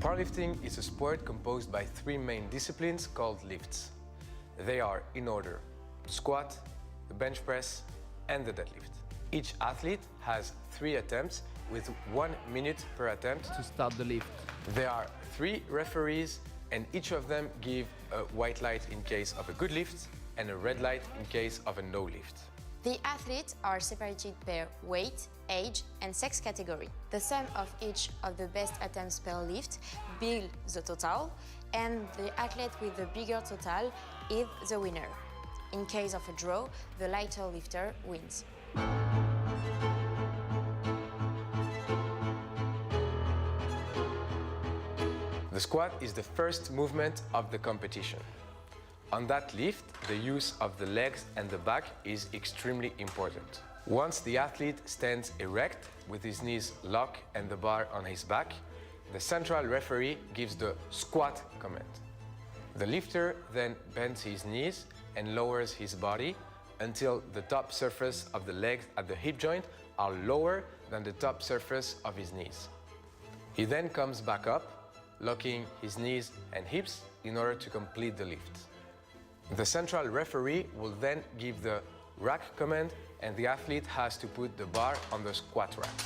Powerlifting is a sport composed by three main disciplines called lifts. They are in order: squat, the bench press, and the deadlift. Each athlete has 3 attempts with 1 minute per attempt to start the lift. There are 3 referees, and each of them give a white light in case of a good lift and a red light in case of a no lift. The athletes are separated per weight, age, and sex category. The sum of each of the best attempts per lift builds the total, and the athlete with the bigger total is the winner. In case of a draw, the lighter lifter wins. The squat is the first movement of the competition. On that lift, the use of the legs and the back is extremely important. Once the athlete stands erect with his knees locked and the bar on his back, the central referee gives the squat command. The lifter then bends his knees and lowers his body until the top surface of the legs at the hip joint are lower than the top surface of his knees. He then comes back up, locking his knees and hips in order to complete the lift. The central referee will then give the rack command, and the athlete has to put the bar on the squat rack.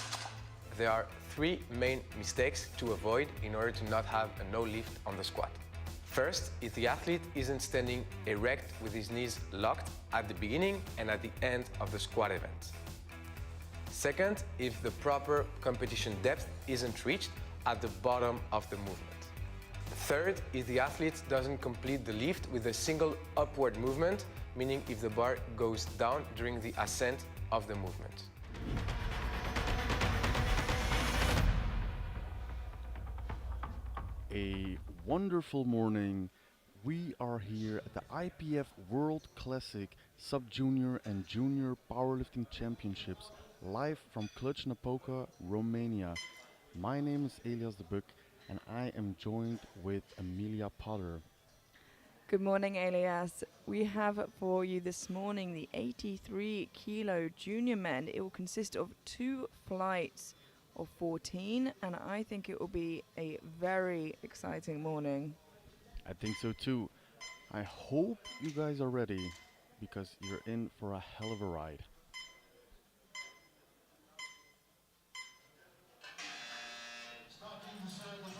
There are 3 main mistakes to avoid in order to not have a no lift on the squat. First, if the athlete isn't standing erect with his knees locked at the beginning and at the end of the squat event. Second, if the proper competition depth isn't reached at the bottom of the movement. Third, if the athlete doesn't complete the lift with a single upward movement, meaning if the bar goes down during the ascent of the movement. A wonderful morning. We are here at the IPF World Classic Sub-Junior and Junior Powerlifting Championships, live from Cluj-Napoca, Romania. My name is Elias de Buc, and I am joined with Emilia Potter. Good morning, Elias. We have for you this morning the 83 kilo junior men. It will consist of 2 flights of 14, and I think it will be a very exciting morning. I think so too. I hope you guys are ready, because you're in for a hell of a ride.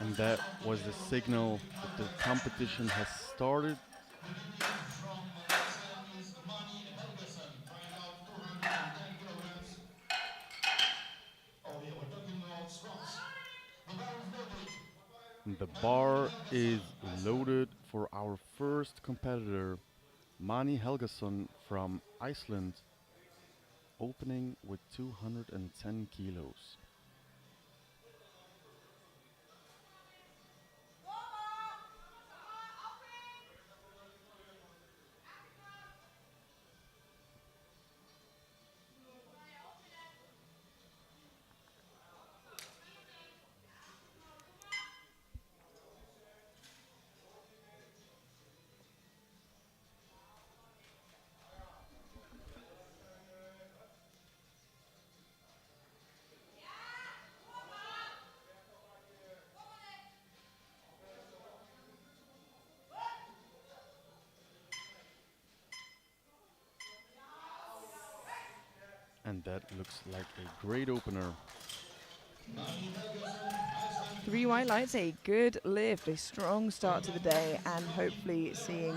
And that was the signal that the competition has started. And the bar is loaded for our first competitor, Mani Helgason from Iceland, opening with 210 kilos. And that looks like a great opener. 3 white lights, a good lift, a strong start to the day, and hopefully seeing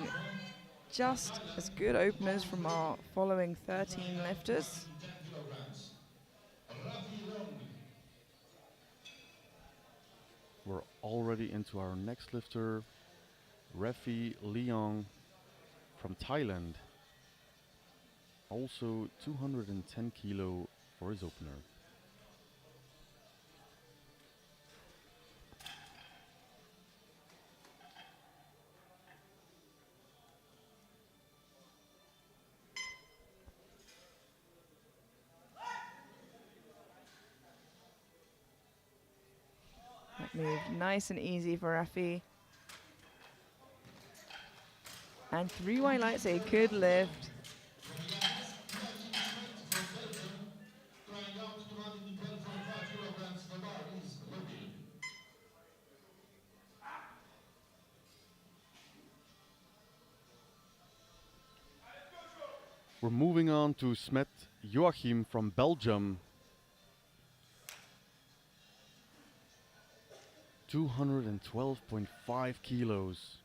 just as good openers from our following 13 lifters. We're already into our next lifter, Refi Leong from Thailand. Also 210 kilo for his opener. That move nice and easy for Rafi. And 3 white lights, a good lift. We're moving on to Smet Joachim from Belgium. 212.5 kilos.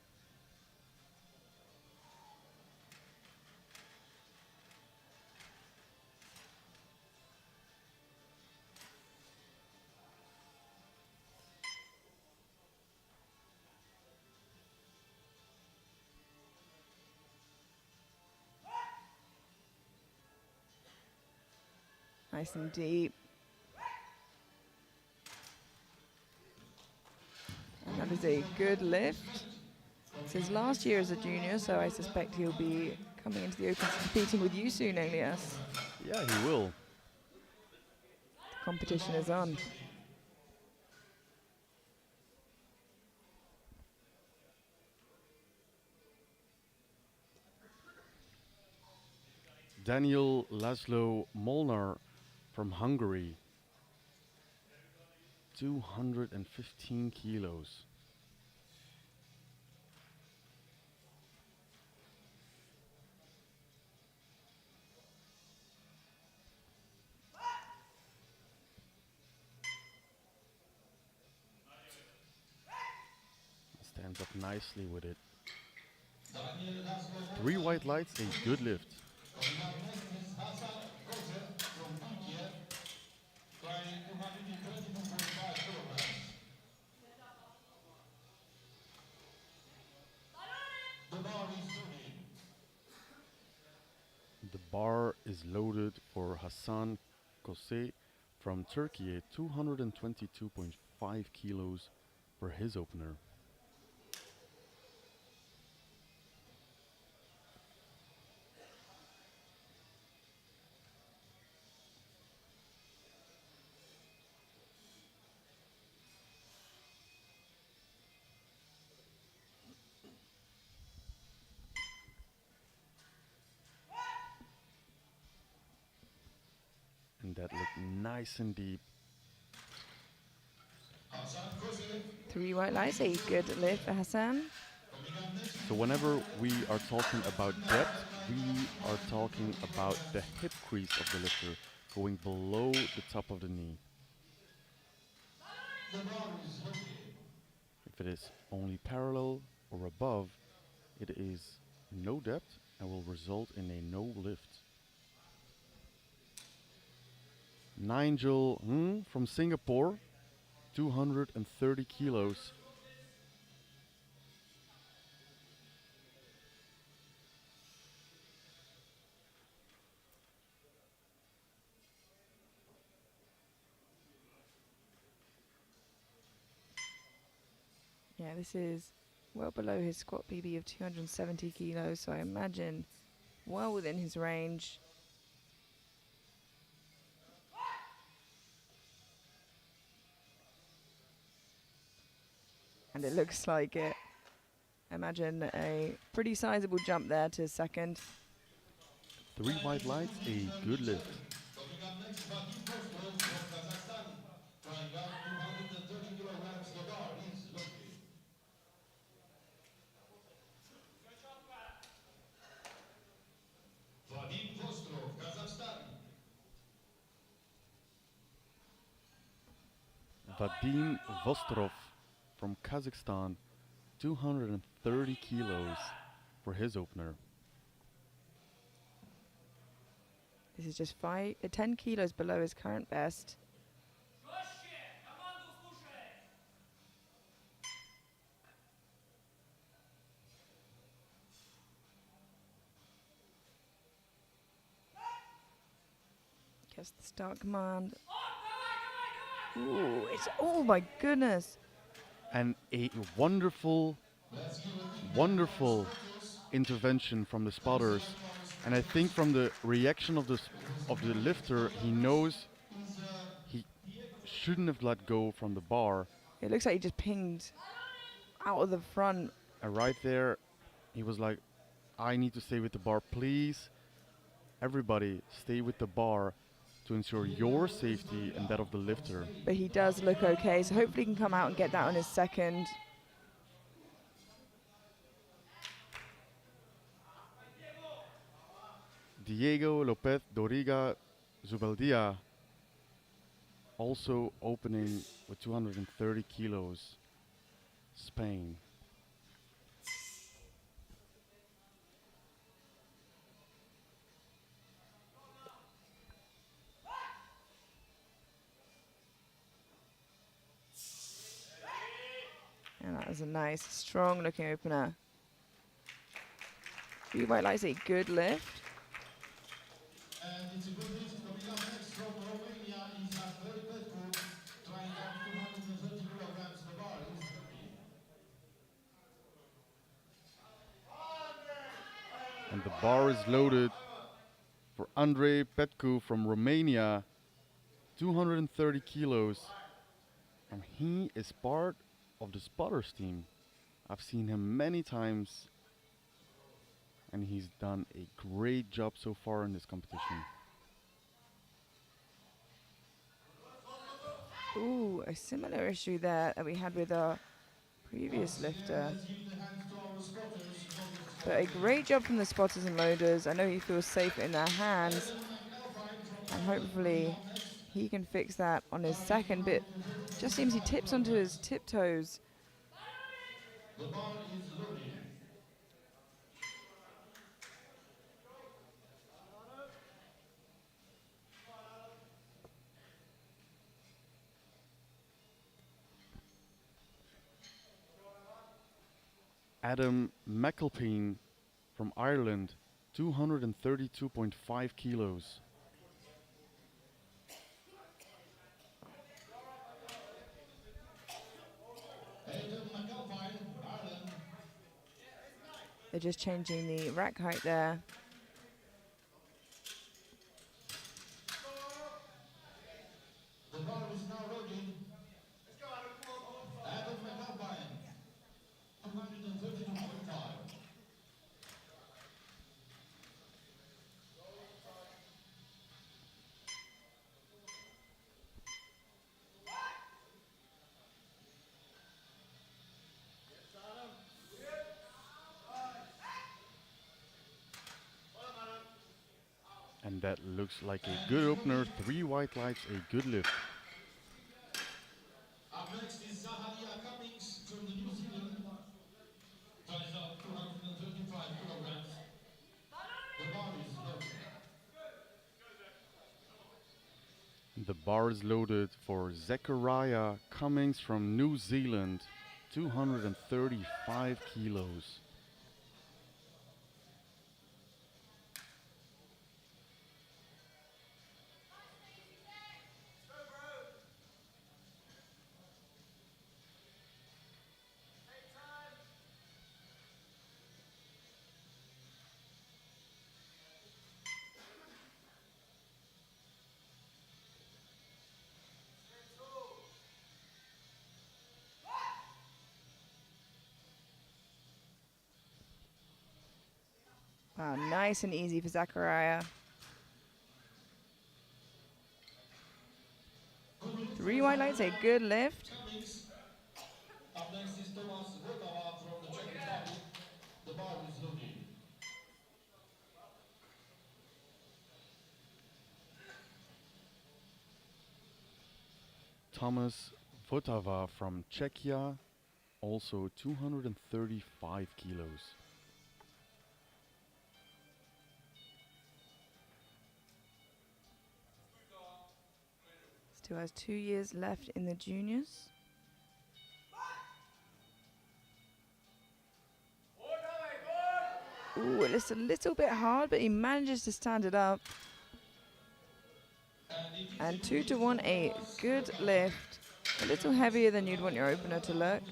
Nice and deep. And that is a good lift. It's his last year as a junior, so I suspect he'll be coming into the Open competing with you soon, Elias. Yeah, he will. The competition is on. Daniel Laszlo Molnar from Hungary. 215 kilos. Stands up nicely with it. 3 white lights, a good lift. The bar is loaded for Hasan Kose from Turkey at 222.5 kilos for his opener. And that looked nice and deep. 3 white lights, a good lift for Hassan. So whenever we are talking about depth, we are talking about the hip crease of the lifter going below the top of the knee. If it is only parallel or above, it is no depth and will result in a no lift. Nigel from Singapore, 230 kilos. Yeah, this is well below his squat PB of 270 kilos, so I imagine well within his range. And it looks like it. Imagine a pretty sizable jump there to second. 3 white lights, a good lift. Vadim Vostrov from Kazakhstan, 230 kilos for his opener. This is just 10 kilos below his current best. Gets the start command. Ooh, it's, oh my goodness. And a wonderful, wonderful intervention from the spotters. And I think from the reaction of the lifter, he knows he shouldn't have let go from the bar. It looks like he just pinged out of the front. And right there, he was like, I need to stay with the bar, please. Everybody, stay with the bar to ensure your safety and that of the lifter. But he does look okay, so hopefully he can come out and get that on his second. Diego Lopez Doriga Zubeldia also opening with 230 kilos, Spain. And that was a nice, strong looking opener. 3 white lights, a good lift. And it's a good lift. Coming up next from Romania is Andrei Petcu, trying out 230 kilograms. The bar is heavy. And the bar is loaded for Andrei Petcu from Romania, 230 kilos. And he is part of the spotters team. I've seen him many times, and he's done a great job so far in this competition. Ooh, a similar issue there that we had with our previous lifter. Let's give the hands to our spotters. But a great job from the spotters and loaders. I know he feels safe in their hands. And hopefully he can fix that on his second bit. Just seems he tips onto his tiptoes. The bar is loaded. Adam McAlpine from Ireland, 232.5 kilos. Adam McAlpine, Ireland. They're just changing the rack height there. The bar is now loaded. Adam McAlpine, 232.5. And that looks like a good opener. 3 white lights, a good lift. Up next is Zaharia Cummings from the New Zealand. Tries out 235 kilograms. The bar is loaded. The bar is loaded for Zachariah Cummings from New Zealand, 235 kilos. Wow, nice and easy for Zachariah. 3 white lights, a good lift. Cummings. Up next is Thomas Votava from the Czech Republic. The bar is loaded. Thomas Votava from Czechia, also 235 kilos. Still has 2 years left in the juniors. Ooh, it's a little bit hard, but he manages to stand it up. And 2 to 1, a good lift. A little heavier than you'd want your opener to look.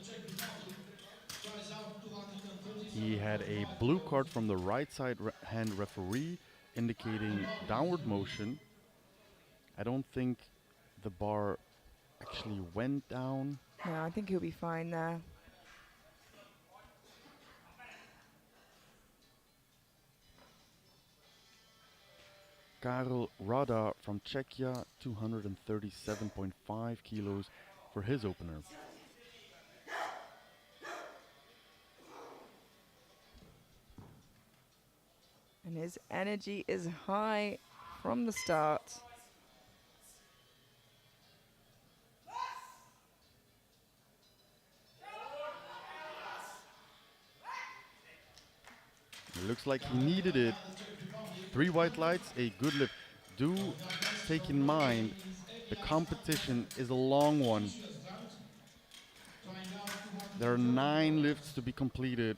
He had a blue card from the right side hand referee indicating downward motion. I don't think the bar actually went down. No, I think he'll be fine there. Karel Rada from Czechia, 237.5 kilos for his opener. And his energy is high from the start. It looks like he needed it. 3 white lights, a good lift. Do take in mind the competition is a long one. There are 9 lifts to be completed.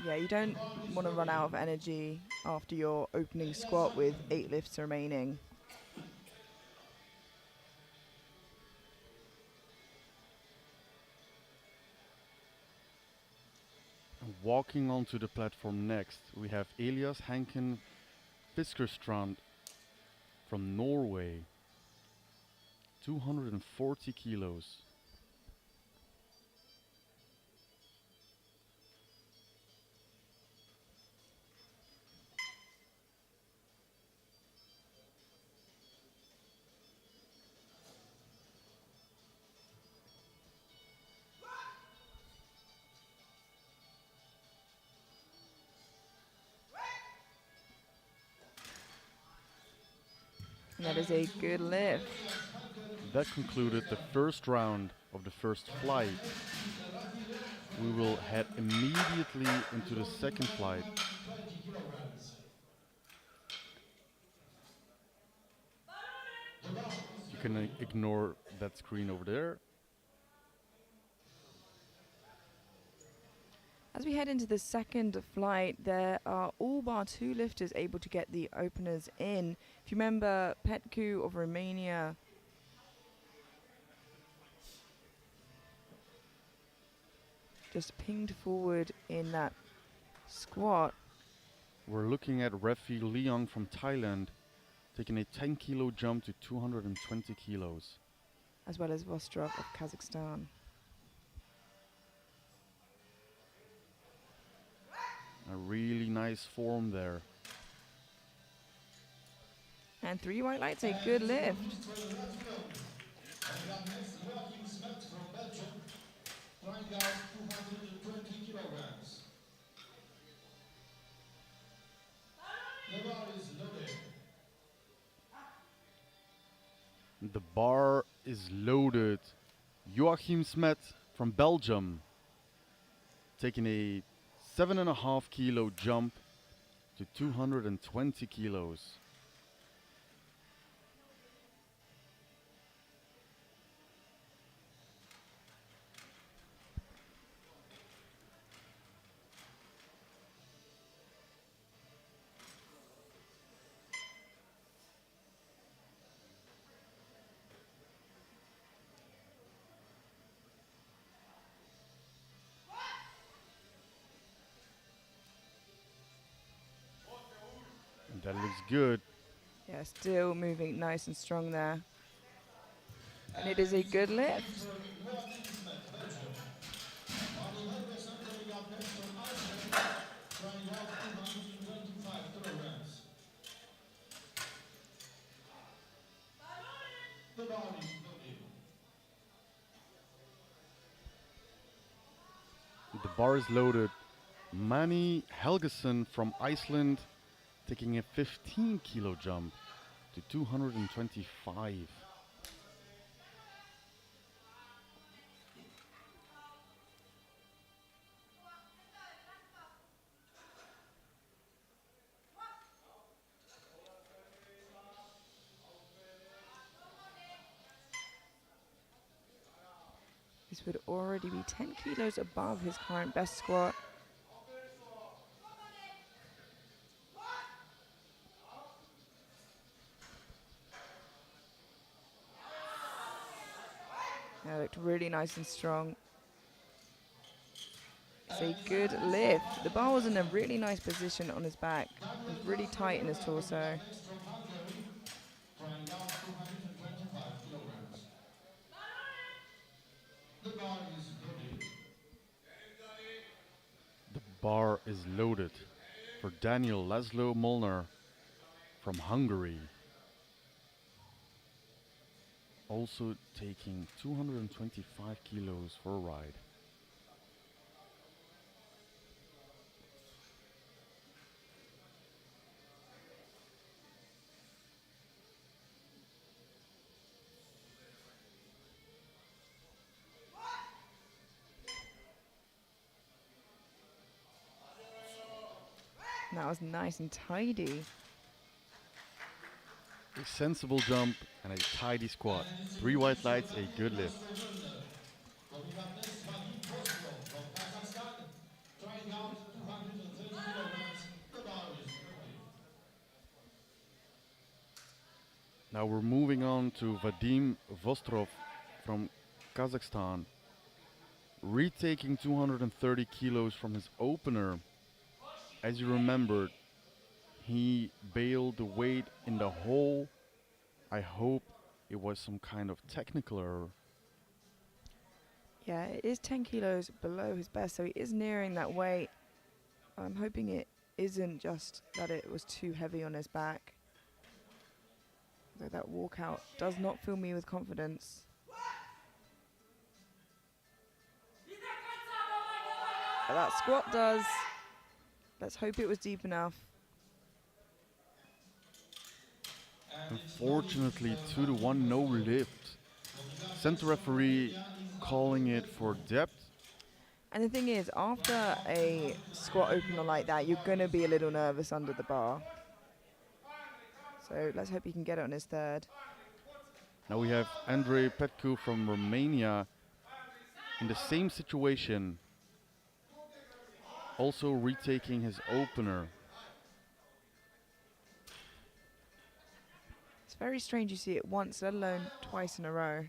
Yeah, you don't want to run out of energy after your opening squat with 8 lifts remaining. Walking onto the platform next, we have Elias Hanken Fiskerstrand from Norway. 240 kilos. And that is a good lift. That concluded the first round of the first flight. We will head immediately into the second flight. You can ignore that screen over there. As we head into the second flight, there are all bar 2 lifters able to get the openers in. If you remember, Petcu of Romania just pinged forward in that squat. We're looking at Refi Leong from Thailand, taking a 10 kilo jump to 220 kilos. As well as Vostrov of Kazakhstan. A really nice form there. And 3 white lights, a good lift. The bar is loaded. Joachim Smet from Belgium, taking a 7.5 kilo jump to 220 kilos. That looks good. Yeah, still moving nice and strong there. And it is a good lift. The bar is loaded. Mani Helgeson from Iceland, taking a 15 kilo jump to 225. This would already be 10 kilos above his current best squat. That looked really nice and strong. It's a good lift. The bar was in a really nice position on his back. It was really tight in his torso. The bar is loaded for Daniel Laszlo Molnar from Hungary. Also taking 225 kilos for a ride. And that was nice and tidy. A sensible jump and a tidy squat. 3 white lights, a good lift. Coming up next, from Kazakhstan, trying out 230 kilograms. The bar is ready. Now we're moving on to Vadim Vostrov from Kazakhstan, retaking 230 kilos from his opener. As you remembered, he bailed the weight in the hole. I hope it was some kind of technical error. Yeah, it is 10 kilos below his best, so he is nearing that weight. I'm hoping it isn't just that it was too heavy on his back. Though that walkout does not fill me with confidence. But that squat does. Let's hope it was deep enough. Unfortunately, 2-1, no lift. Center referee calling it for depth. And the thing is, after a squat opener like that, you're going to be a little nervous under the bar. So let's hope he can get it on his third. Now we have Andrei Petcu from Romania in the same situation, also retaking his opener. It's very strange you see it once, let alone twice in a row.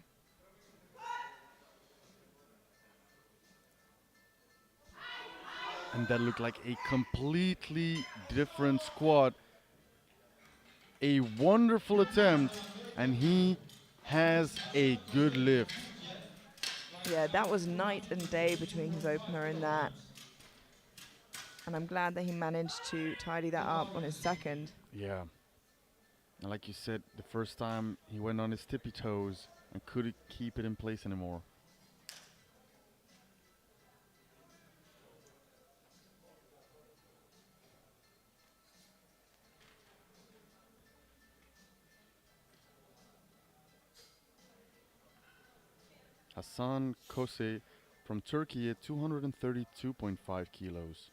And that looked like a completely different squat. A wonderful attempt, and he has a good lift. Yeah, that was night and day between his opener and that. And I'm glad that he managed to tidy that up on his second. Yeah. And like you said, the first time he went on his tippy toes and couldn't keep it in place anymore. Hasan Kose from Turkey at 232.5 kilos.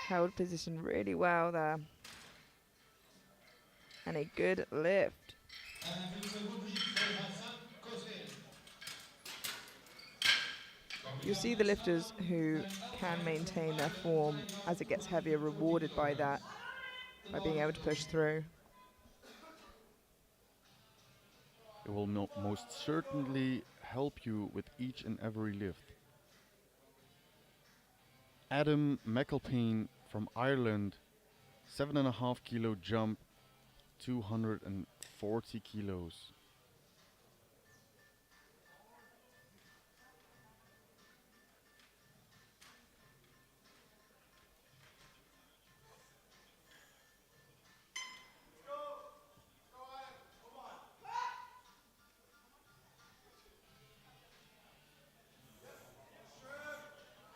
Held position really well there. And a good lift. And it's a good lead for Hasan Kose. You'll see the lifters who can maintain their form as it gets heavier rewarded by that, by being able to push through. It will most certainly help you with each and every lift. Adam McAlpine from Ireland, 7.5 kilo jump, 240 kilos.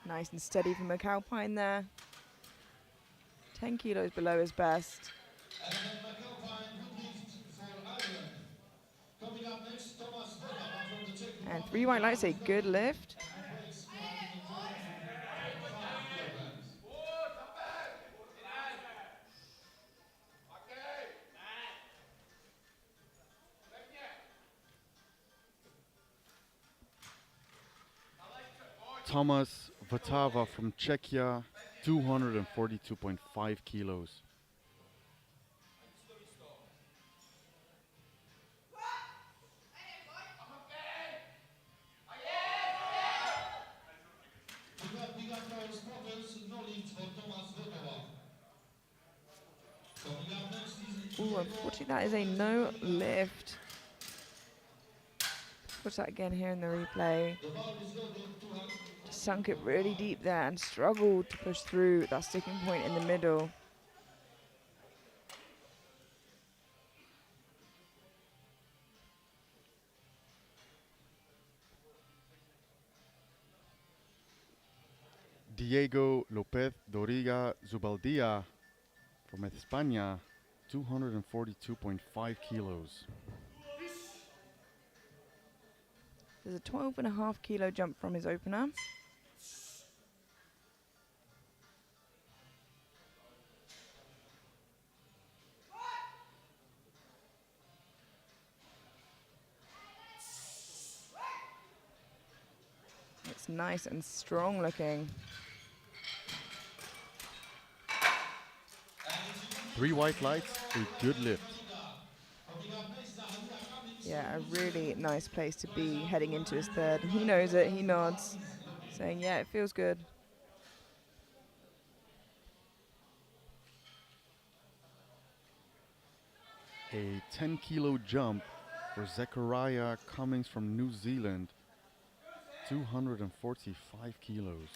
Nice and steady from McAlpine there. 10 kilos below his best. And then McAlpine, good lift for Ireland. Coming up next, Thomas Vodava from the Czech And 3 white lights, a good lift. Thomas Votava from Czechia, 242.5 kilos. Big up for spotters, no lead for Thomas Vodava. Coming up next is Ooh, unfortunately that is a no lift. Watch that again here in the replay. Just sunk it really deep there and struggled to push through that sticking point in the middle. Diego López Doriga Zubaldia from España, 242.5 kilos. There's a 12.5 kilo jump from his opener. It's nice and strong looking. 3 white lights, a good lift. Yeah, a really nice place to be heading into his third. He knows it, he nods, saying, yeah, it feels good. A 10 kilo jump for Zachariah Cummings from New Zealand, 245 kilos.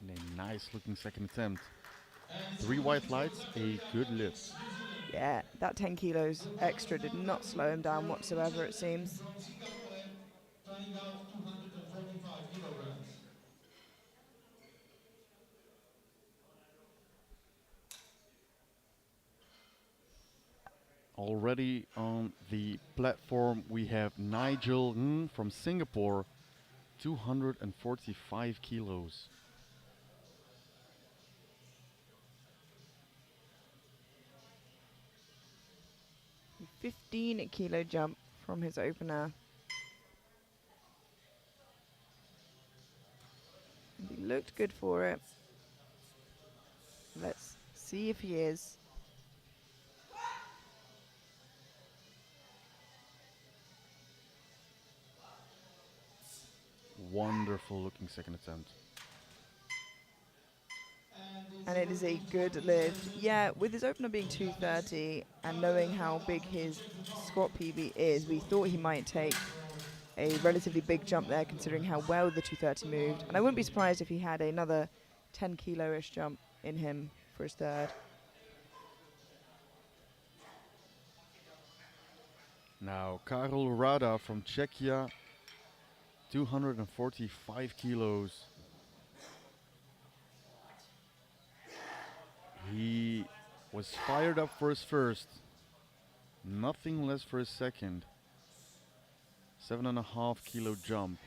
And a nice looking second attempt. 3 white lights, a good lift. Yeah, that 10 kilos extra did not slow him down whatsoever, it seems. From Singapore, trying out 245 kilograms. Already on the platform we have Nigel from Singapore, 245 kilos. 15 kilo jump from his opener. And he looked good for it. Let's see if he is. Wonderful looking second attempt. And it is a good lift. Yeah, with his opener being 230 and knowing how big his squat PB is, we thought he might take a relatively big jump there considering how well the 230 moved. And I wouldn't be surprised if he had another 10 kilo-ish jump in him for his third. Now Karol Rada from Czechia, 245 kilos. He was fired up for his first, nothing less for his second. 7.5 kilo jump.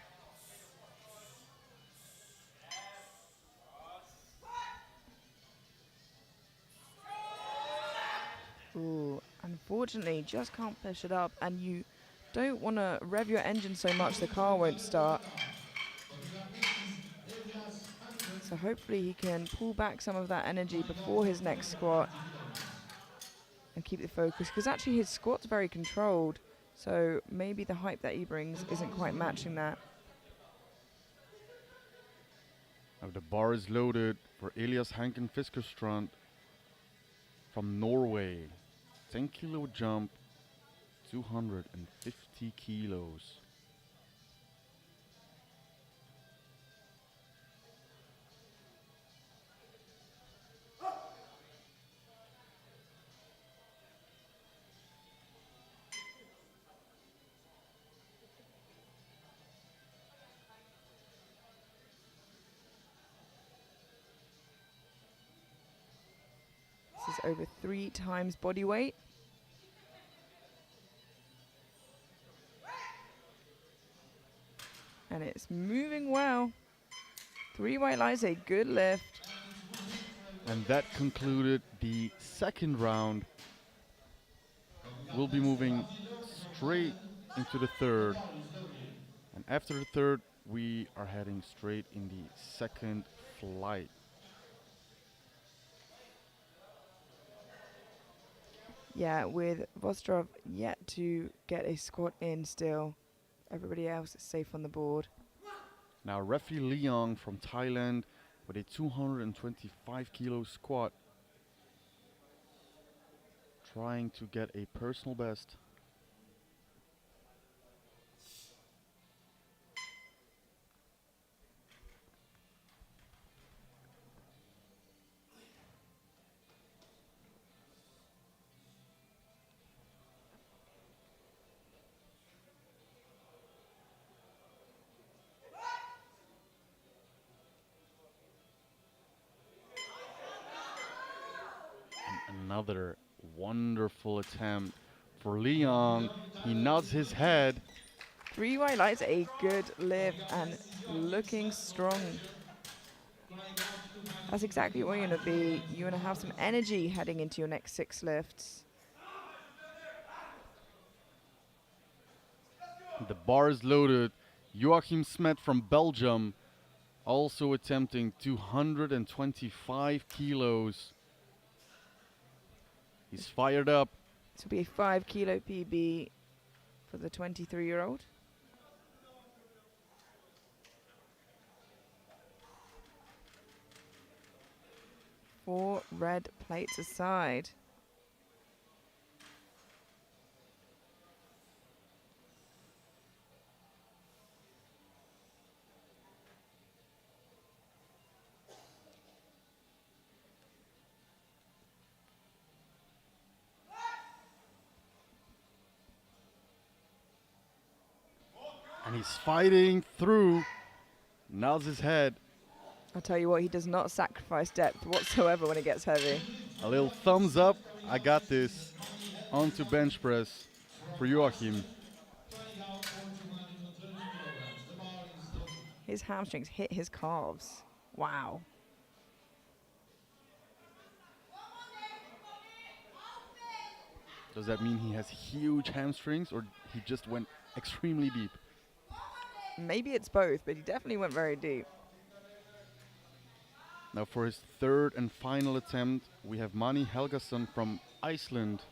Ooh, unfortunately, just can't push it up, and you don't want to rev your engine so much the car won't start. So hopefully he can pull back some of that energy before his next squat and keep the focus, because actually his squat's very controlled, so maybe the hype that he brings isn't quite matching that. Now the bar is loaded for Elias Hanken Fiskerstrand from Norway. 10 kilo jump, 250 kilos. This is over 3 times body weight. And it's moving well. 3 white lights, a good lift. And that concluded the second round. We'll be moving straight into the third. And after the third, we are heading straight in the second flight. Yeah, with Vostrov yet to get a squat in still. Everybody else is safe on the board. Now Refi Leong from Thailand with a 225 kilo squat, trying to get a personal best. Another wonderful attempt for Leon. He nods his head. 3 white lights, a good lift and looking strong. That's exactly what you're going to be. You're going to have some energy heading into your next 6 lifts. The bar is loaded. Joachim Smet from Belgium also attempting 225 kilos. He's fired up. This will be a 5 kilo PB for the 23-year-old. Four red plates aside. And he's fighting through. Nods his head. I'll tell you what, he does not sacrifice depth whatsoever when it gets heavy. A little thumbs up. I got this. Onto bench press for Joachim. His hamstrings hit his calves. Wow. Does that mean he has huge hamstrings or he just went extremely deep? Maybe it's both, but he definitely went very deep. Now for his third and final attempt, we have Mani Helgason from Iceland.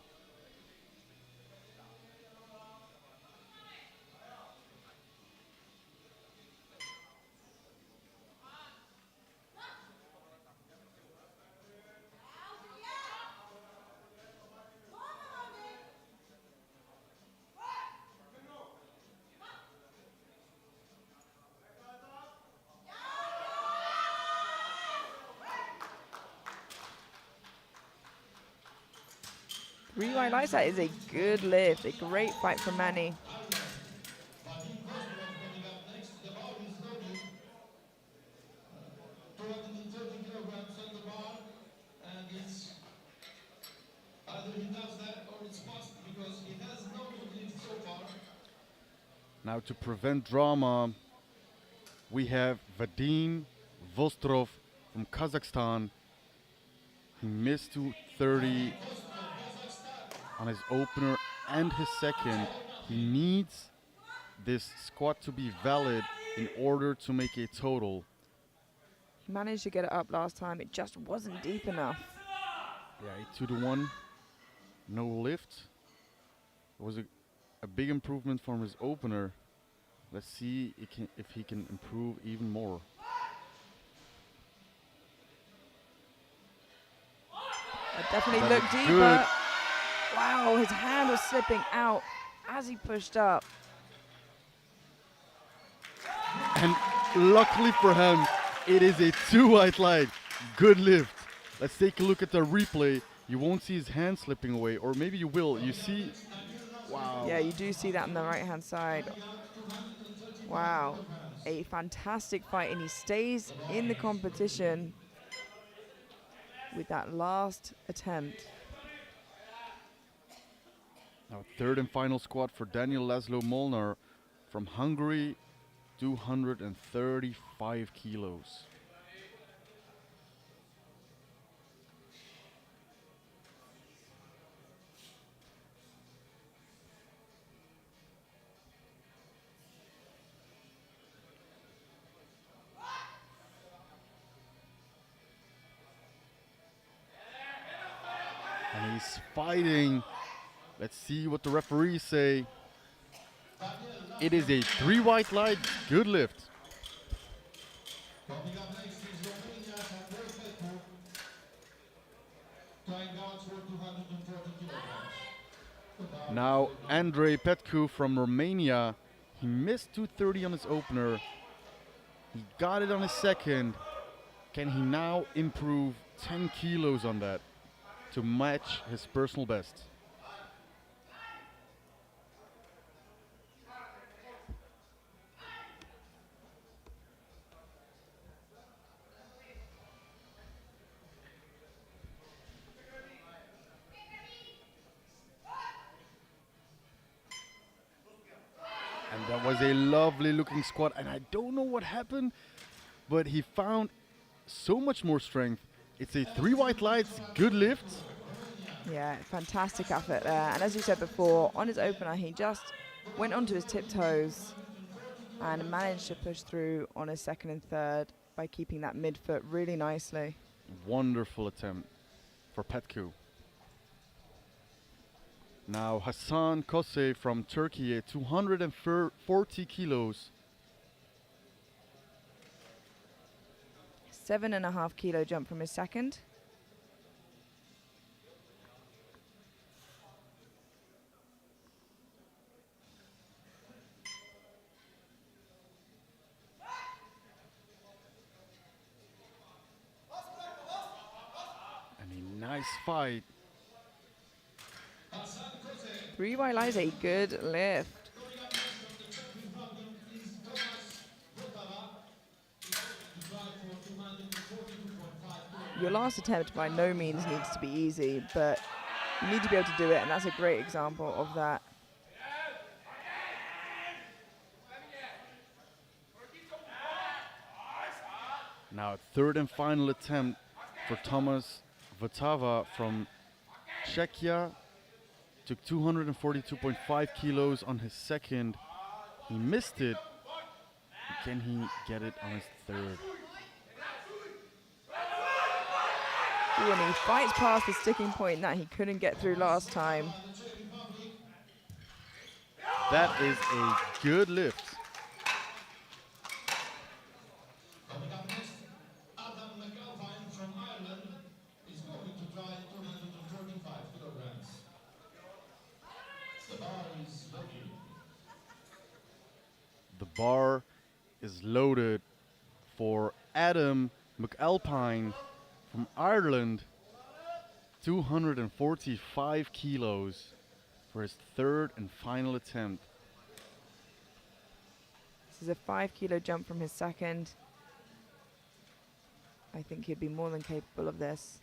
Three white lights, that is a good lift. A great fight from Manny. Now to prevent drama, we have Vadim Vostrov from Kazakhstan. He missed 230 on his opener and his second. He needs this squat to be valid in order to make a total. He managed to get it up last time. It just wasn't deep enough. Yeah, 2-1, no lift. It was a big improvement from his opener. Let's see if he can improve even more. It definitely That looked looks deeper. good. Wow, his hand was slipping out as he pushed up. And luckily for him, it is a 2 white light. Good lift. Let's take a look at the replay. You won't see his hand slipping away, or maybe you will. You see, wow. Yeah, you do see that on the right-hand side. Wow, a fantastic fight, and he stays in the competition with that last attempt. Now third and final squat for Daniel Laszlo Molnar from Hungary, 235 kilos. And he's fighting. Let's see what the referees say. It is a 3 white light, good lift. Coming up next is Romania from Deadlift, trying out for 240 kilograms. Now Andrei Petcu from Romania. He missed 230 on his opener. He got it on his second. Can he now improve 10 kilos on that to match his personal best? That was a lovely looking squat, and I don't know what happened, but he found so much more strength. It's a 3 white lights, good lift. Yeah, fantastic effort there. And as you said before, on his opener, he just went onto his tiptoes and managed to push through on his second and third by keeping that midfoot really nicely. Wonderful attempt for Petku. Now Hassan Kose from Turkey, 240 kilos. 7.5 kilo jump from his second. And a nice fight. 3 white lights, a good lift. Your last attempt by no means needs to be easy, but you need to be able to do it, and that's a great example of that. Now third and final attempt for Thomas Votava from Czechia. Took 242.5 kilos on his second. He missed it. Can he get it on his third? Ooh, and he fights past the sticking point that he couldn't get through last time. That is a good lift. Coming up next, Adam McAlpine from Ireland is going to try 235 kilograms. The bar is loaded. The bar is loaded for Adam McAlpine from Ireland. 245 kilos for his third and final attempt. This is a 5 kilo jump from his second. I think he'd be more than capable of this.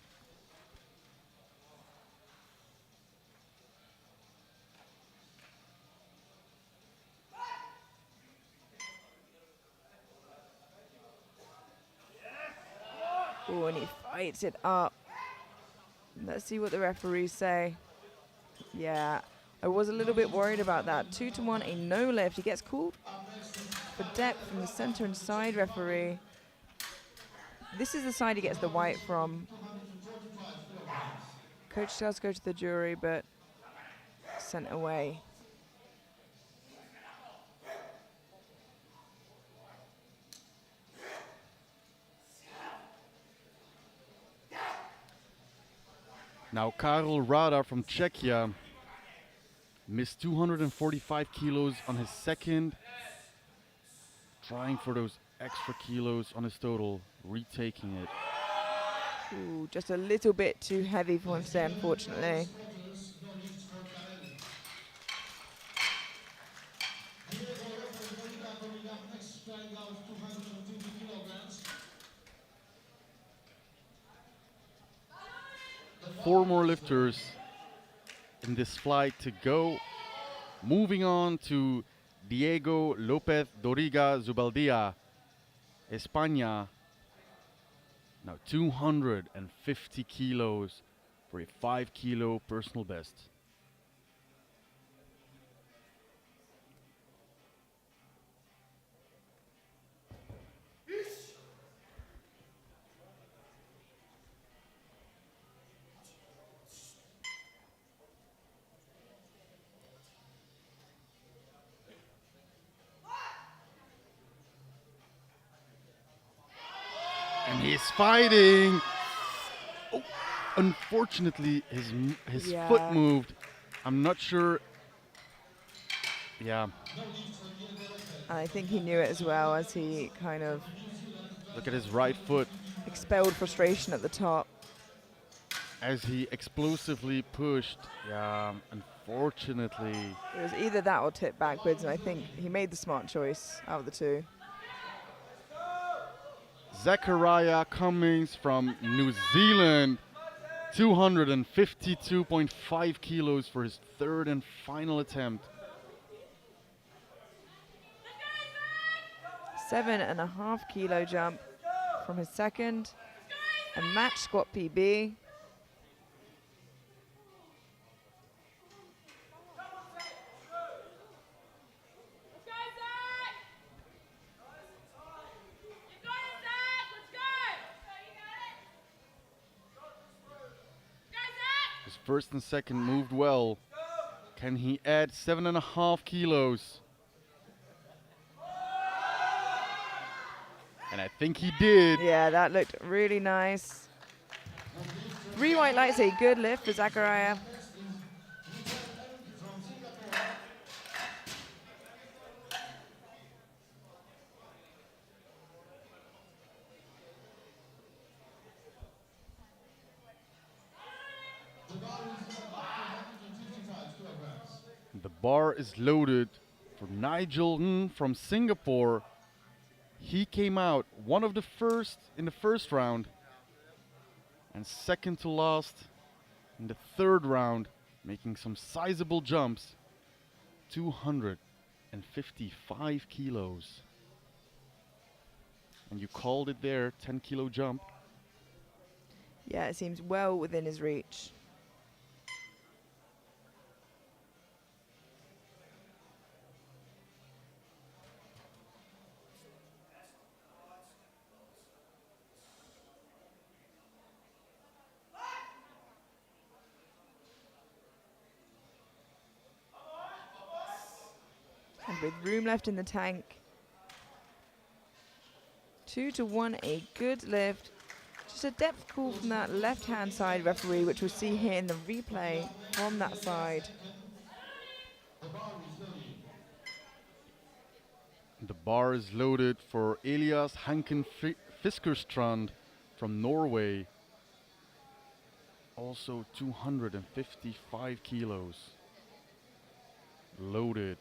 Oh, and he fights it up. Let's see what the referees say. Yeah, I was a little bit worried about that. 2-1, a no lift. He gets called for depth from the center and side referee. This is the side he gets the white from. Coach does go to the jury, but sent away. Now Karel Rada from Czechia missed 245 kilos on his second. Trying for those extra kilos on his total, retaking it. Ooh, just a little bit too heavy for him today, unfortunately. Four more lifters in this flight to go. Moving on to Diego López Doriga Zubaldia, España. Now 250 kilos for a 5 kilo personal best. And he's fighting. Oh, unfortunately, his foot moved. I'm not sure. Yeah. And I think he knew it as well, as he kind of Look at his right foot expelled frustration at the top. as he explosively pushed. Yeah, unfortunately. It was either that or tip backwards, and I think he made the smart choice out of the two. Zachariah Cummings from New Zealand, 252.5 kilos for his third and final attempt. 7.5 kilo jump from his second, a match squat PB. His first and second moved well. Can he add 7.5 kilos? And I think he did. Yeah, that looked really nice. 3 white lights, a good lift for Zachariah. The bar is loaded for Nigel Ng from Singapore. He came out one of the first in the first round and second to last in the third round, making some sizable jumps. 255 kilos. And you called it there, 10 kilo jump. Yeah, it seems well within his reach. And with room left in the tank, 2 to 1, a good lift. Just a depth call from that left-hand side referee, which we'll see here in the replay from that side. The bar is loaded for Elias Hanken Fiskerstrand from Norway. Also 255 kilos. Loaded.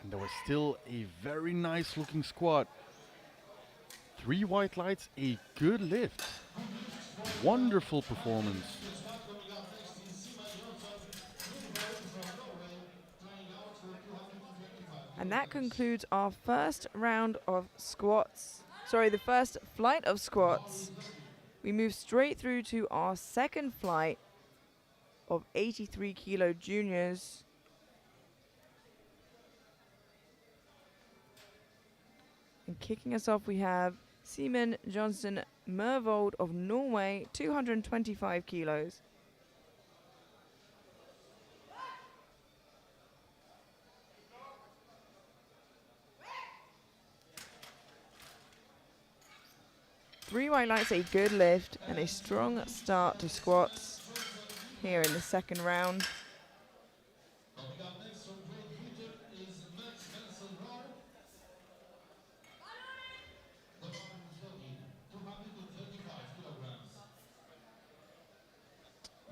And there was still a very nice looking squat. 3 white lights, a good lift. Wonderful performance. And that concludes our first round of squats. Sorry, the first flight of squats. We move straight through to our second flight of 83 kilo juniors. And kicking us off, we have Simen Johnson Mervold of Norway, 225 kilos. Three white lights, a good lift, and a strong start to squats here in the second round.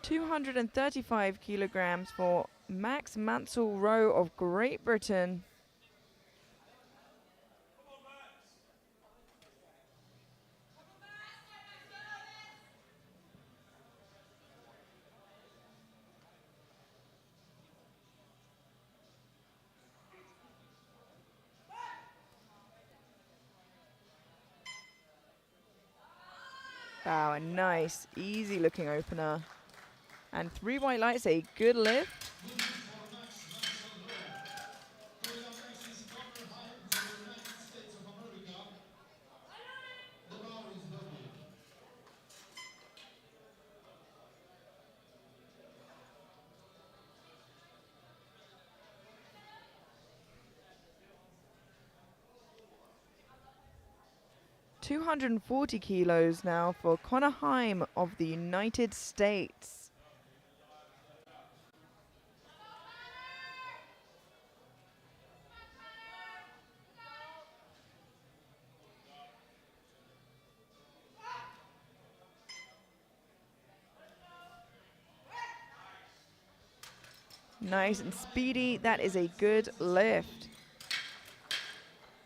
$235 kilograms for Max Mansell Rowe of Great Britain. Wow, a nice, easy looking opener. And three white lights, a good lift. $240 kilos now for Connor Heim of the United States. Nice and speedy. That is a good lift.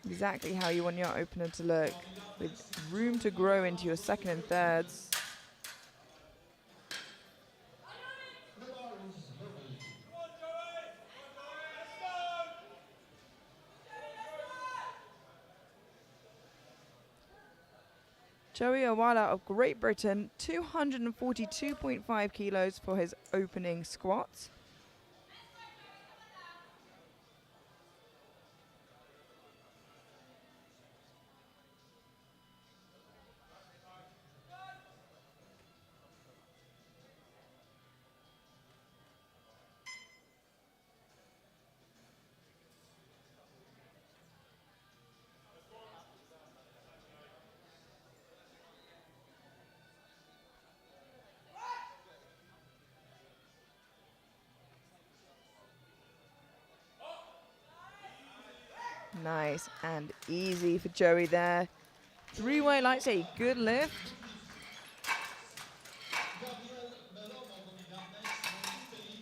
Exactly how you want your opener to look, with room to grow into your second and thirds. Joey Owala of Great Britain, 242.5 kilos for his opening squat. Nice and easy for Joey there. 3 white lights, a good lift. Gabriel Belomo coming up next from Italy,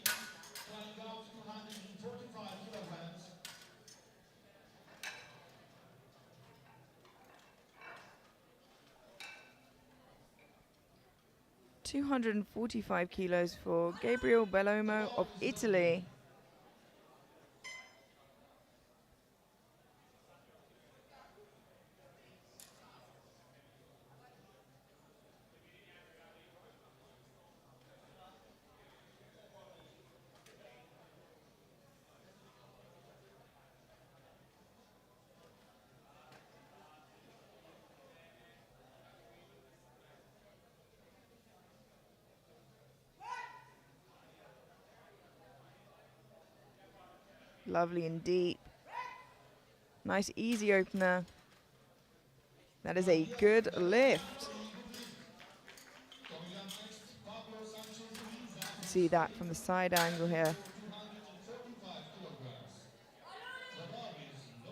flying out 245 kilograms. 245 kilos for Gabriel Bellomo of Italy. Lovely and deep. Nice easy opener. That is a good lift. See that from the side angle here. 245 kilograms. The bar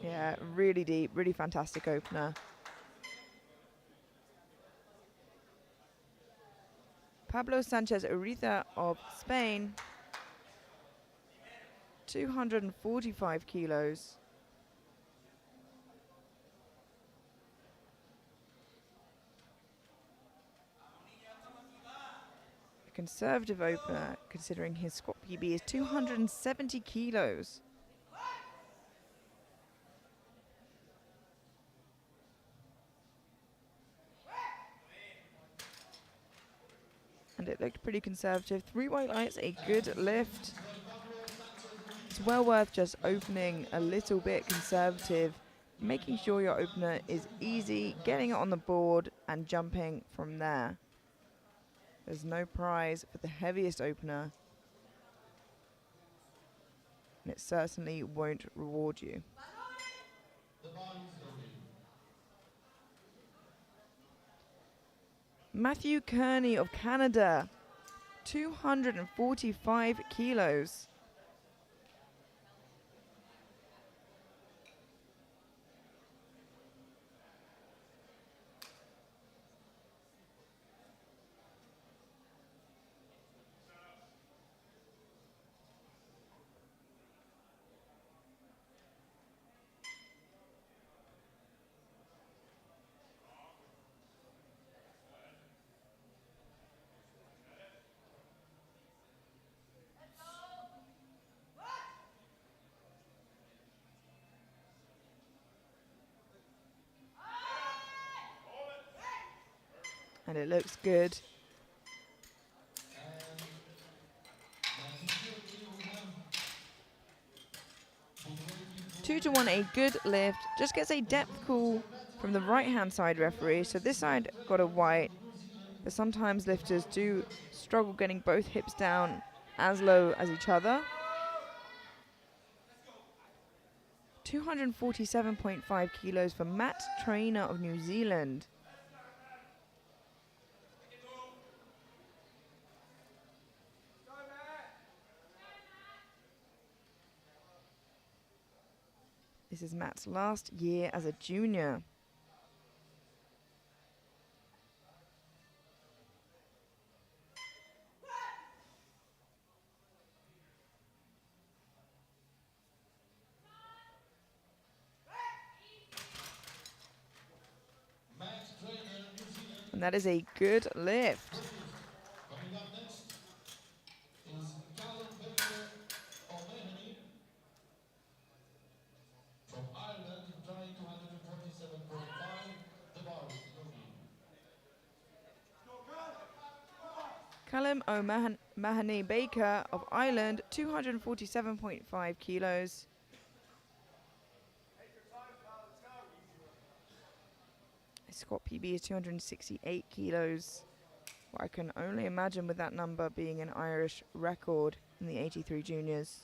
is Yeah, really deep, really fantastic opener. Pablo Sanchez Uriza of Spain, 245 kilos. A conservative opener, considering his squat PB is 270 kilos. And it looked pretty conservative. 3 white lights, a good lift. It's well worth just opening a little bit conservative, making sure your opener is easy, getting it on the board and jumping from there. There's no prize for the heaviest opener, and it certainly won't reward you. Matthew Kearney of Canada, 245 kilos. And it looks good. Two to one, a good lift. Just gets a depth call from the right-hand side referee. So this side got a white, but sometimes lifters do struggle getting both hips down as low as each other. 247.5 kilos for Matt Trainer of New Zealand. This is Matt's last year as a junior. that is a good lift. Coming up next is Callum Baker O'Mahony from Ireland, trying 247.5. The bar is loading. Callum O'Mahony Baker of Ireland, 247.5 kilos. His squat PB is 268 kilos. Well, I can only imagine with that number being an Irish record in the 83 juniors.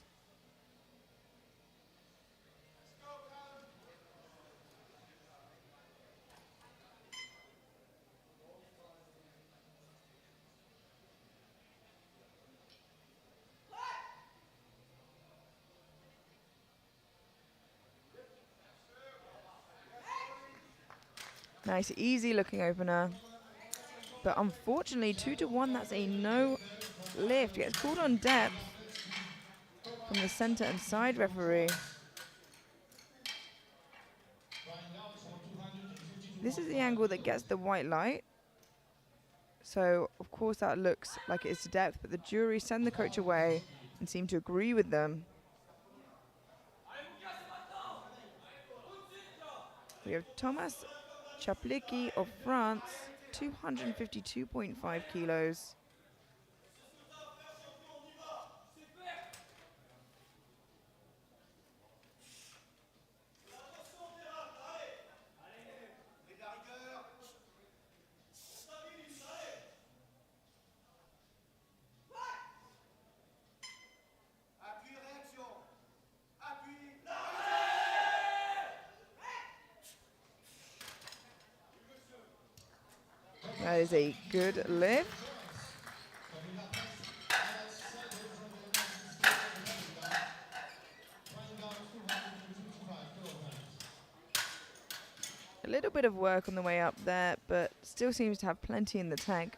Nice, easy looking opener. But unfortunately, 2-1, that's a no lift. Gets called on depth from the center and side referee. This is the angle that gets the white light. So, of course, that looks like it's to depth, but the jury send the coach away and seem to agree with them. We have Thomas Chaplicki of France, 252.5 kilos. That is a good lift. A little bit of work on the way up there, but still seems to have plenty in the tank.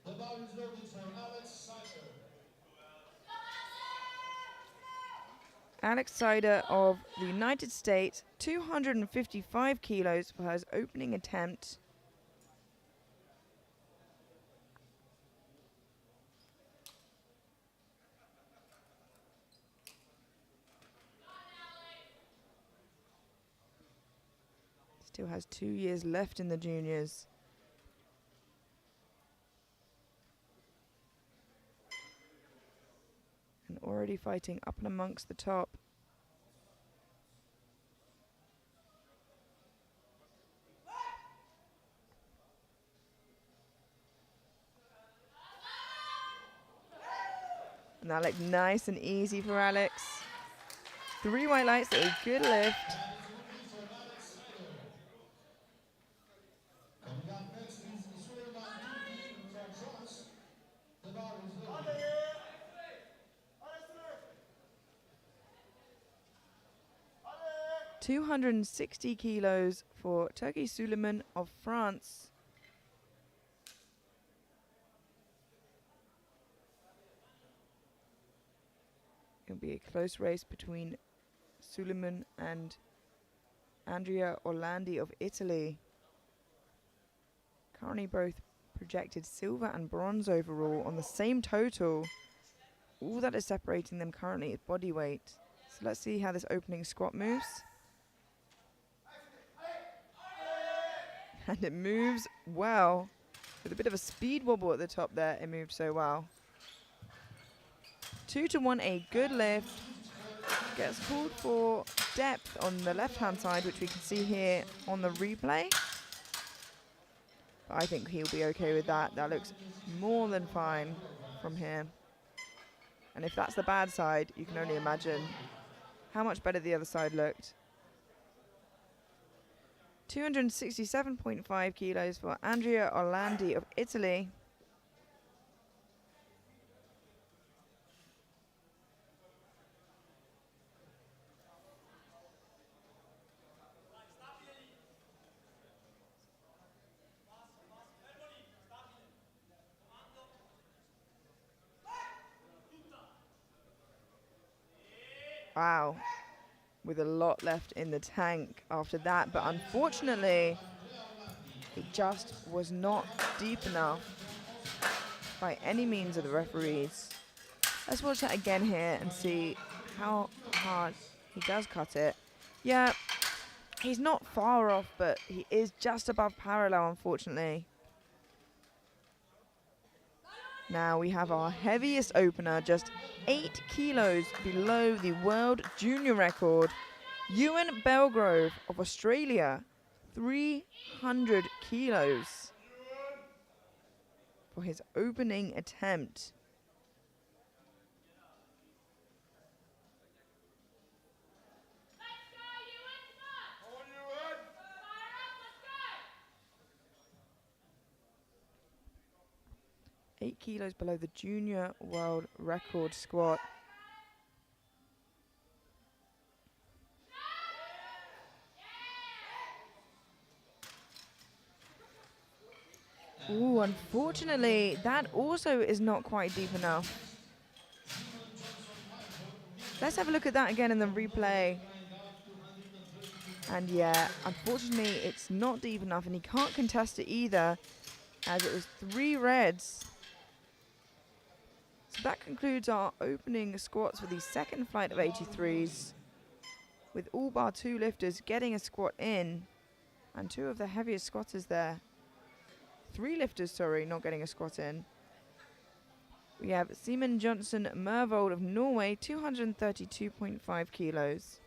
The bar is loaded for Alex Sider. Alex Sider of the United States, 255 kilos for his opening attempt. Still has 2 years left in the juniors. And already fighting up and amongst the top. And that looked nice and easy for Alex. 3 white lights, a good lift. Coming up next is Suleiman Touki from France. The bar is loaded. 260 kilos for Turkey Suleiman of France. It'll be a close race between Suleiman and Andrea Orlandi of Italy. Currently both projected silver and bronze overall on the same total. All that is separating them currently is body weight. So let's see how this opening squat moves. And it moves well. With a bit of a speed wobble at the top there, it moved so well. 2-1, a good lift. Gets called for depth on the left-hand side, which we can see here on the replay. But I think he'll be okay with that. That looks more than fine from here. And if that's the bad side, you can only imagine how much better the other side looked. 267.5 kilos for Andrea Orlandi of Italy. Wow. With a lot left in the tank after that, but unfortunately, it just was not deep enough by any means of the referees. Let's watch that again here and see how hard he does cut it. Yeah, he's not far off, but he is just above parallel, unfortunately. Now we have our heaviest opener, just 8 kilos below the world junior record. Ewan Belgrove of Australia, 300 kilos for his opening attempt. Eight kilos below the junior world record squat. Ooh, unfortunately, that also is not quite deep enough. Let's have a look at that again in the replay. And yeah, unfortunately, it's not deep enough, and he can't contest it either, as it was 3 reds. So that concludes our opening squats for the second flight of 83s, with all bar 2 lifters getting a squat in, and 2 of the heaviest squatters there. 3 lifters, sorry, not getting a squat in. We have Simen Johnson Mervold of Norway, 232.5 kilos.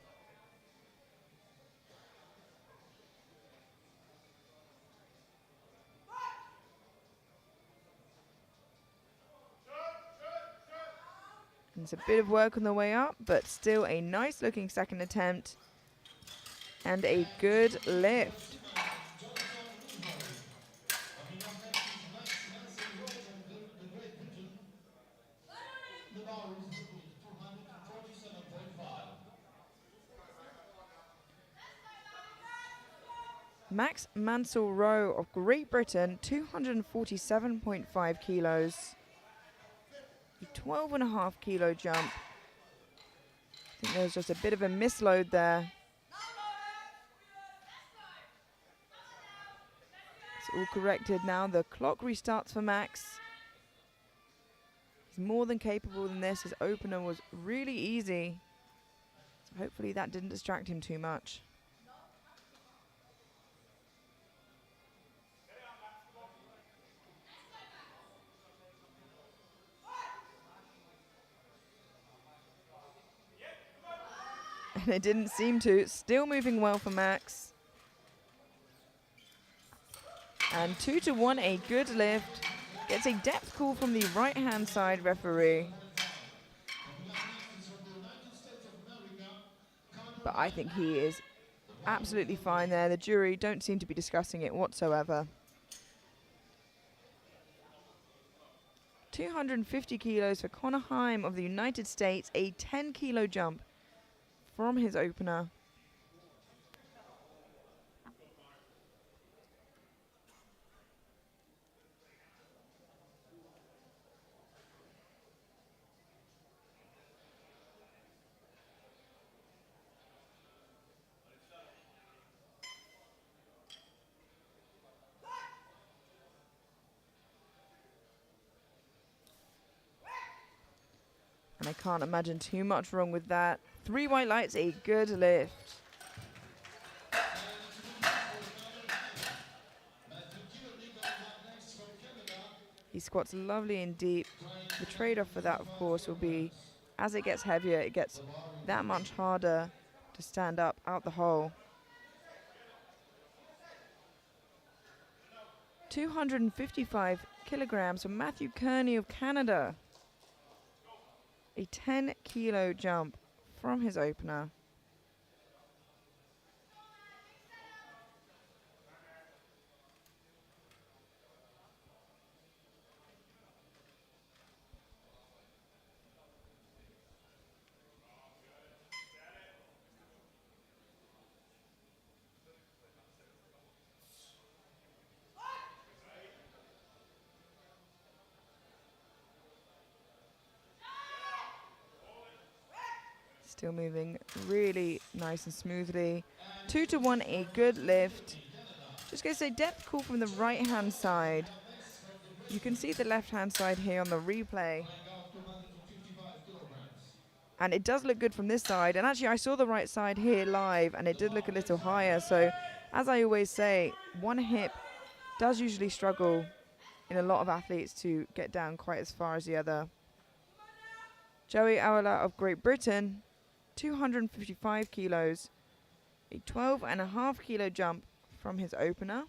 And it's a bit of work on the way up, but still a nice looking second attempt. And a good lift. Max Mansell Rowe of Great Britain, 247.5 kilos. A 12.5 kilo jump. I think there was just a bit of a misload there. It's all corrected now. The clock restarts for Max. He's more than capable than this. His opener was really easy. So hopefully that didn't distract him too much. And it didn't seem to. Still moving well for Max. And 2-1, a good lift. Gets a depth call from the right-hand side referee. But I think he is absolutely fine there. The jury don't seem to be discussing it whatsoever. 250 kilos for Connor Heim of the United States, a 10 kilo jump from his opener. And I can't imagine too much wrong with that. 3 white lights, a good lift. He squats lovely and deep. The trade-off for that, of course, will be as it gets heavier, it gets that much harder to stand up out the hole. 255 kilograms for Matthew Kearney of Canada. A 10 kilo jump from his opener. Still moving really nice and smoothly. 2 to 1, a good lift. Just going to say depth call from the right hand side. You can see the left hand side here on the replay. And it does look good from this side. And actually I saw the right side here live and it did look a little higher. So as I always say, one hip does usually struggle in a lot of athletes to get down quite as far as the other. Joey Awala of Great Britain, 255 kilos, a 12.5 kilo jump from his opener.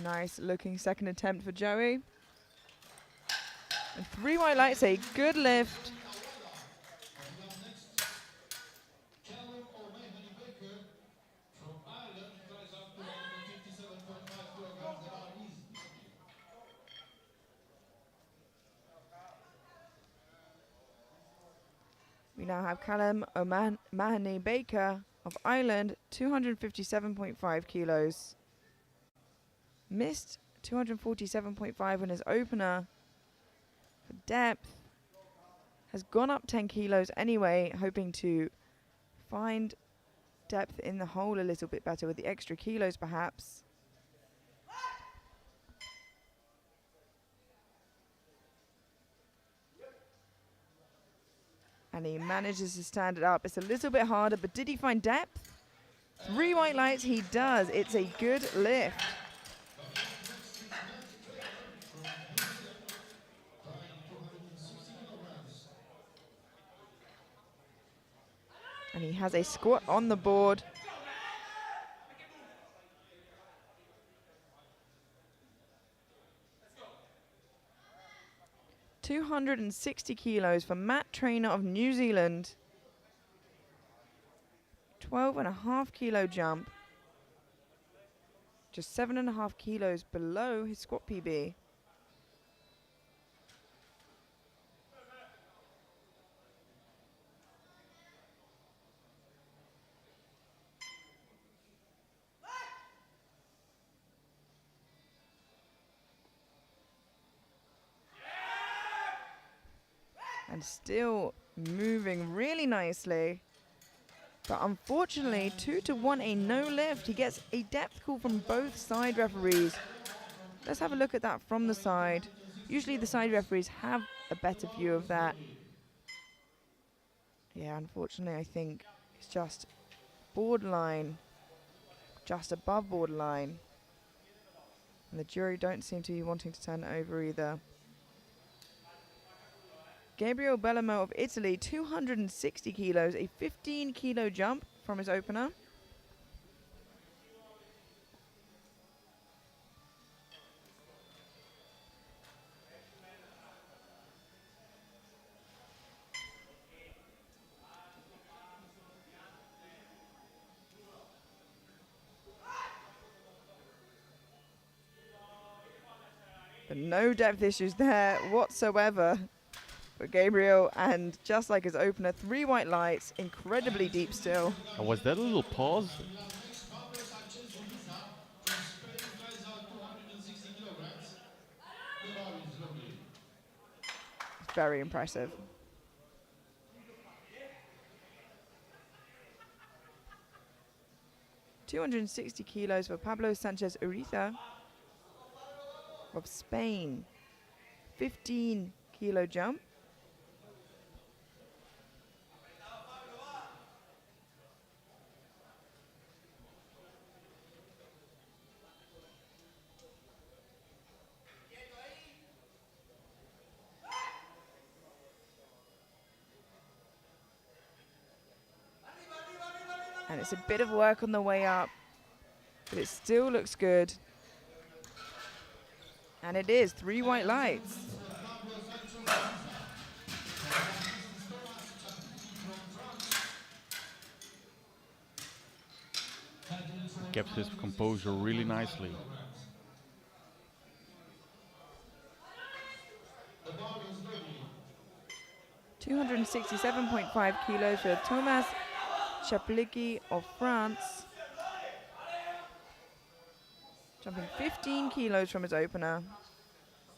Nice looking second attempt for Joey. And 3 white lights, a good lift. We now have Callum O'Mahony Baker of Ireland, 257.5 kilos. Missed 247.5 on his opener. For depth, has gone up 10 kilos anyway, hoping to find depth in the hole a little bit better with the extra kilos perhaps. And he manages to stand it up. It's a little bit harder, but did he find depth? 3 white lights, he does. It's a good lift. And he has a squat on the board. $260 kilos for Matt Trainer of New Zealand. 12.5 kilo jump. Just 7.5 kilos below his squat PB. And still moving really nicely. But unfortunately, 2 to 1, a no lift. He gets a depth call from both side referees. Let's have a look at that from the side. Usually the side referees have a better view of that. Yeah, unfortunately, I think it's just borderline, just above borderline. And the jury don't seem to be wanting to turn it over either. Gabriel Bellamo of Italy, 260 kilos, a 15 kilo jump from his opener. But no depth issues there whatsoever for Gabriel, and just like his opener, 3 white lights, incredibly deep still. And was that a little pause? It's very impressive. $260 kilos for Pablo Sanchez Uriza of Spain. 15 kilo jump. And it's a bit of work on the way up, but it still looks good. And it is 3 white lights. kept his composure really nicely. The ball is ready. 267.5 kilos for Thomas Chaplicki of France. Jumping 15 kilos from his opener.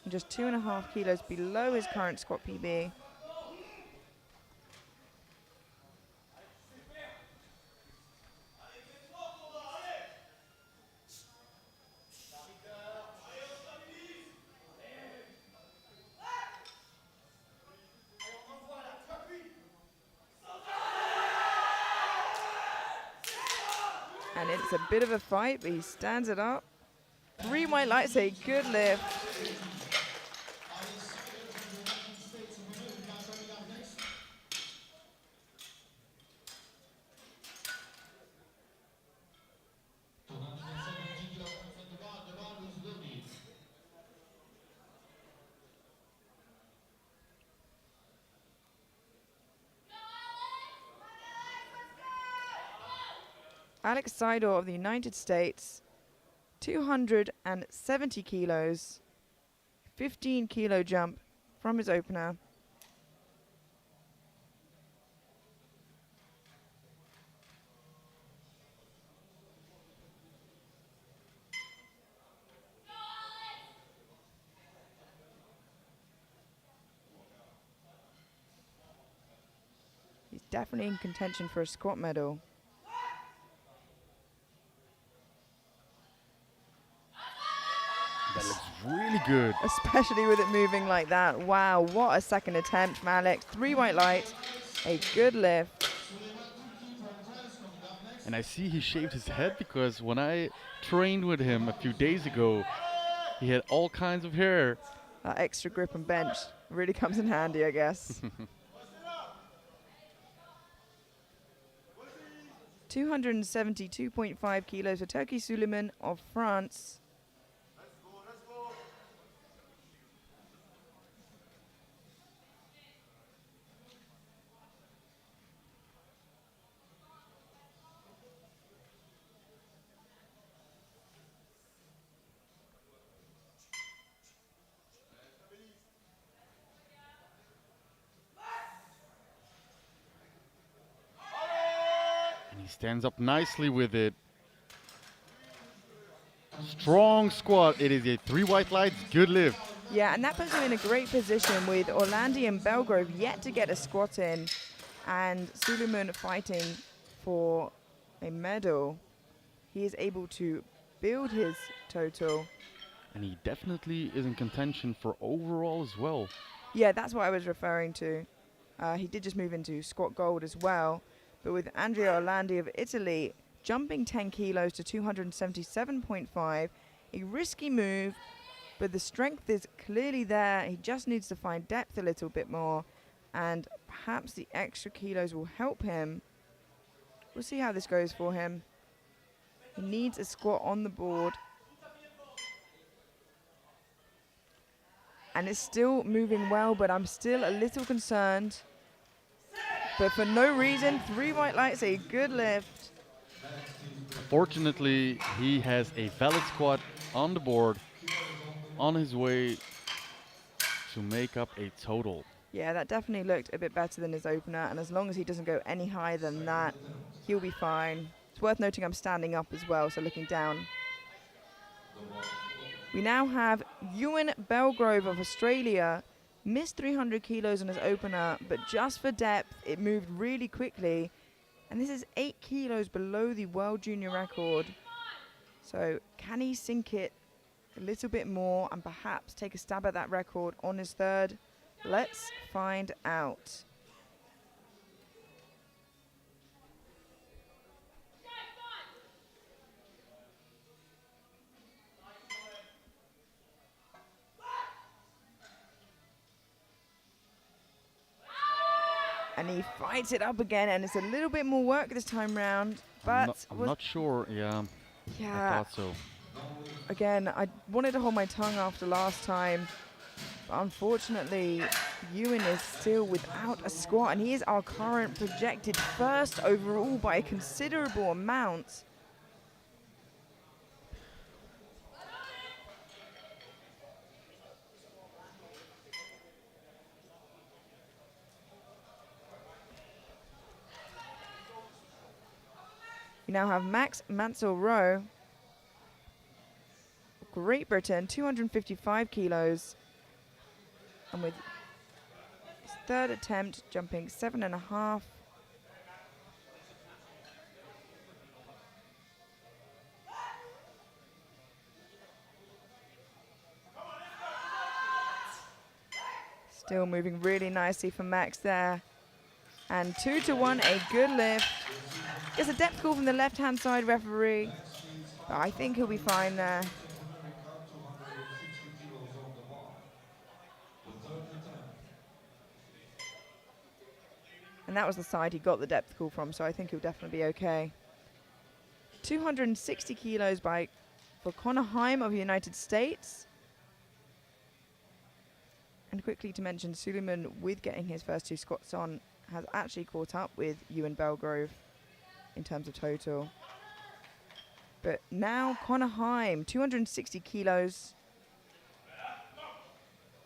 And just 2.5 kilos below his current squat PB. And it's a bit of a fight, but he stands it up. 3 white lights, a good lift. Alex Seidor of the United States, 270 kilos, 15 kilo jump from his opener. He's definitely in contention for a squat medal. That looks really good. Especially with it moving like that. Wow, what a second attempt from Alex. 3 white lights, a good lift. And I see he shaved his head because when I trained with him a few days ago, he had all kinds of hair. That extra grip and bench really comes in handy, I guess. 272.5 kilos for Turkey Suleiman of France. He stands up nicely with it. Strong squat. It is a 3 white lights, good lift. Yeah, and that puts him in a great position with Orlandi and Belgrove yet to get a squat in, and Suleiman fighting for a medal. He is able to build his total. And he definitely is in contention for overall as well. Yeah, that's what I was referring to. He did just move into squat gold as well. But with Andrea Orlandi of Italy jumping 10 kilos to 277.5, a risky move, but the strength is clearly there. He just needs to find depth a little bit more, and perhaps the extra kilos will help him. We'll see how this goes for him. He needs a squat on the board. And it's still moving well, but I'm still a little concerned. But for no reason, 3 white lights, a good lift. Fortunately, he has a valid squat on the board on his way to make up a total. Yeah, that definitely looked a bit better than his opener, and as long as he doesn't go any higher than that, he'll be fine. It's worth noting I'm standing up as well, so looking down. We now have Ewan Belgrove of Australia. Missed 300 kilos on his opener, but just for depth, it moved really quickly. And this is 8 kilos below the world junior record. So can he sink it a little bit more and perhaps take a stab at that record on his third? Let's find out. And he fights it up again, and it's a little bit more work this time round. But I'm not sure, yeah. I thought so. Again, I wanted to hold my tongue after last time. But unfortunately, Ewan is still without a squat, and he is our current projected first overall by a considerable amount. We now have Max Mansell-Rowe, Great Britain, 255 kilos. And with his third attempt, jumping 7.5. Still moving really nicely for Max there. And 2-1, a good lift. Gets a depth call from the left-hand side referee, but I think he'll be fine there. And that was the side he got the depth call from, so I think he'll definitely be okay. 260 kilos for Connor Heim of the United States. And quickly to mention, Suleiman, with getting his first 2 squats on, has actually caught up with Ewan Belgrove in terms of total. But now Connor Heim, 260 kilos.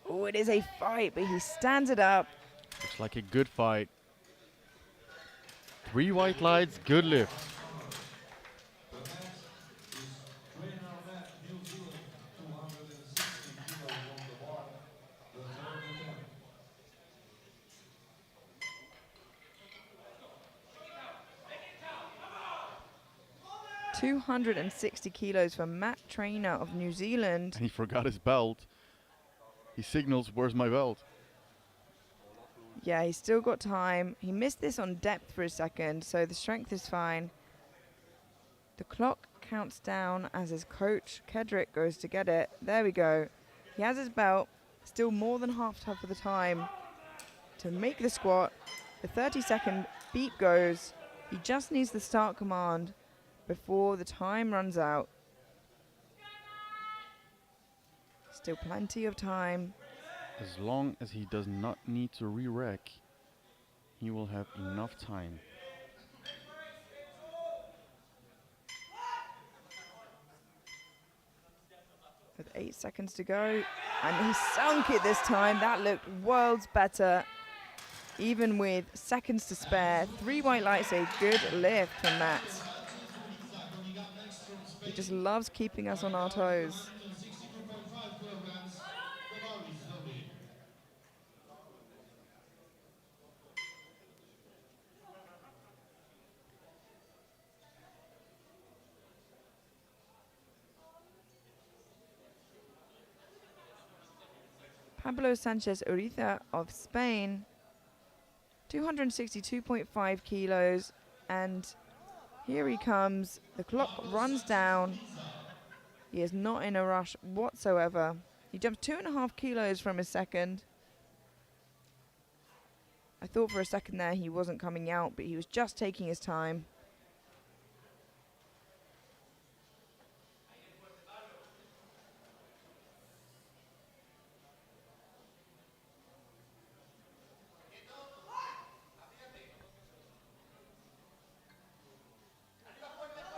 Oh, it is a fight, but he stands it up. Looks like a good fight. 3 white lights, good lift. 260 kilos for Matt Trainer of New Zealand. And he forgot his belt. He signals, "Where's my belt?" Yeah, he's still got time. He missed this on depth for a second, so the strength is fine. The clock counts down as his coach, Kedrick, goes to get it. There we go. He has his belt. Still more than half of the time to make the squat. The 30-second beep goes. He just needs the start command before the time runs out. Still plenty of time. As long as he does not need to re-rack, he will have enough time. With 8 seconds to go, and he sunk it this time. That looked worlds better. Even with seconds to spare, 3 white lights, a good lift from Matt. He just loves keeping us on our toes. Pablo Sanchez Uriza of Spain, 262.5 kilos, and here he comes. The clock runs down. He is not in a rush whatsoever. He jumped 2.5 kilos from his second. I thought for a second there he wasn't coming out, but he was just taking his time.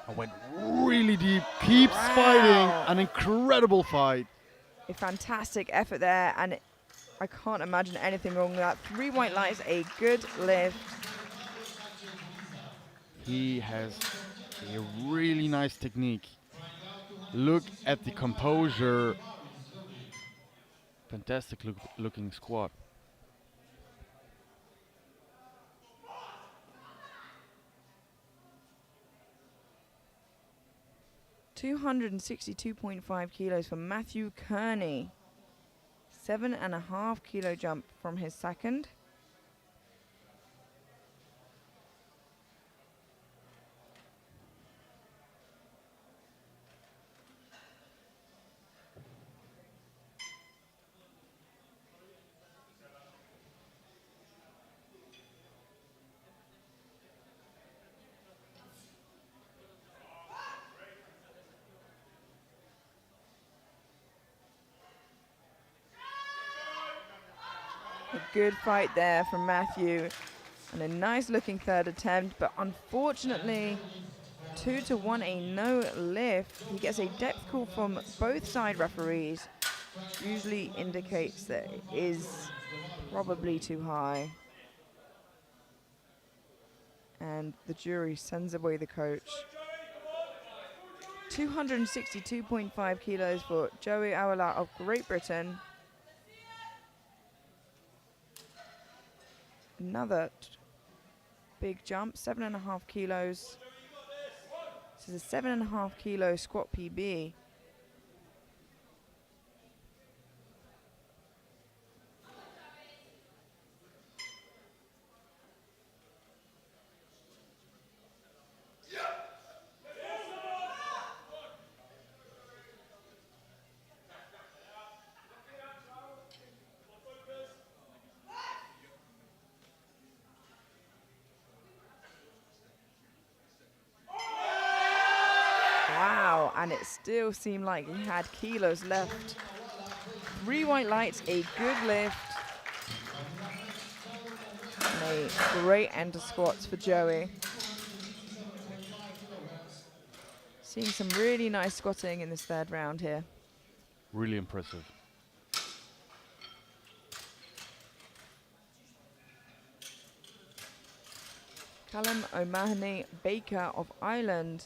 I went really deep, keeps fighting, an incredible fight. A fantastic effort there, and I can't imagine anything wrong with that. 3 white lights, a good lift. He has a really nice technique. Look at the composure. Fantastic looking squat. $262.5 kilos for Matthew Kearney. 7.5 kilo jump from his second. A good fight there from Matthew, and a nice looking third attempt, but unfortunately 2-1, a no lift. He gets a depth call from both side referees, which usually indicates that it is probably too high. And the jury sends away the coach. 262.5 kilos for Joey Awala of Great Britain. Another big jump, 7.5 kilos. This is a 7.5 kilo squat PB. Wow, and it still seemed like he had kilos left. 3 white lights, a good lift. And a great end to squats for Joey. Seeing some really nice squatting in this third round here. Really impressive. Callum O'Mahony Baker of Ireland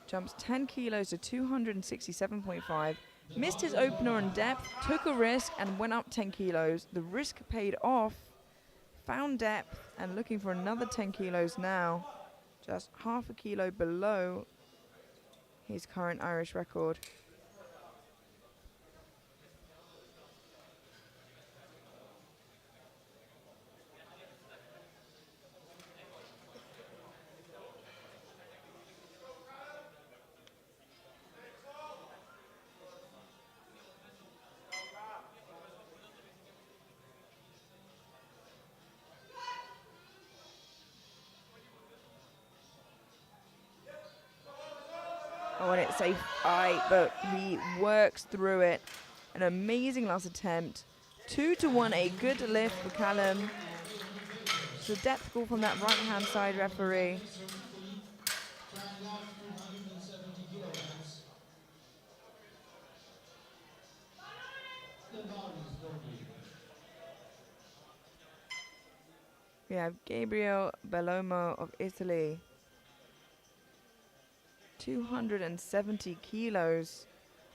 jumps 10 kilos to 267.5. Missed his opener on depth, took a risk and went up 10 kilos. The risk paid off, found depth and looking for another 10 kilos now. Just half a kilo below his current Irish record. Oh, and it's a fight, but he works through it. An amazing last attempt. 2-1, a good lift for Callum. It's a depth call from that right-hand side referee. Trying out 270 kilograms. The bar is lovely. We have Gabriel Bellomo of Italy. 270 kilos.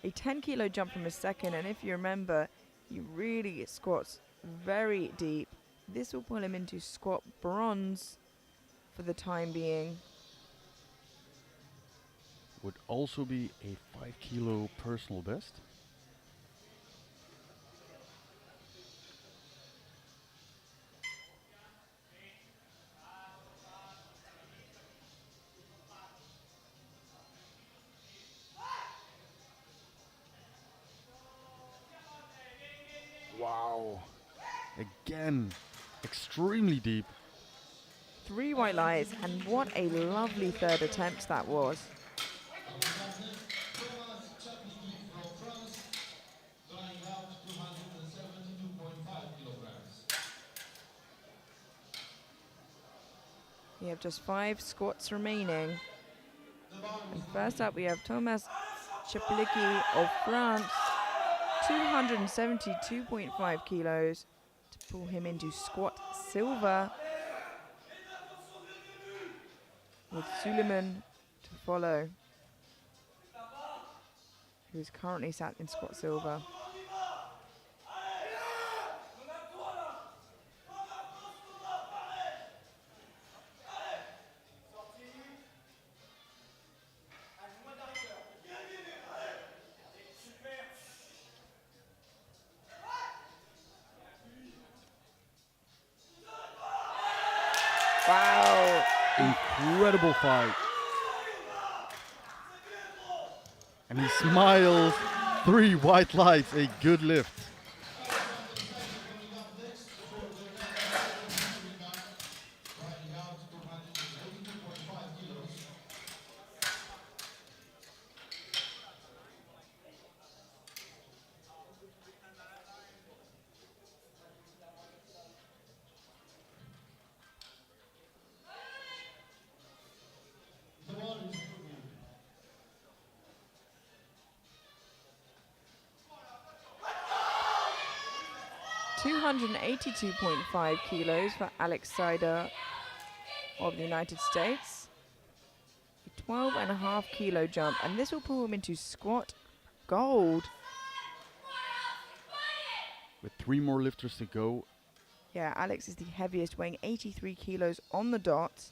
A 10 kilo jump from his second, and if you remember, he really squats very deep. This will pull him into squat bronze for the time being. Would also be a 5 kilo personal best. Wow. Again, extremely deep. 3 white lights, and what a lovely third attempt that was. Thomas Chapiki from France, trying out 272.5 kilograms. We have just 5 squats remaining. And first up we have Thomas Chaplicki of France, 272.5 kilos to pull him into squat silver, with Suleiman to follow, who is currently sat in squat silver. Wow. Incredible fight. And he smiles. 3 white lights, a good lift. Trying out 282.5 kilos. The bar is lovely. 282.5 kilos for Alex Sider of the United States. A 12.5 kilo jump, and this will pull him into squat gold. With 3 more lifters to go. Yeah, Alex is the heaviest, weighing 83 kilos on the dot.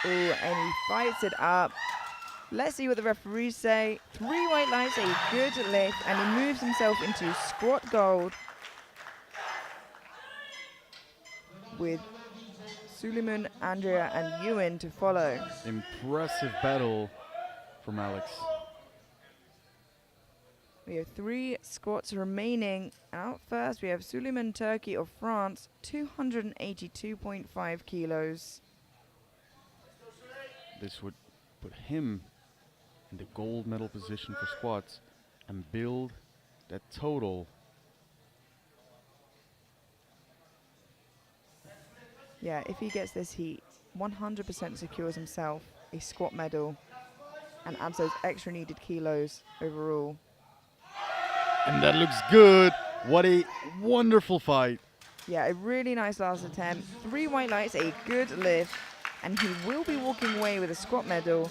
Ooh, and he fights it up. Let's see what the referees say. 3 white lights, a good lift, and he moves himself into squat gold with Suleiman, Andrea, and Ewan to follow. Impressive battle from Alex. We have 3 squats remaining. Out first, we have Suleiman Turkey of France, 282.5 kilos. This would put him in the gold medal position for squats and build that total. Yeah, if he gets this, he 100% secures himself a squat medal and adds those extra needed kilos overall. And that looks good. What a wonderful fight. Yeah, a really nice last attempt. 3 white lights, a good lift, and he will be walking away with a squat medal.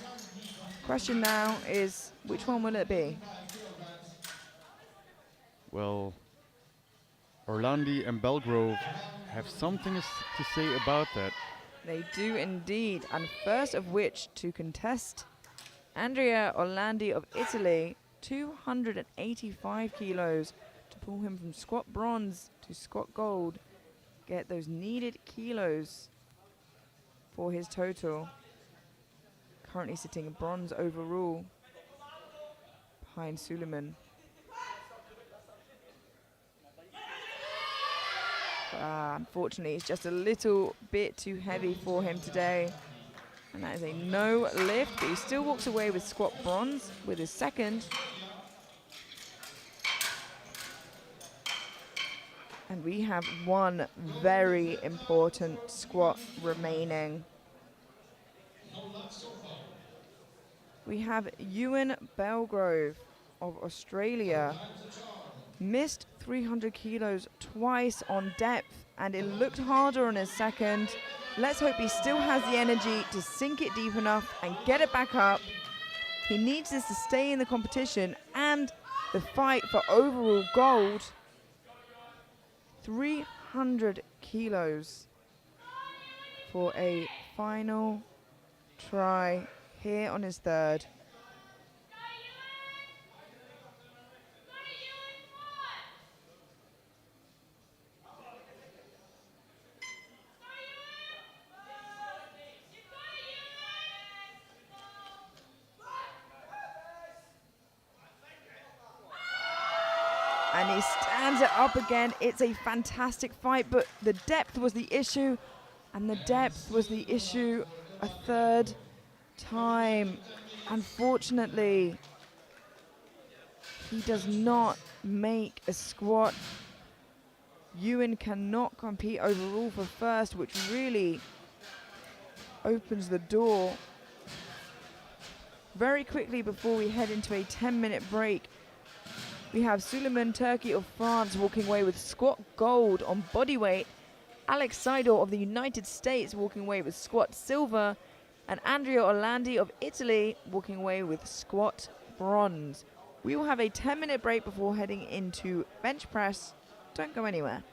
Question now is, which one will it be? Well, Orlandi and Belgrove have something to say about that. They do indeed, and first of which to contest, Andrea Orlandi of Italy, 285 kilos, to pull him from squat bronze to squat gold. Get those needed kilos for his total. Currently sitting bronze overall behind Suleiman. Unfortunately, it's just a little bit too heavy for him today. And that is a no lift, but he still walks away with squat bronze with his second. And we have one very important squat remaining. We have Ewan Belgrove of Australia. Missed 300 kilos twice on depth, and it looked harder on his second. Let's hope he still has the energy to sink it deep enough and get it back up. He needs this to stay in the competition and the fight for overall gold. 300 kilos for a final try here on his third. And he stands it up again. It's a fantastic fight, but the depth was the issue, and the depth was the issue a third time. Unfortunately, he does not make a squat. Ewan cannot compete overall for first, which really opens the door. Very quickly before we head into a 10-minute break, we have Suleiman Turkey of France walking away with squat gold on bodyweight, Alex Sider of the United States walking away with squat silver, and Andrea Orlandi of Italy walking away with squat bronze. We will have a 10-minute break before heading into bench press. Don't go anywhere.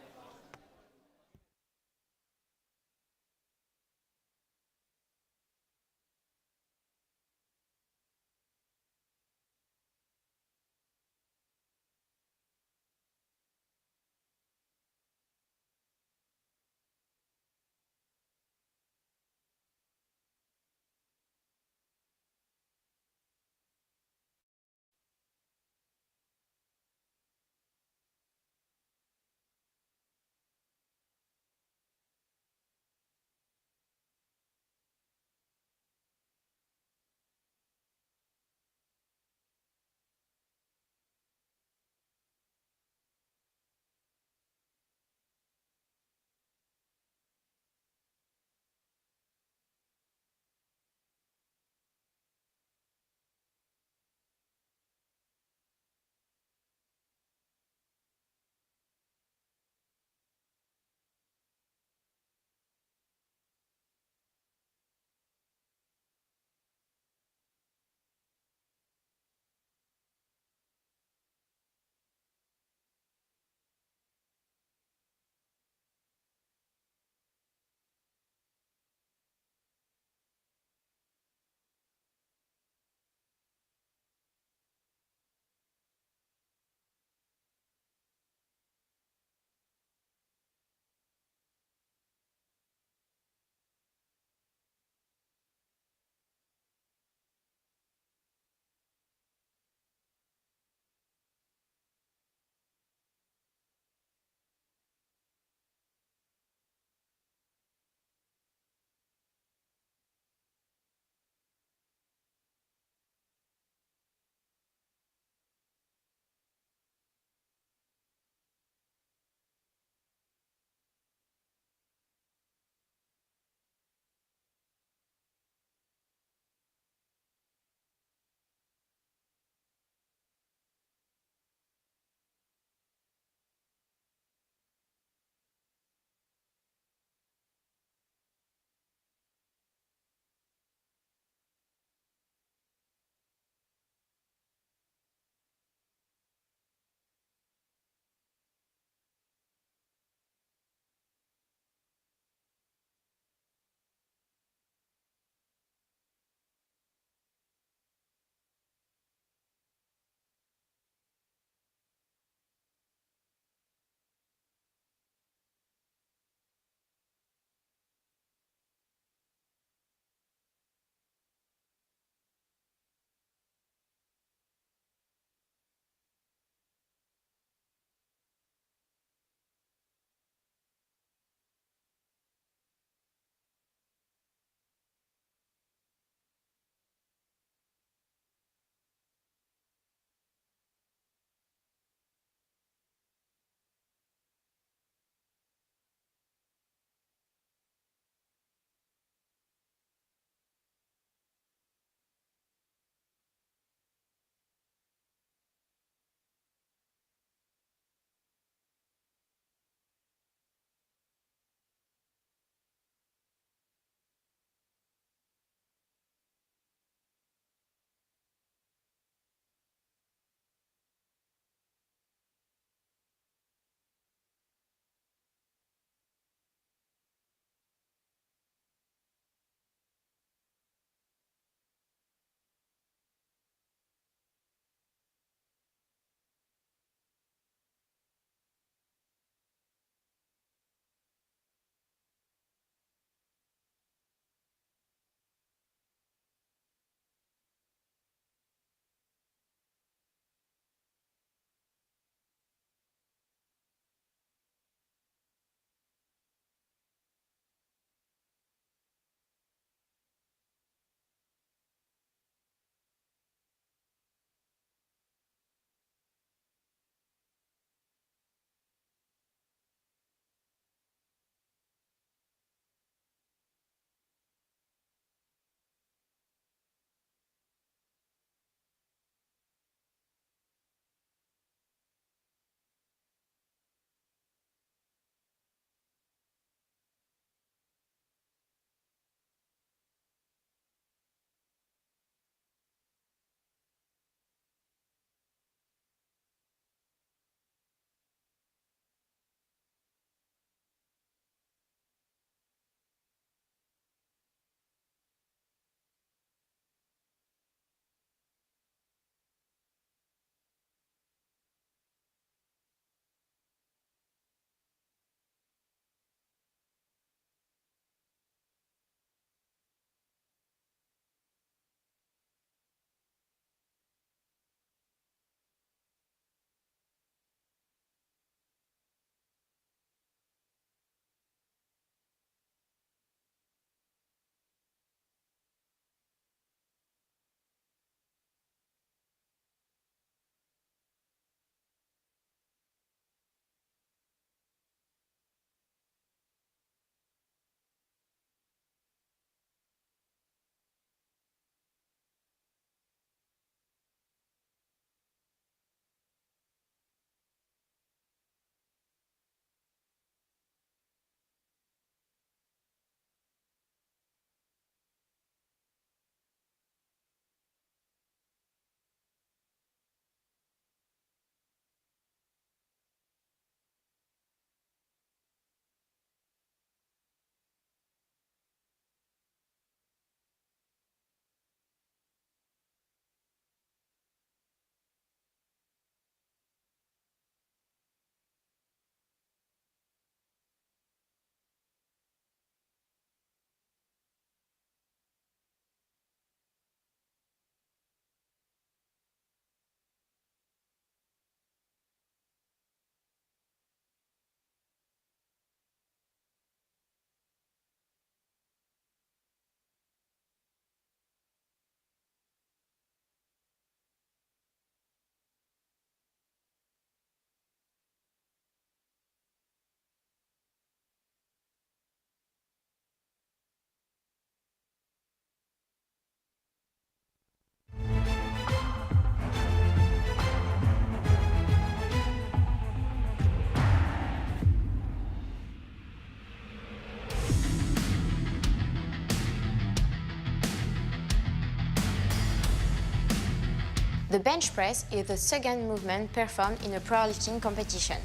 The bench press is the second movement performed in a powerlifting competition.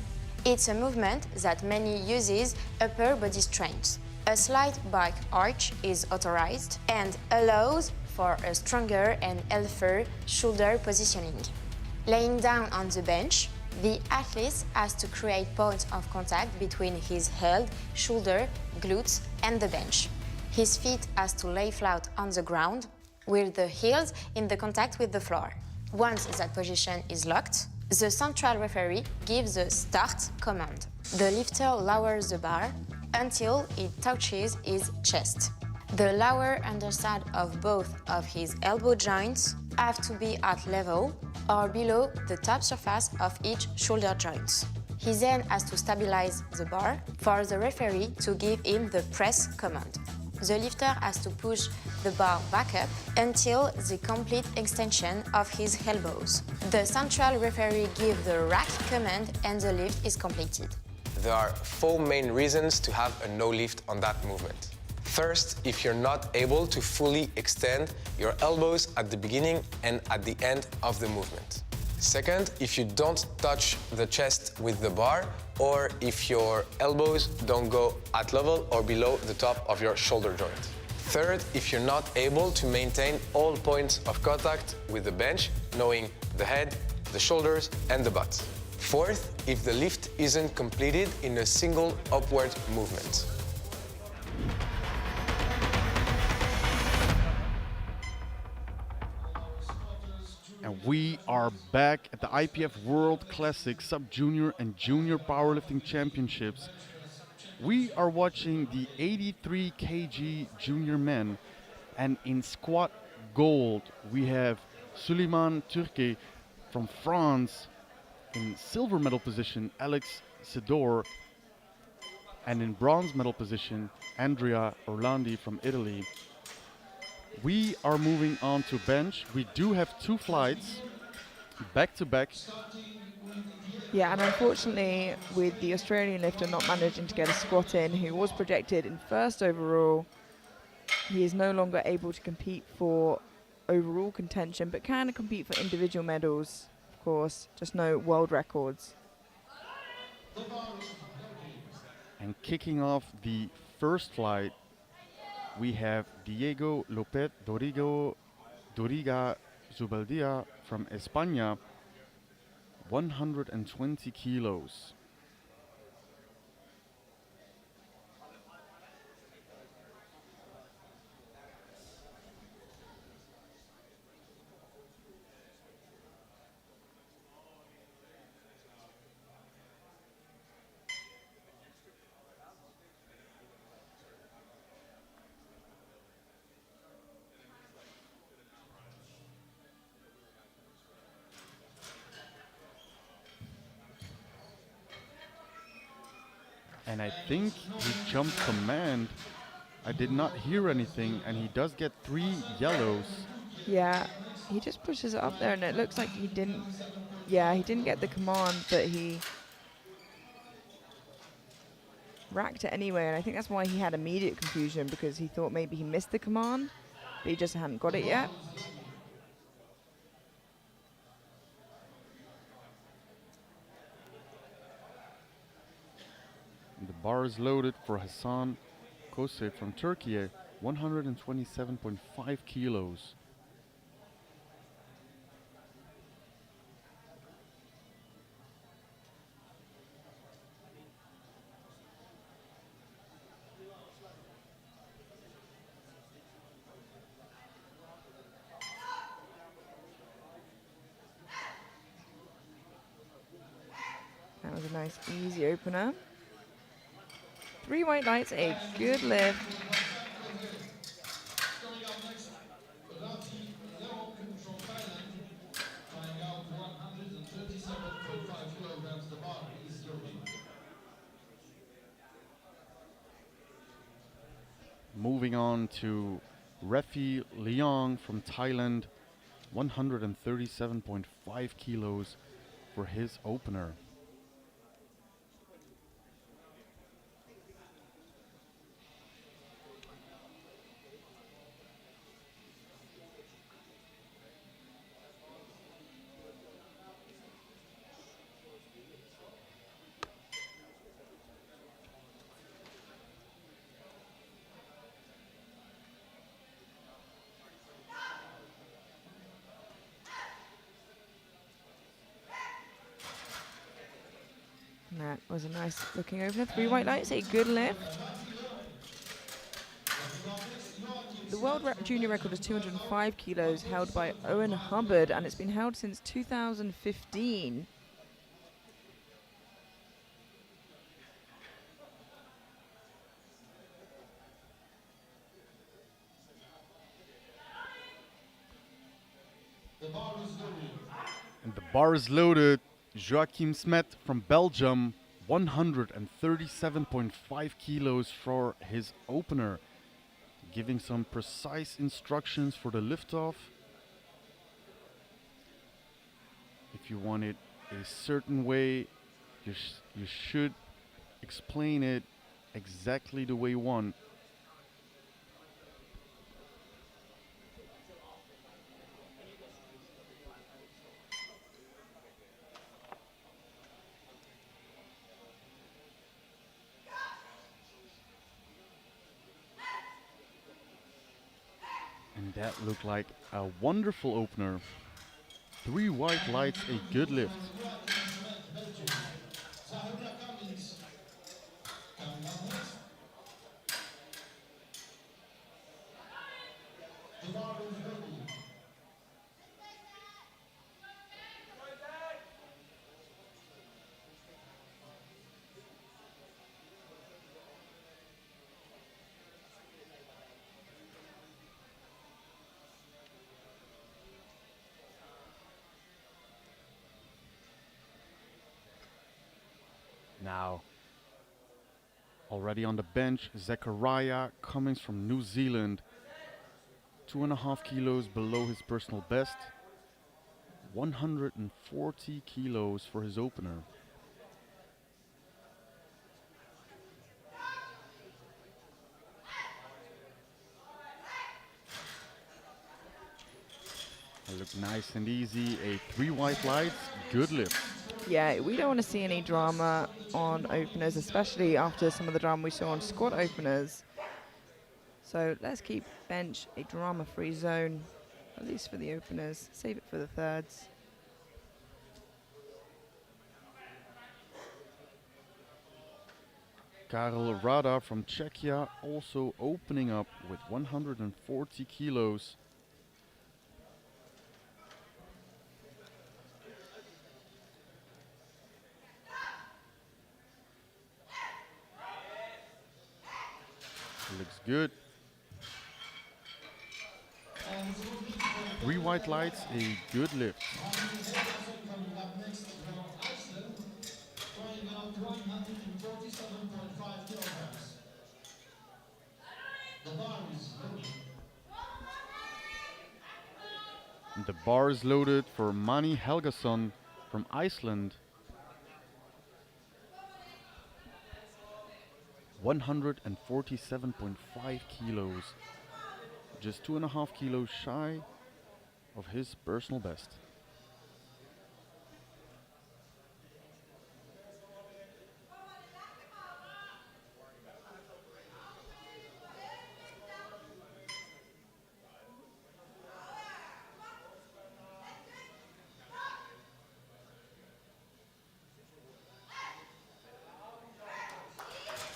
It's a movement that mainly uses upper body strength. A slight back arch is authorized and allows for a stronger and healthier shoulder positioning. Laying down on the bench, the athlete has to create points of contact between his head, shoulder, glutes and the bench. His feet has to lay flat on the ground with the heels in the contact with the floor. Once that position is locked, the central referee gives the start command. The lifter lowers the bar until it touches his chest. The lower underside of both of his elbow joints have to be at level or below the top surface of each shoulder joint. He then has to stabilize the bar for the referee to give him the press command. The lifter has to push the bar back up until the complete extension of his elbows. The central referee gives the rack command and the lift is completed. There are 4 main reasons to have a no lift on that movement. First, if you're not able to fully extend your elbows at the beginning and at the end of the movement. Second, if you don't touch the chest with the bar, or if your elbows don't go at level or below the top of your shoulder joint. Third, if you're not able to maintain all points of contact with the bench, knowing the head, the shoulders, and the butt. Fourth, if the lift isn't completed in a single upward movement. And we are back at the IPF World Classic Sub-Junior and Junior Powerlifting Championships. We are watching the 83 kg junior men, and in squat gold we have Suleiman Turki from France, in silver medal position Alex Sidor, and in bronze medal position Andrea Orlandi from Italy. We are moving on to bench. We do have 2 flights back to back. Yeah, and unfortunately, with the Australian lifter not managing to get a squat in, who was projected in first overall, he is no longer able to compete for overall contention, but can compete for individual medals, of course, just no world records. And kicking off the first flight, we have Diego López Doriga Zubeldia from España, 120 kilos. And I think he jumped command. I did not hear anything, and he does get 3 yellows. Yeah, he just pushes it up there, and it looks like he didn't. Yeah, he didn't get the command, but he racked it anyway, and I think that's why he had immediate confusion, because he thought maybe he missed the command, but he just hadn't got it yet. The bar is loaded for Hasan Kose from Turkey, 127.5 kilos. That was a nice, easy opener. 3 white lights, a good lift. Coming up next, Rati Leong from Thailand, trying out 137.5 kilograms. The bar is loaded. Moving on to Refi Leong from Thailand, 137.5 kilos for his opener. That was a nice looking opener. 3 white lights, a good lift. The world junior record is 205 kilos, held by Owen Hubbard, and it's been held since 2015. And the bar is loaded. Joachim Smet from Belgium, 137.5 kilos for his opener. Giving some precise instructions for the liftoff. If you want it a certain way, you should explain it exactly the way you want. And that looked like a wonderful opener. 3 white lights, a good lift. Now, already on the bench, Zachariah Cummings from New Zealand. 2.5 kilos below his personal best. 140 kilos for his opener. It looked nice and easy. A 3 white lights, good lift. Yeah, we don't want to see any drama on openers, especially after some of the drama we saw on squat openers. So let's keep bench a drama-free zone, at least for the openers. Save it for the thirds. Karel Rada from Czechia also opening up with 140 kilos. Looks good. 3 white lights, a good lift. Coming up next from Iceland, trying out 147.5 kilograms. The bar is loaded. The bar is loaded for Mani Helgason from Iceland. 147.5 kilos. Just 2.5 kilos shy of his personal best.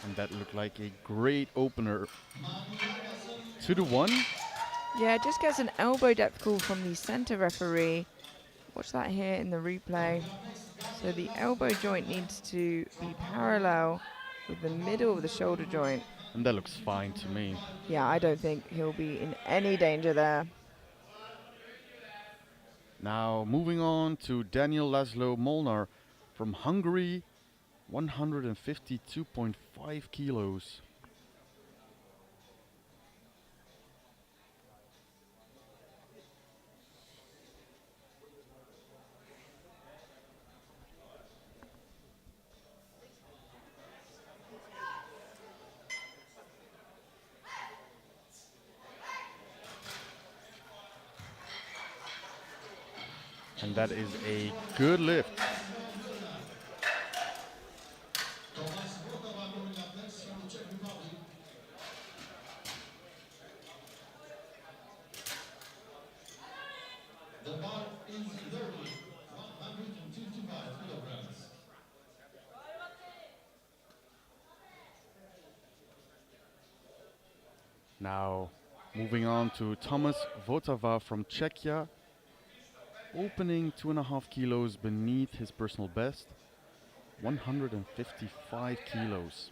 And that looked like a great opener. To the 1. Yeah, just gets an elbow depth call from the center referee. Watch that here in the replay. So the elbow joint needs to be parallel with the middle of the shoulder joint. And that looks fine to me. Yeah, I don't think he'll be in any danger there. Now moving on to Daniel Laszlo Molnar from Hungary. 152.5 kilos. And that is a good lift. The bar is loaded. 155 kilograms. Now, moving on to Thomas Votava from Czechia, opening 2.5 kilos beneath his personal best, 155 kilos.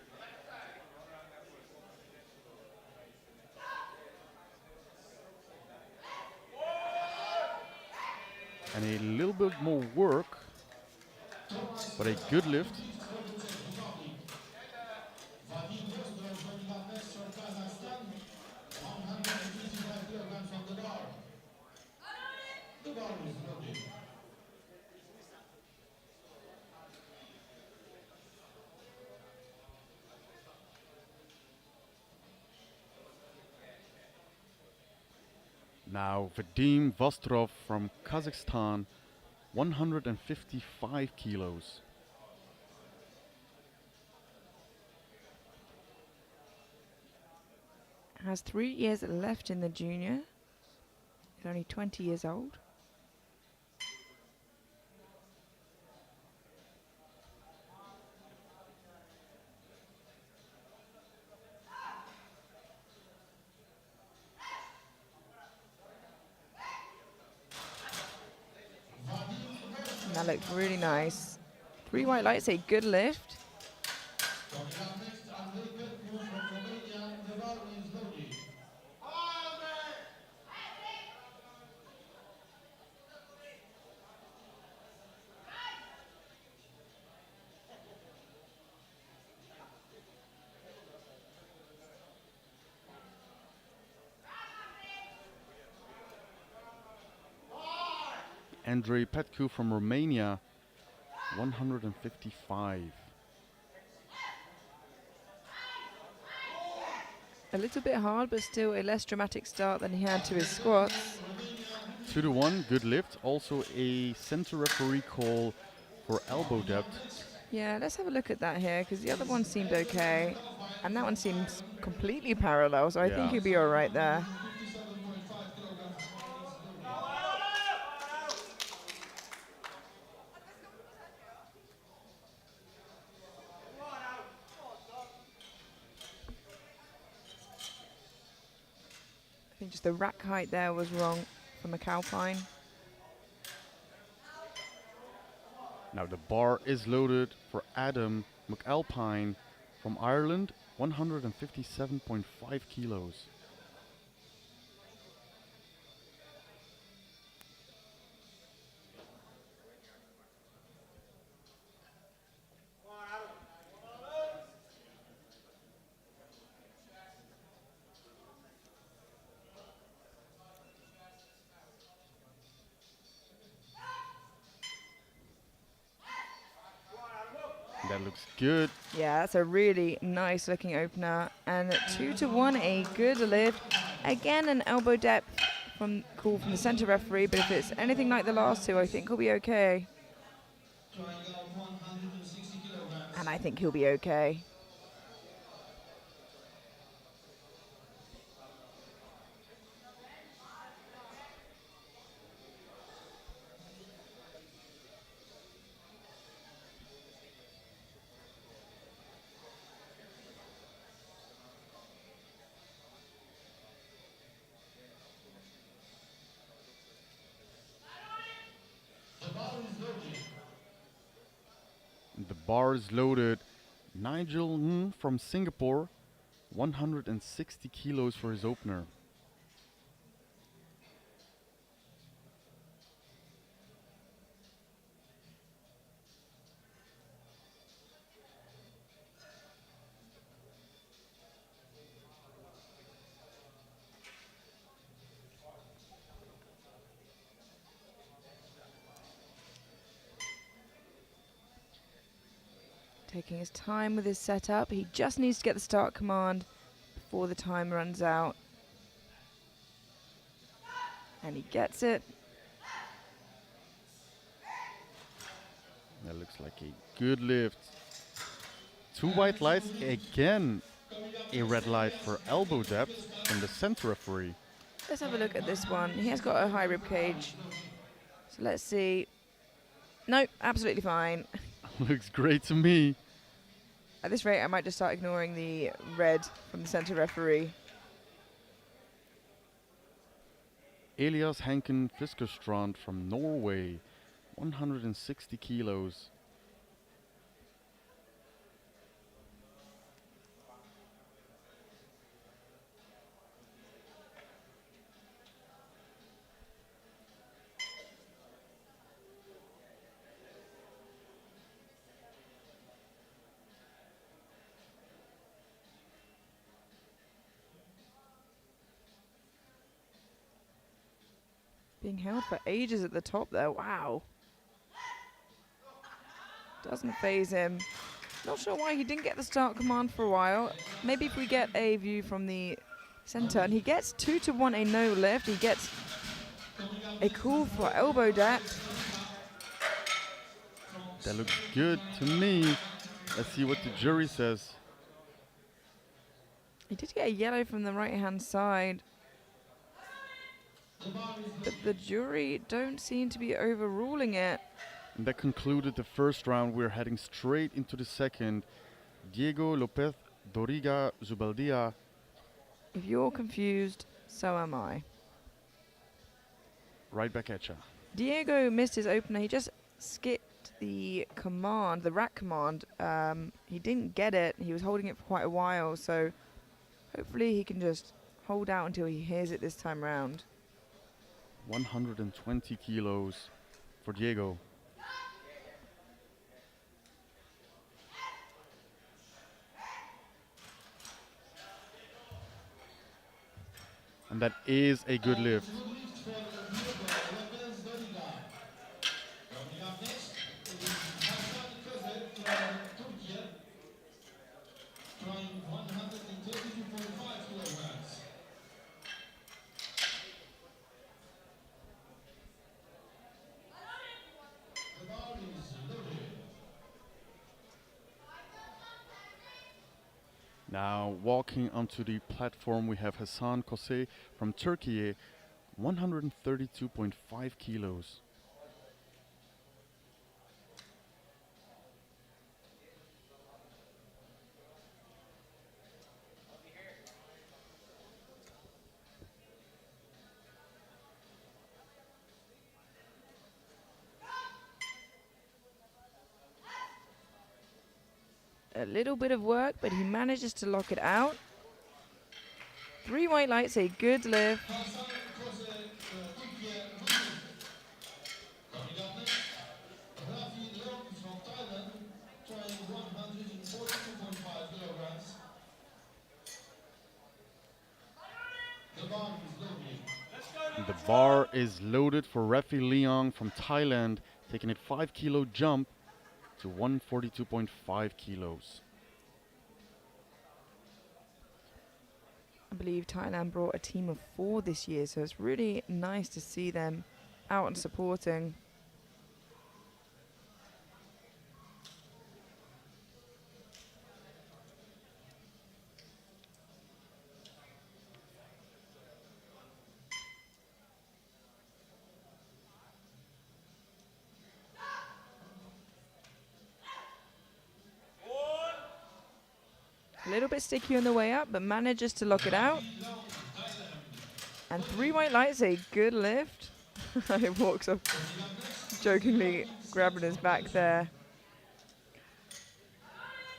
And a little bit more work, but a good lift. Vadim Rostov, 21 meters from Kazakhstan, 185 kilograms on the bar. The bar is loaded. Now Vadim Vostrov from Kazakhstan, 155 kilos. Has 3 years left in the junior. He's only 20 years old. And that looked really nice. 3 white lights, a good lift. Coming up next, Andrei Petcu from Romania. The bar is loaded. Andrei Petcu from Romania, 155. A little bit hard, but still a less dramatic start than he had to his squats. 2-1, good lift. Also a center referee call for elbow depth. Yeah, let's have a look at that here, because the other one seemed okay. And that one seems completely parallel, so I think Yeah. he'll be all right there. I think just the rack height there was wrong for McAlpine. Now the bar is loaded for Adam McAlpine from Ireland, 157.5 kilos. That looks good. Yeah, that's a really nice looking opener. And 2-1, a good lift. Again, an elbow depth call from the center referee, but if it's anything like the last two, I think he'll be okay. Trying out 160 kilograms. And I think he'll be okay. The bar is loaded. Nigel Ng from Singapore, 160 kilos for his opener. Taking his time with his setup. He just needs to get the start command before the time runs out. And he gets it. That looks like a good lift. 2 white lights, again a red light for elbow depth from the center referee. Let's have a look at this one. He has got a high rib cage. So let's see. Nope, absolutely fine. Looks great to me. At this rate, I might just start ignoring the red from the center referee. Elias Henken Fiskerstrand from Norway, 160 kilos. Being held for ages at the top there. Wow. Doesn't phase him. Not sure why he didn't get the start command for a while. Maybe if we get a view from the center, and he gets 2-1 a no lift. He gets a call for elbow depth. That looks good to me. Let's see what the jury says. He did get a yellow from the right-hand side, but the jury don't seem to be overruling it. And that concluded the first round. We're heading straight into the second. Diego Lopez Doriga Zubaldia. If you're confused, so am I. Right back at ya. Diego missed his opener. He just skipped the command, the rack command. He didn't get it. He was holding it for quite a while, so hopefully he can just hold out until he hears it this time round. 120 kilos for Diego. And that is a good lift. Now walking onto the platform we have Hasan Kose from Turkey, 132.5 kilos. A little bit of work, but he manages to lock it out. 3 white lights, a good lift. The bar is loaded for Rafi Leong from Thailand, taking a 5 kilo jump to 142.5 kilos. I believe Thailand brought a team of 4 this year, so it's really nice to see them out and supporting. A little bit sticky on the way up, but manages to lock it out. And 3 white lights, a good lift. He walks up, jokingly grabbing his back there.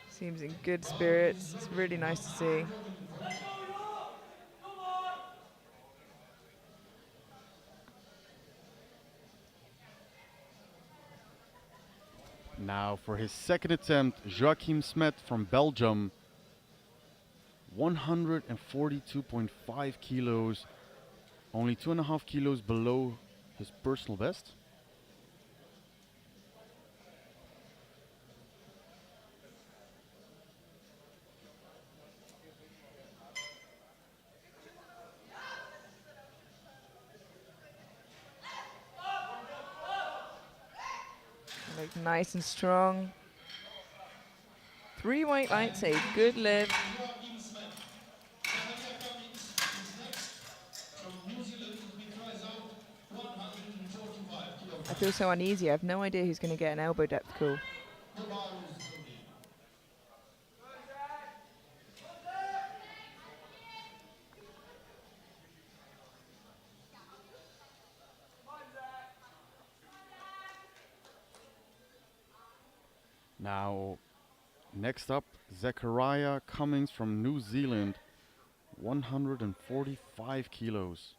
Seems in good spirits. It's really nice to see. Now for his second attempt, Joachim Smet from Belgium, 142.5 kilos, only 2.5 kilos below his personal best. Look nice and strong. 3 white lights, a good lift. I feel so uneasy. I have no idea who's going to get an elbow depth call. Now, next up, Zachariah Cummings from New Zealand, 145 kilos.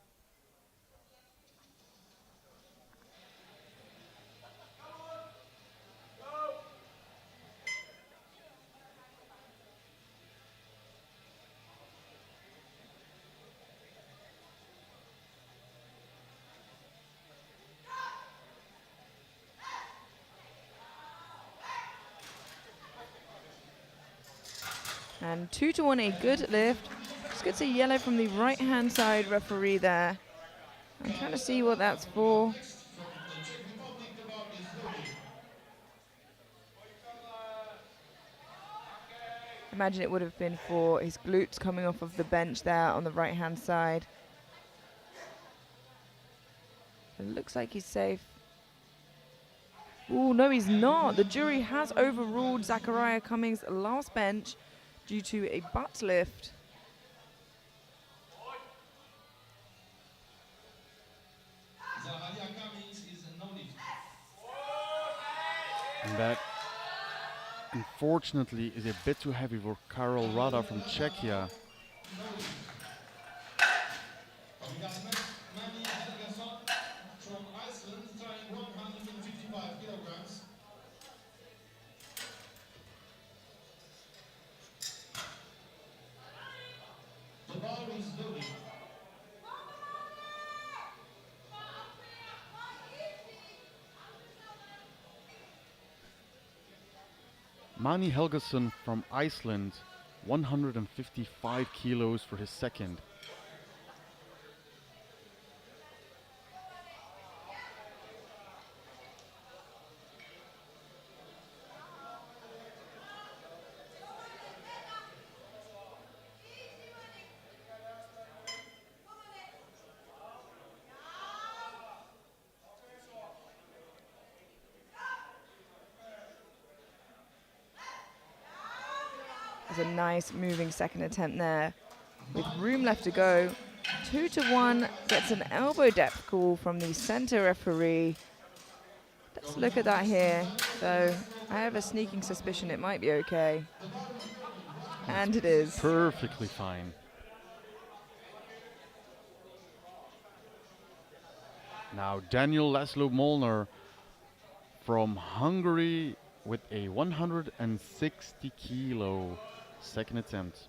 And 2-1, a good lift. Just gets a yellow from the right-hand side referee there. I'm trying to see what that's for. Imagine it would have been for his glutes coming off of the bench there on the right-hand side. It looks like he's safe. Oh, no, he's not. The jury has overruled Zachariah Cummings' last bench due to a butt lift. And that, unfortunately, is a bit too heavy for Karel Rada from Czechia. We got Manny Helgason from Iceland trying 155 kilograms. The bar is loaded. Mani Helgason from Iceland, 155 kilos for his second. There's a nice moving second attempt there. With room left to go, 2-1 gets an elbow depth call from the center referee. Let's look at that here. So I have a sneaking suspicion it might be okay. And it is. Perfectly fine. Now Daniel Laszlo Molnar from Hungary with a 160 kilo second attempt.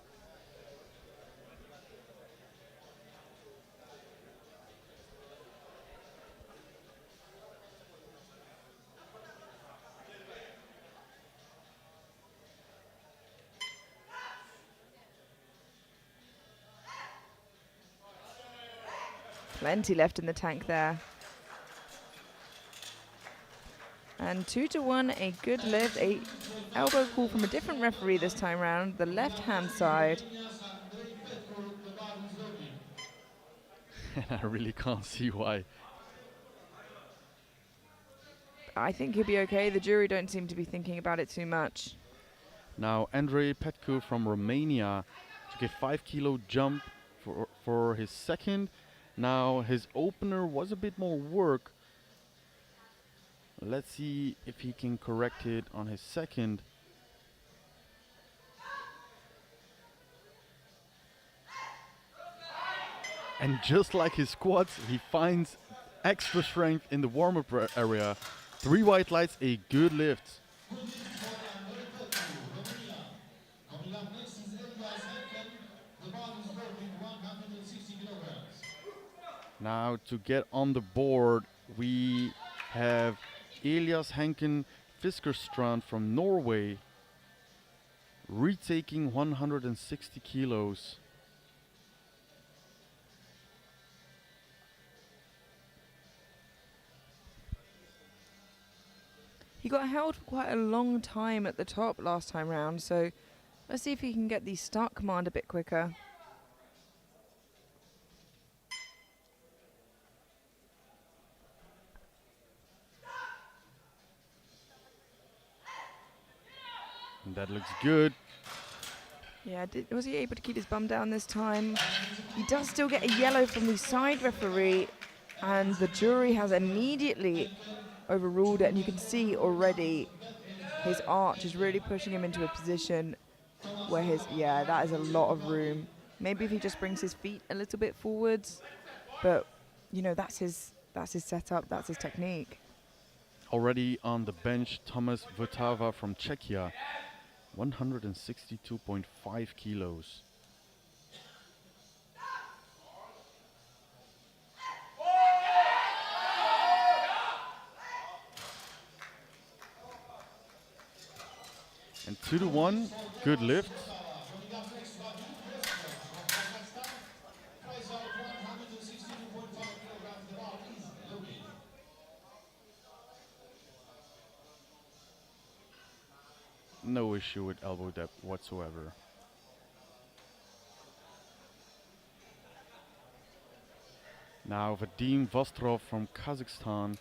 Plenty left in the tank there. And 2-1, a good lift, a elbow call from a different referee this time round, the left-hand side. And I really can't see why. I think he'll be okay. The jury don't seem to be thinking about it too much. Now Andrei Petcu from Romania took a 5 kilo jump for his second. Now his opener was a bit more work. Let's see if he can correct it on his second. And just like his squats, he finds extra strength in the warm-up area. 3 white lights, a good lift. Now to get on the board, we have Elias Henken Fiskerstrand from Norway, retaking 160 kilos. He got held for quite a long time at the top last time round, so let's see if he can get the start command a bit quicker. And that looks good. Yeah, was he able to keep his bum down this time? He does still get a yellow from the side referee, and the jury has immediately overruled it, and you can see already His arch is really pushing him into a position where that is a lot of room. Maybe if he just brings his feet a little bit forwards, but that's his setup, that's his technique. Already on the bench, Thomas Votava from Czechia, 162.5 kilos. And 2-1, good lift. No issue with elbow depth whatsoever. Now Vadim Vostrov from Kazakhstan,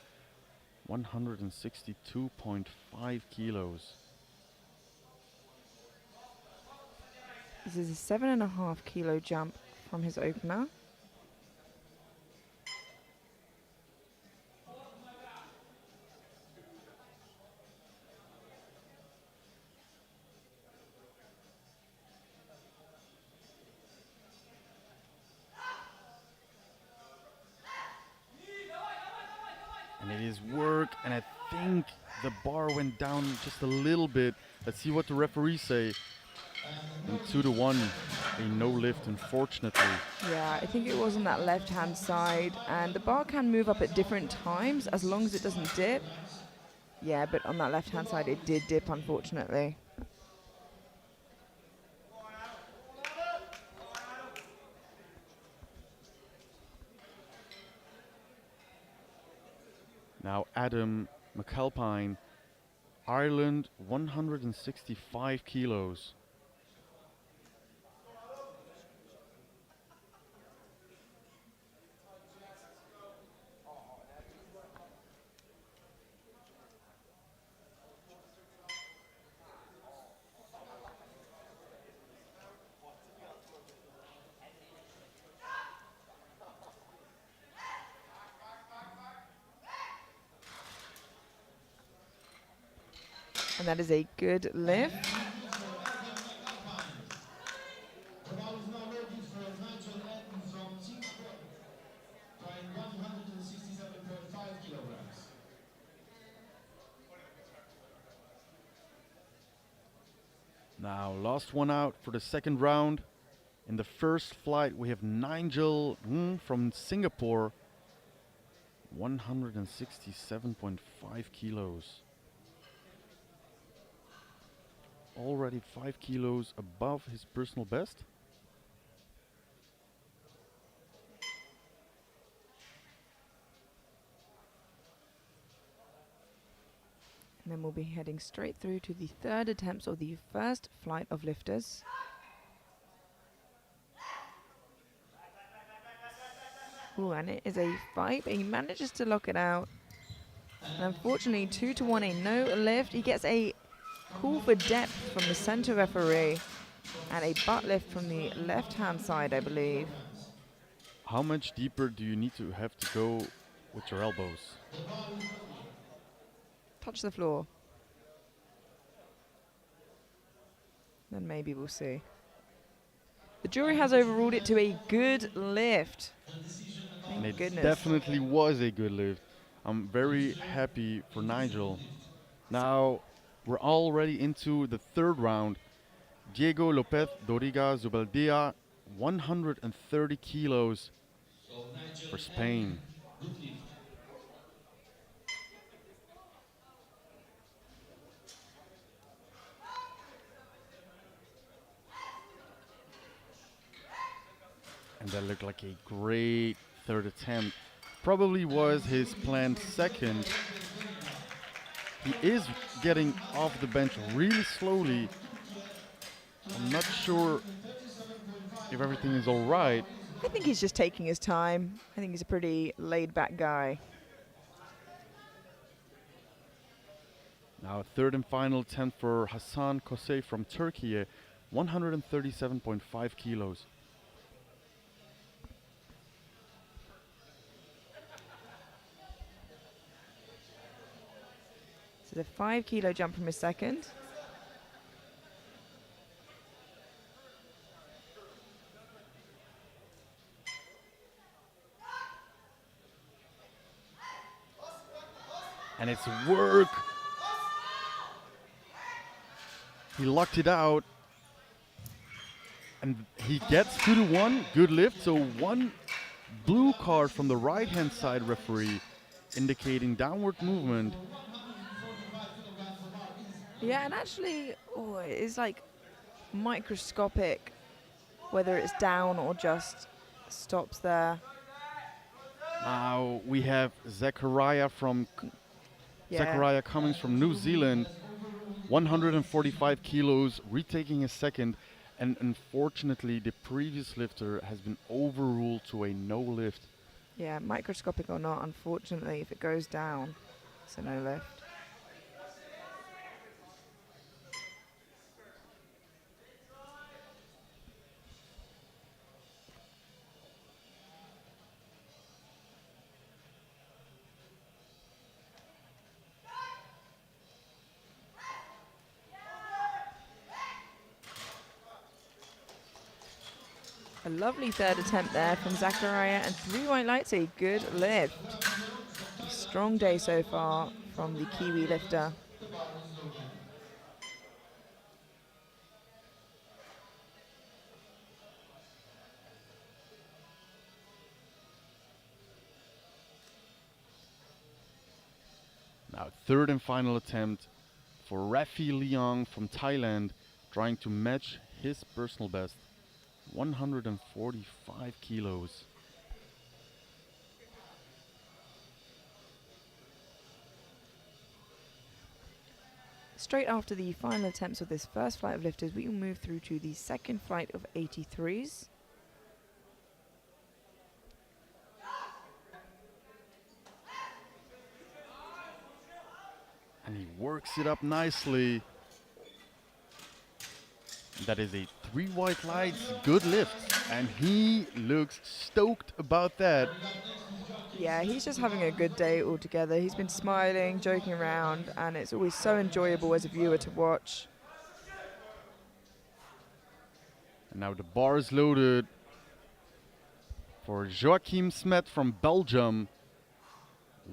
162.5 kilos. This is a 7.5 kilo jump from his opener. And it is work, and I think the bar went down just a little bit. Let's see what the referees say. And 2-1, a no lift, unfortunately. Yeah, I think it was on that left-hand side, and the bar can move up at different times as long as it doesn't dip. Yeah, but on that left-hand side, it did dip, unfortunately. Now Adam McAlpine, Ireland, 165 kilos. And that is a good lift. Now last one out for the second round. In the first flight we have Nigel from Singapore, 167.5 kilos. Already 5 kilos above his personal best. And then we'll be heading straight through to the third attempt of the first flight of lifters. Ooh, and it is a fight, but he manages to lock it out. And unfortunately, 2-1, a no lift. He gets a call for depth from the center referee and a butt lift from the left-hand side, I believe. How much deeper do you need to have to go with your elbows? Touch the floor. Then maybe we'll see. The jury has overruled it to a good lift. And Thank it goodness. definitely was a good lift. I'm very happy for Nigel. Now we're already into the third round. Diego Lopez Doriga Zubaldea, 130 kilos for Spain. And that looked like a great third attempt. Probably was his planned second. He is getting off the bench really slowly. I'm not sure if everything is all right. I think he's just taking his time. I think he's a pretty laid-back guy. Now third and final attempt for Hasan Kosey from Turkey, 137.5 kilos. This the 5 kilo jump from his second. And it's work. He locked it out. And he gets to the 1. Good lift. So 1 blue card from the right-hand side referee indicating downward movement. Yeah, and actually, oh, it is like microscopic whether it's down or just stops there. Now we have Zachariah Yeah. Zachariah Cummings from New Zealand, 145 kilos, retaking his second, and unfortunately the previous lifter has been overruled to a no lift. Yeah, microscopic or not, unfortunately, if it goes down, it's a no lift. A lovely third attempt there from Zachariah, and 3 white lights, a good lift. A strong day so far from the Kiwi lifter. Now third and final attempt for Rafi Leong from Thailand, trying to match his personal best, 145 kilos. Straight after the final attempts of this first flight of lifters, we will move through to the second flight of 83s. And he works it up nicely. That is a 3 white lights, good lift. And he looks stoked about that. Yeah, he's just having a good day altogether. He's been smiling, joking around, and it's always so enjoyable as a viewer to watch. And now the bar is loaded for Joachim Smet from Belgium.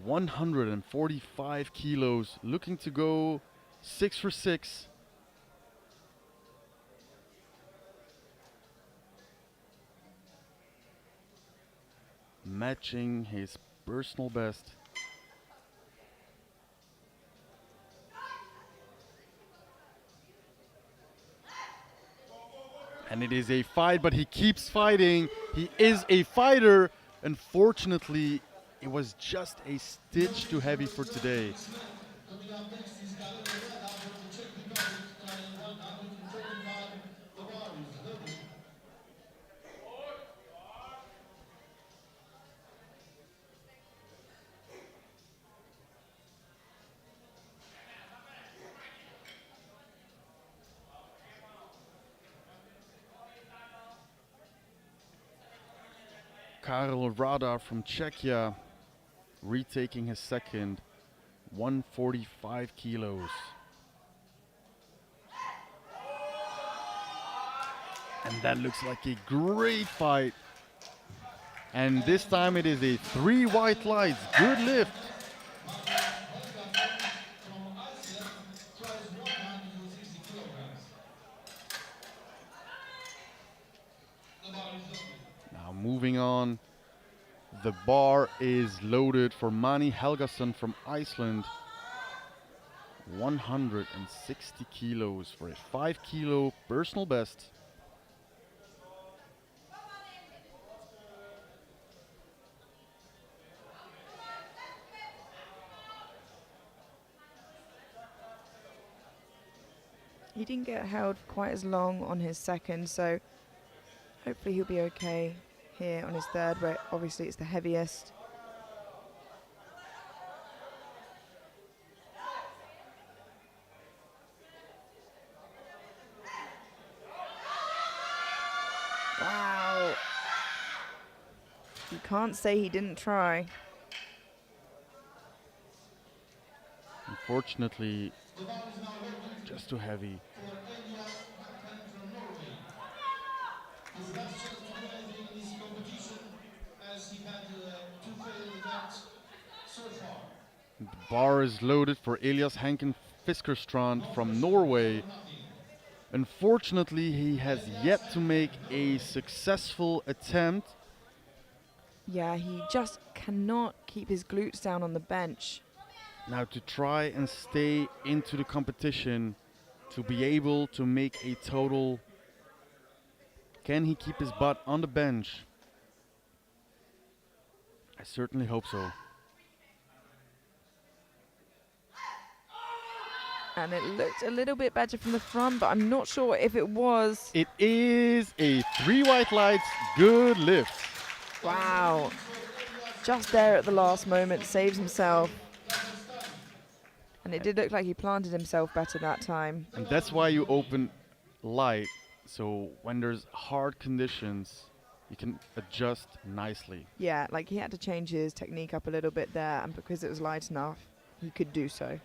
145 kilos, looking to go 6 for 6. Matching his personal best. And it is a fight, but he keeps fighting. He is a fighter. Unfortunately, it was just a stitch too heavy for today. Coming up next is Gallagher Red out of the Czech Republic, carrying 135. The bar is loaded. Karel Rada from Czechia, retaking his second, 145 kilos. And that looks like a great fight. And this time it is a 3 white lights, good lift. From Iceland, tries 160 kilograms. The bar is loaded. Now moving on, the bar is loaded for Mani Helgason from Iceland. 160 kilos for a 5 kilo personal best. He didn't get held quite as long on his second, so hopefully he'll be okay here on his third, where obviously it's the heaviest. Wow. You can't say he didn't try. Unfortunately, just too heavy. His last chance to do anything in this competition, as he had two failed attempts so far. The bar is loaded for Elias Henken Fiskerstrand from Norway. Unfortunately, he has yet to make a successful attempt. Yeah, he just cannot keep his glutes down on the bench. Now to try and stay into the competition, to be able to make a total. Can he keep his butt on the bench? I certainly hope so. And it looked a little bit better from the front, but I'm not sure if it was. It is a 3 white lights, good lift. Wow. Just there at the last moment, saves himself. And it did look like he planted himself better that time. And that's why you open light. So when there's hard conditions, you can adjust nicely. Yeah, like he had to change his technique up a little bit there, and because it was light enough, he could do so.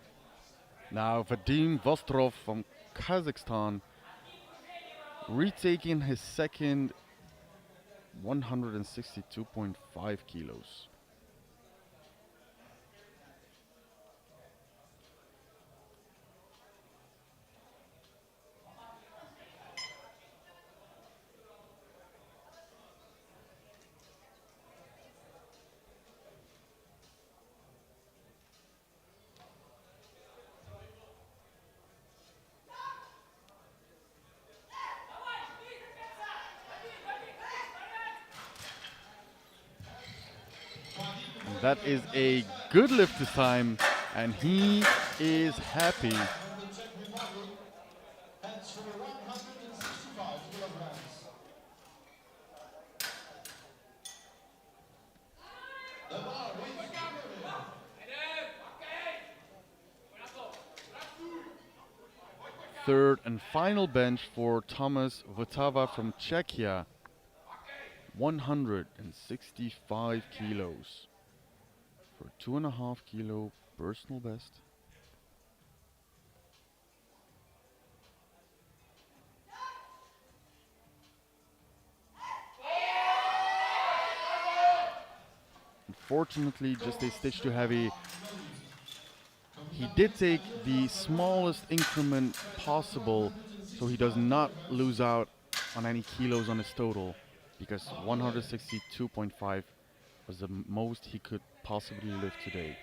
Now Vadim Vostrov from Kazakhstan retaking his second 162.5 kilos. That is a good lift this time, and he is happy. From the Czech Republic, bench for 165 kilograms. The bar with Third and final bench for Thomas Votava from Czechia. 165 kilos for 2.5 kilo personal best. Unfortunately, just a stitch too heavy. He did take the smallest increment possible, so he does not lose out on any kilos on his total, because 162.5 was the most he could possibly lift today.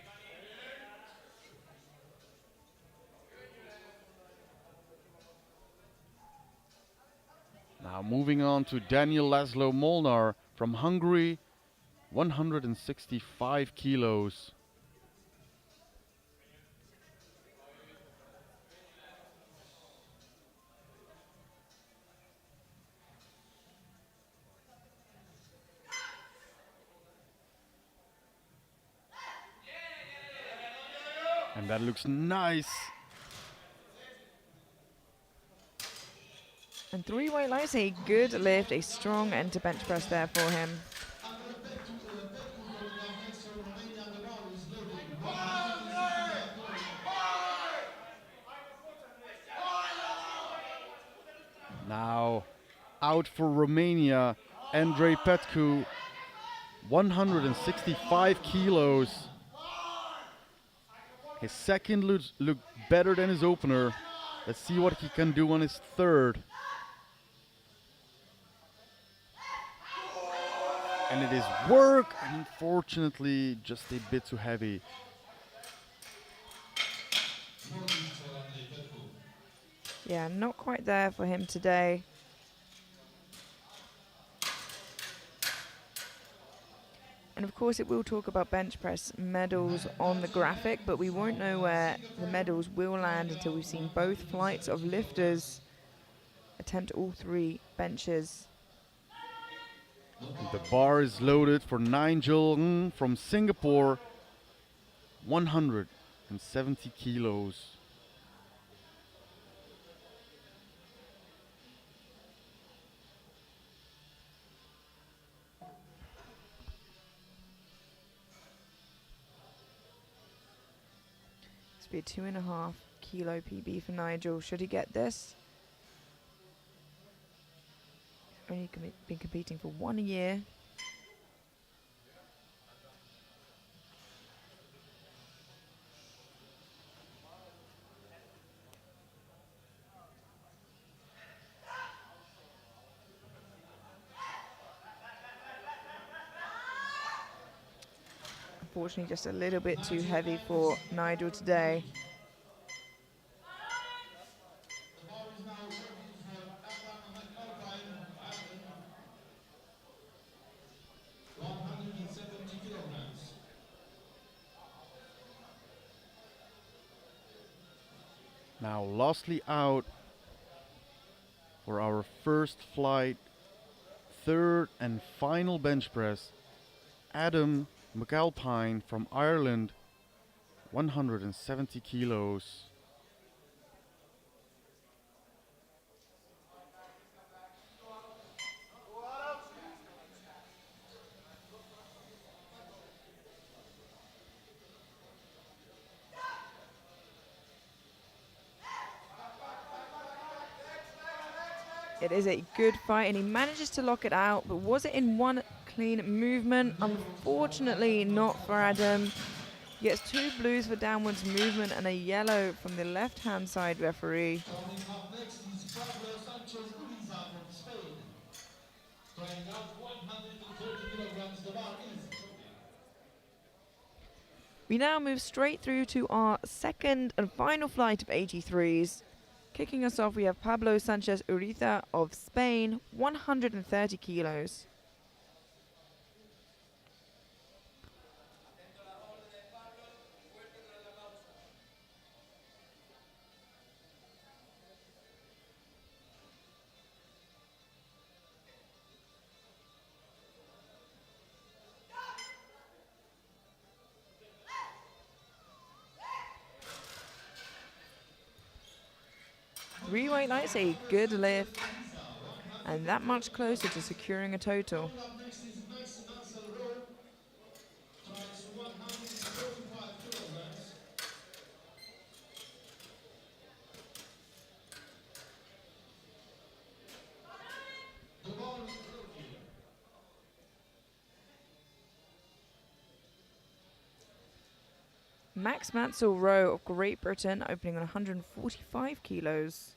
Now moving on to Daniel Laszlo Molnar from Hungary, 165 kilos. And that looks nice. And 3 white lights, a good lift, a strong end to bench press there for him. Now out for Romania, Andrei Petcu, 165 kilos. His second looked better than his opener. Let's see what he can do on his third. And it is work, and unfortunately just a bit too heavy. Yeah, not quite there for him today. And of course it will talk about bench press medals on the graphic, but we won't know where the medals will land until we've seen both flights of lifters attempt all 3 benches. The bar is loaded for Nigel Ng from Singapore, 170 kilos. to be a 2.5 kilo PB for Nigel. Should he get this? Only been competing for 1 year. Unfortunately, just a little bit too heavy for Nigel today. The ball is now working for Adam McAlpine of Ireland. 170 kilograms. Now lastly out for our first flight, third and final bench press, Adam McAlpine from Ireland, 170 kilos. It is a good fight, and he manages to lock it out, but was it in one clean movement? Unfortunately, not for Adam. He gets 2 blues for downwards movement and a yellow from the left-hand side referee. Coming up next is Pablo Sanchez Uriza from Spain. Trying out 130 kilograms. The bar is loaded. We now move straight through to our second and final flight of 83s. Kicking us off, we have Pablo Sanchez Uriza of Spain, 130 kilos. Three white lights, a good lift, and that much closer to securing a total. Coming up next is Max Mansell Rowe. Tries 135 kilograms. The ball is loaded. Max Mansell Rowe of Great Britain, opening on 145 kilos.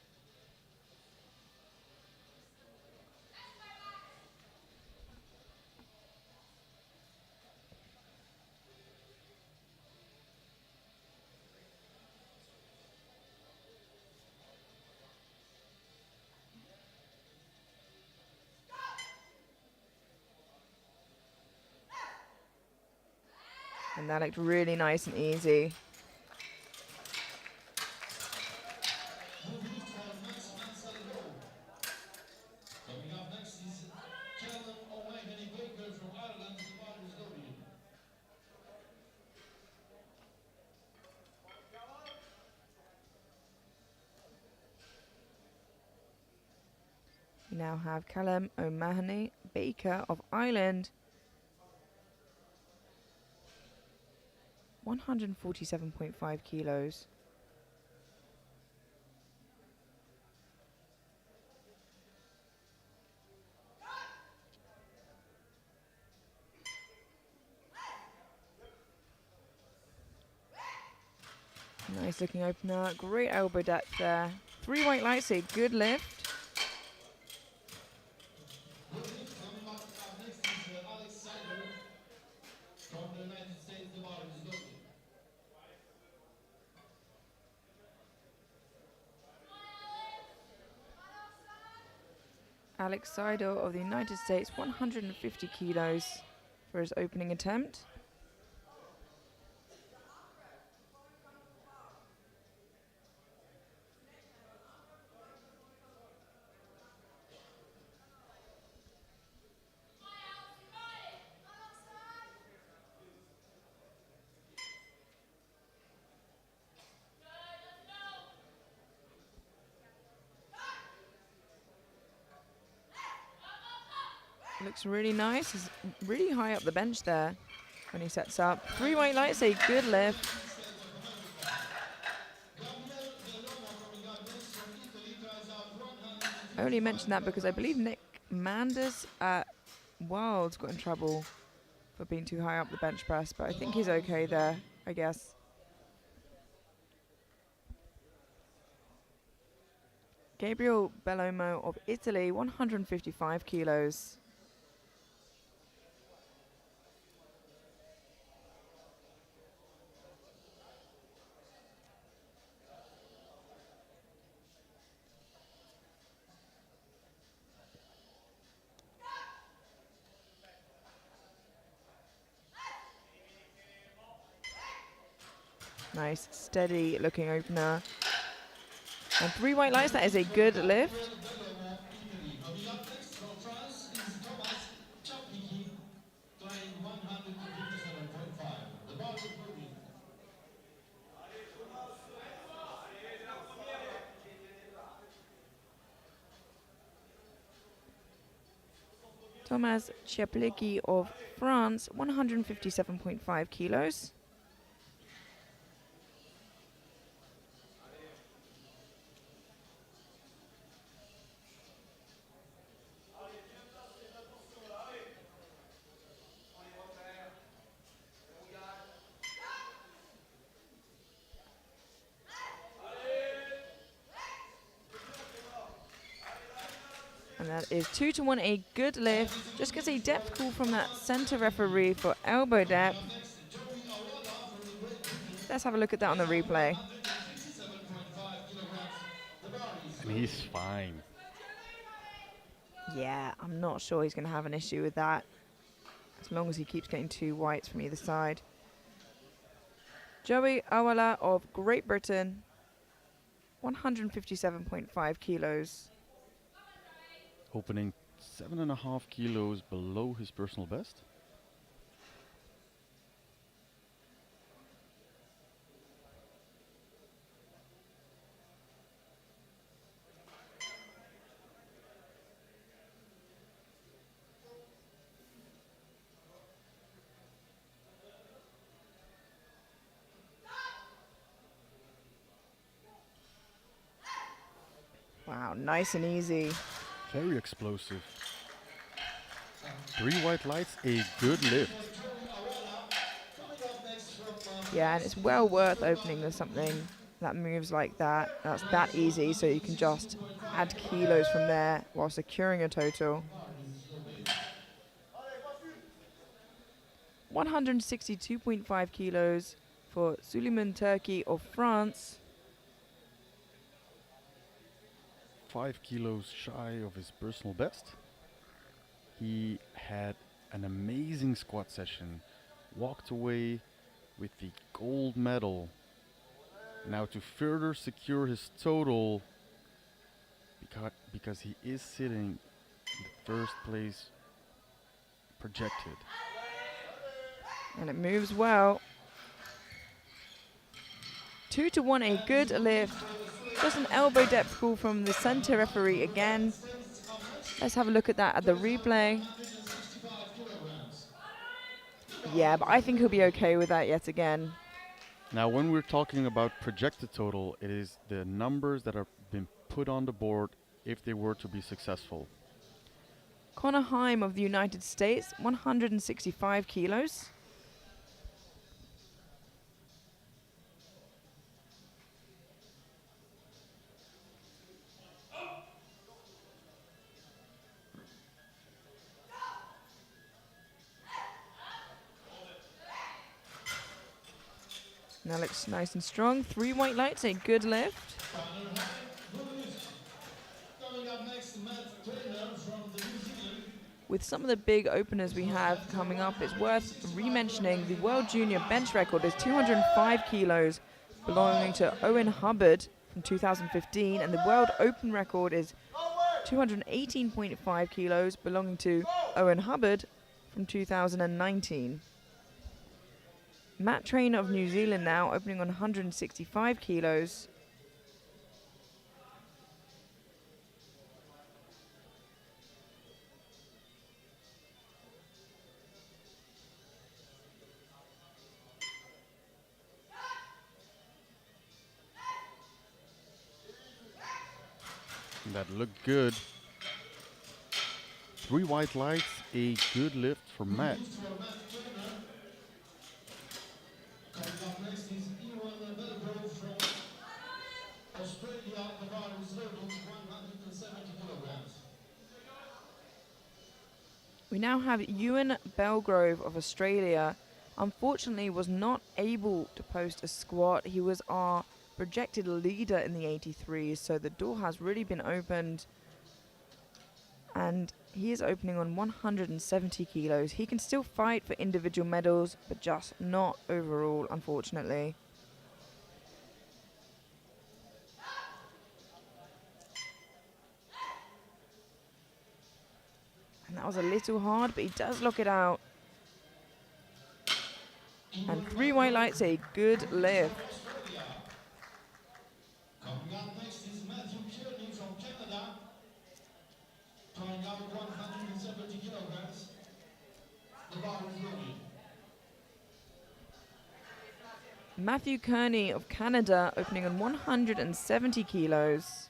And that looked really nice and easy. Moving for Max Mansell Rowe. Coming up next is Callum O'Mahony Baker from Ireland. The ball is loaded. We now have Callum O'Mahony Baker of Ireland, 147.5 kilos. Nice looking opener, great elbow depth there. 3 white lights, a good lift. Coming up next is Alex Sider from the United States. The bar is loaded. Alex Seidel of the United States, 150 kilos for his opening attempt. Looks really nice. He's really high up the bench there when he sets up. 3 white lights, a good lift. I only mentioned that because I believe Nick Manders at Worlds got in trouble for being too high up the bench press, but I think he's okay there, I guess. Gabriel Bellomo of Italy, 155 kilos. Nice, steady looking opener. And 3 white lights, that is a good lift. Coming up next from France is Thomas Chapliki, trying 157.5. The bar is moving. Thomas Ciaplicki of France, 157.5 kilos. And that is 2 to 1, a good lift. Just gets a depth call from that center referee for elbow depth. Let's have a look at that on the replay. And he's fine. Yeah, I'm not sure he's going to have an issue with that, as long as he keeps getting 2 whites from either side. Joey Awala of Great Britain, 157.5 kilos. Opening 7.5 kilos below his personal best. Wow, nice and easy. Very explosive. 3 white lights, a good lift. Yeah, and it's well worth opening with something that moves like that. That's that easy, so you can just add kilos from there while securing a total. 162.5 kilos for Suleiman Turkey of France. 5 kilos shy of his personal best. He had an amazing squat session, walked away with the gold medal. Now to further secure his total, because he is sitting in the first place projected. And it moves well. 2 to 1, a good lift. Just an elbow depth call from the center referee again. Let's have a look at that at the replay. Yeah, but I think he'll be okay with that yet again. Now when we're talking about projected total, it is the numbers that have been put on the board if they were to be successful. Connor Heim of the United States, 165 kilos. Now looks nice and strong. 3 white lights, a good lift. Coming up next, Matt Trainer from the New Zealand. With some of the big openers we have coming up, it's worth re-mentioning the World Junior bench record is 205 kilos, belonging to Owen Hubbard from 2015, and the World Open record is 218.5 kilos, belonging to Owen Hubbard from 2019. Matt Trainer of New Zealand now, opening on 165 kilos. That looked good. 3 white lights, a good lift for Matt. For Matt Turner. Coming up next is Ewan Belgrove from Australia. The bar is loaded 170 kilograms. We now have Ewan Belgrove of Australia. Unfortunately, was not able to post a squat. He was our projected leader in the 83s, so the door has really been opened. And he is opening on 170 kilos. He can still fight for individual medals, but just not overall, unfortunately. And that was a little hard, but he does lock it out. And 3 white lights, a good lift. Coming up next is Matthew Kearney from Canada. Trying out 170 kilograms. The bar is loaded. Matthew Kearney of Canada opening on 170 kilos.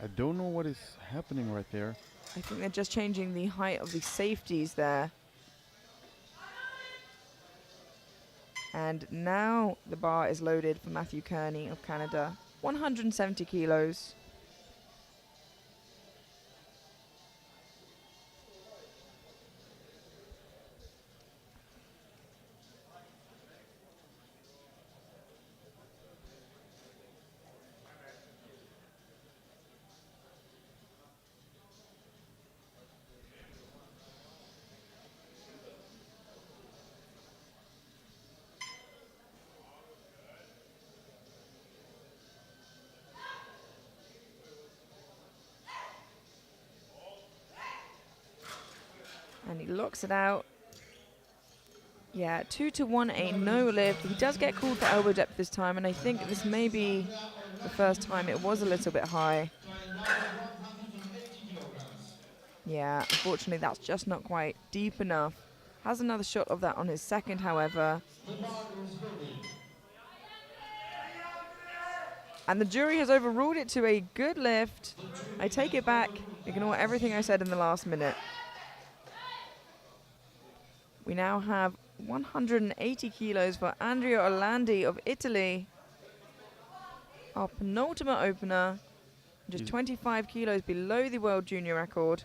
I don't know what is happening right there. I think they're just changing the height of the safeties there. And now the bar is loaded for Matthew Kearney of Canada. 170 kilos. And he locks it out. Yeah, 2-1, a no lift. He does get called for elbow depth this time, and I think this may be the first time it was a little bit high. Yeah, unfortunately that's just not quite deep enough. Has another shot of that on his second, however. And the jury has overruled it to a good lift. I take it back. Ignore everything I said in the last minute. We now have 180 kilos for Andrea Orlandi of Italy. Our penultimate opener, just 25 kilos below the world junior record.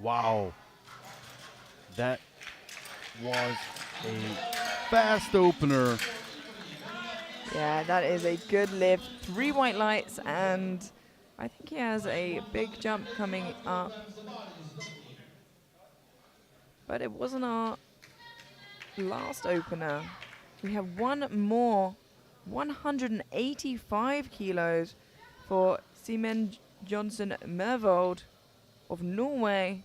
Wow. That was a fast opener. Yeah, that is a good lift. 3 white lights, and I think he has a big jump coming up. But it wasn't our last opener. We have one more, 185 kilos for Simen Johnson Mervold of Norway.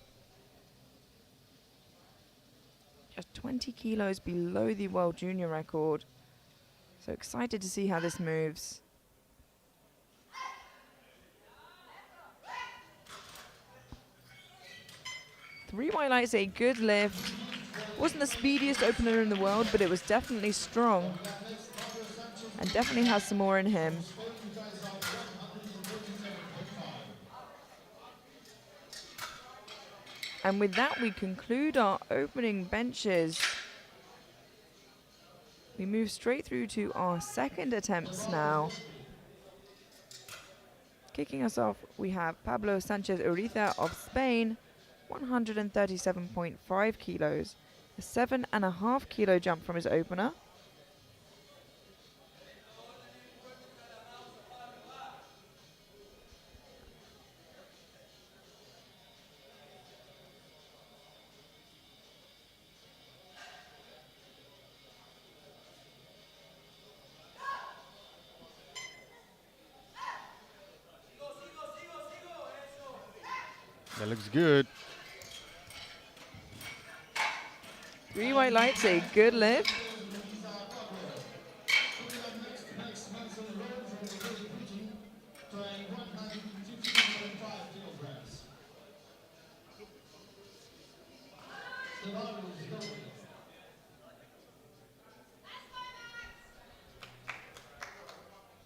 Just 20 kilos below the world junior record. So excited to see how this moves. Three white lights, a good lift. Wasn't the speediest opener in the world, but it was definitely strong. And definitely has some more in him. And with that, we conclude our opening benches. We move straight through to our second attempts now. Kicking us off, we have Pablo Sanchez Uriza of Spain, 137.5 kilos, a 7.5 kilo jump from his opener. That looks good. 3 white lights, a good lift. Next Manson row from the Great Britain, trying 152.5 kilograms. The bar is loaded.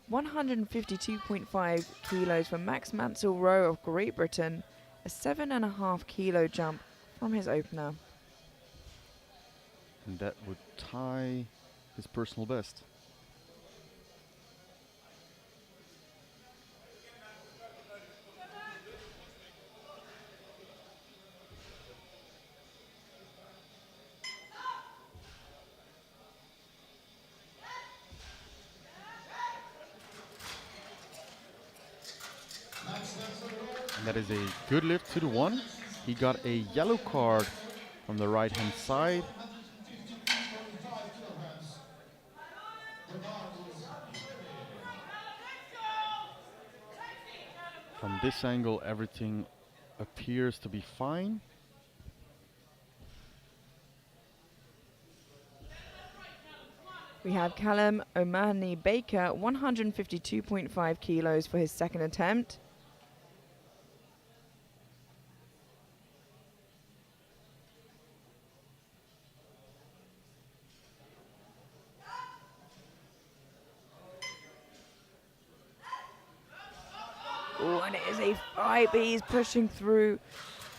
152.5 kilos for Max Mansell Rowe of Great Britain, a 7.5 kilo jump from his opener. And that would tie his personal best. And that is a good lift to the one. He got a yellow card from the right hand side. 152.5 kilograms. The bar is From this angle, everything appears to be fine. We have Callum O'Mahony Baker, 152.5 kilos for his second attempt. Oh, and it is a 5. He's pushing through.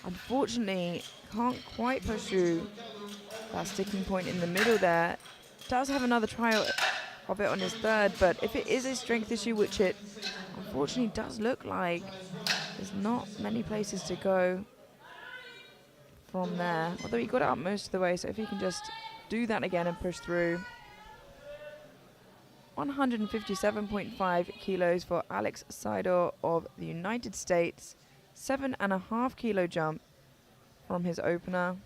Unfortunately, can't quite push through that sticking point in the middle there. Does have another try of it on his third, but if it is a strength issue, which it unfortunately does look like, there's not many places to go from there. Although he got it up most of the way, so if he can just do that again and push through. 157.5 kilos for Alex Seidor of the United States. 7.5 kilo jump from his opener.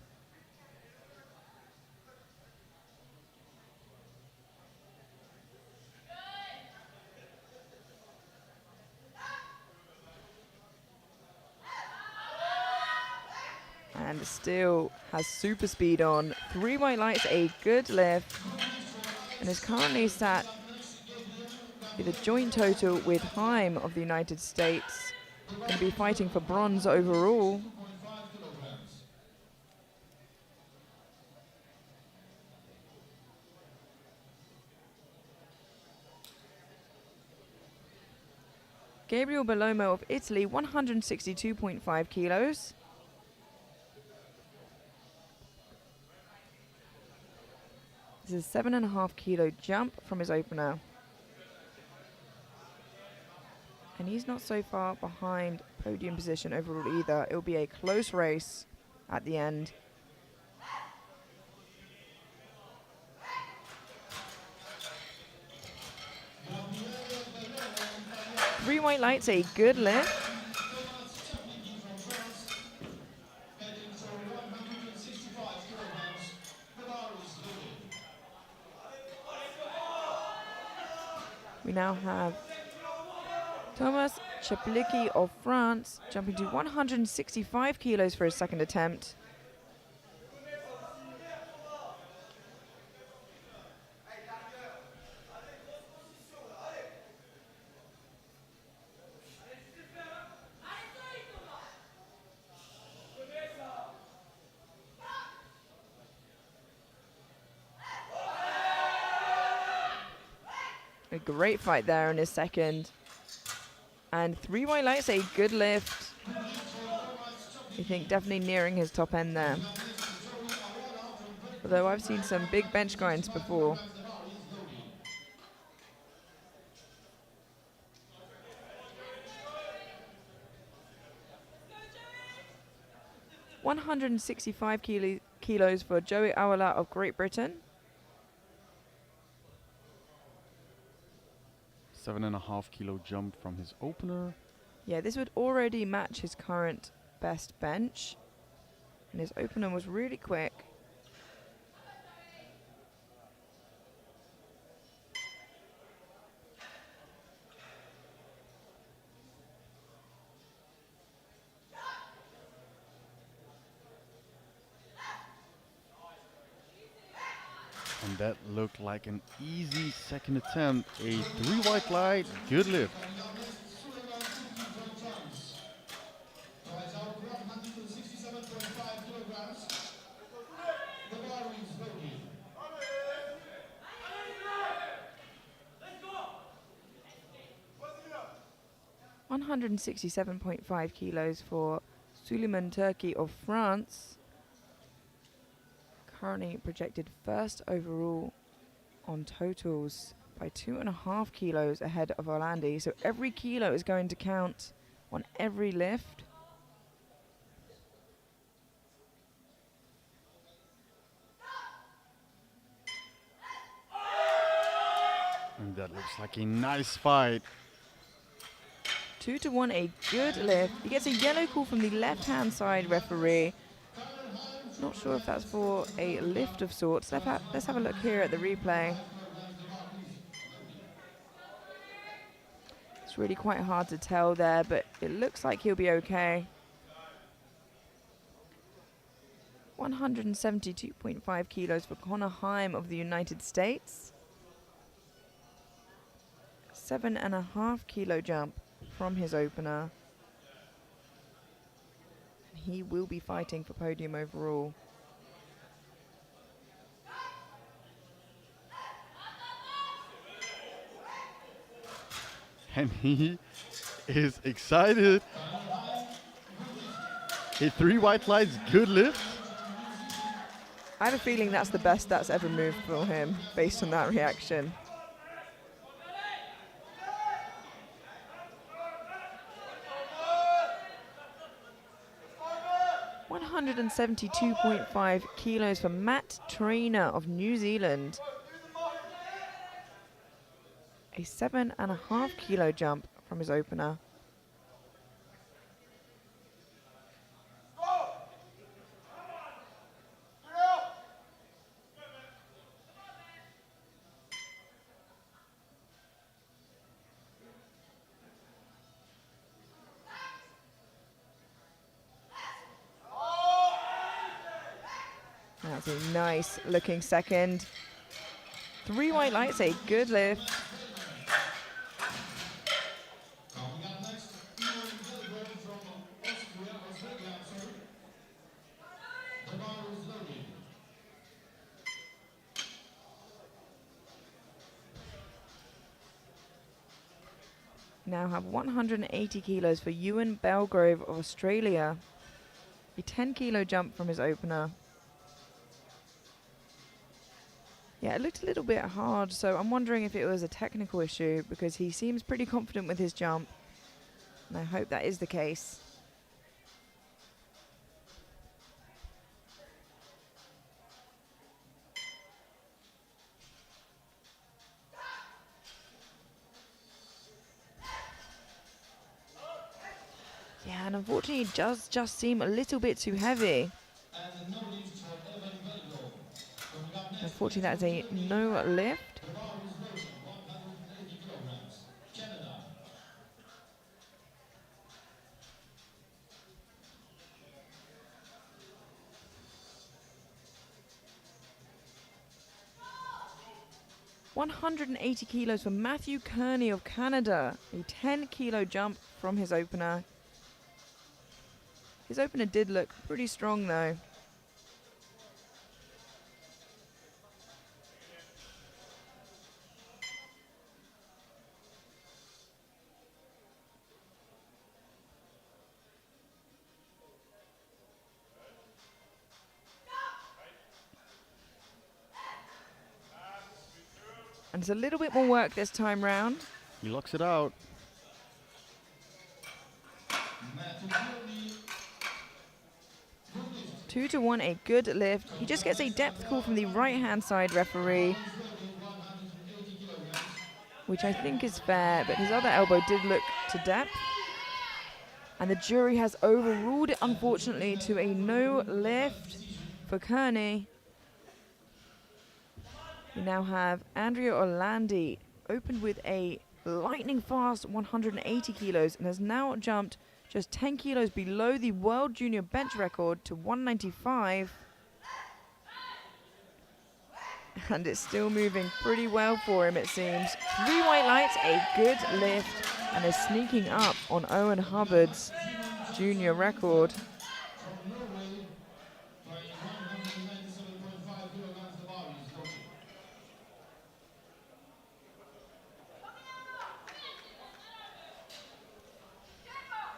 And still has super speed on. 3 white lights, a good lift. And is currently sat with a joint total with Heim of the United States. Going to be fighting for bronze overall. 2.5 kilograms. Gabriel Bellomo of Italy, 162.5 kilos. This is a 7.5 kilo jump from his opener. And he's not so far behind podium position overall either. It will be a close race at the end. Three white lights, a good lift. We now have Thomas Chaplicki of France jumping to 165 kilos for his second attempt. A great fight there in his second. And 3 white lights, a good lift. I think definitely nearing his top end there. Although I've seen some big bench grinds before. $165 kilos for Joey Awala of Great Britain. 7.5 kilo jump from his opener. Yeah, this would already match his current best bench. And his opener was really quick. And that looked like an easy second attempt. A 3 white light, good lift. Tries out 167.5 kilograms. The bar is loaded. 167.5 kilos for Suleiman Turki of France. Currently projected first overall on totals by 2.5 kilos ahead of Orlandi. So every kilo is going to count on every lift. And that looks like a nice fight. 2-1, a good lift. He gets a yellow call from the left-hand side referee. Not sure if that's for a lift of sorts. Let's have a look here at the replay. It's really quite hard to tell there, but it looks like he'll be okay. 172.5 kilos for Connor Heim of the United States. 7.5 kilo jump from his opener. He will be fighting for podium overall. And he is excited. A 3 white lights, good lift. I have a feeling that's the best that's ever moved for him, based on that reaction. 172.5 kilos for Matt Trainer of New Zealand. A 7.5 kilo jump from his opener. That's a nice looking second. 3 white lights, a good lift. Coming up next, Deadlift from Australia, sorry. The bar is loaded. Now have 180 kilos for Ewan Belgrove of Australia. A 10 kilo jump from his opener. Yeah, it looked a little bit hard, so I'm wondering if it was a technical issue because he seems pretty confident with his jump. And I hope that is the case. Yeah, and unfortunately it does just seem a little bit too heavy. And no lift for Evan Belgrove. Coming up next, Unfortunately that is a no lift. the bar is loaded, 180 kilograms. Canada. $180 kilos for Matthew Kearney of Canada. A 10 kilo jump from his opener. His opener did look pretty strong though. And it's a little bit more work this time round. He locks it out. Matthew Kearney. 2-1, a good lift. He just gets a depth call from the right-hand side referee, which I think is fair, but his other elbow did look to depth. And the jury has overruled it, unfortunately, to a no lift for Kearney. We now have Andrea Orlandi, opened with a lightning fast 180 kilos and has now jumped just 10 kilos below the World Junior bench record to 195. And it's still moving pretty well for him, it seems. 3 white lights, a good lift, and is sneaking up on Owen Hubbard's junior record. From Norway, trying 197.5 kilograms. The bar is loaded.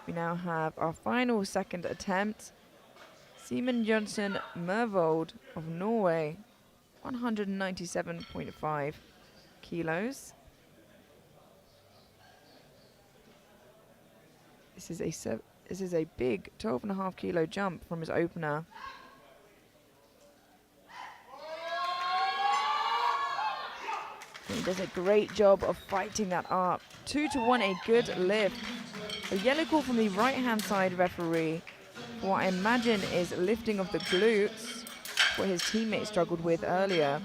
We now have our final second attempt. Simen Jonsson Mervold of Norway, 197.5 kilos. This is a big 12.5 kilo jump from his opener. And he does a great job of fighting that up. 2-1, a good lift. A yellow call from the right-hand side referee for what I imagine is lifting of the glutes, what his teammate struggled with earlier.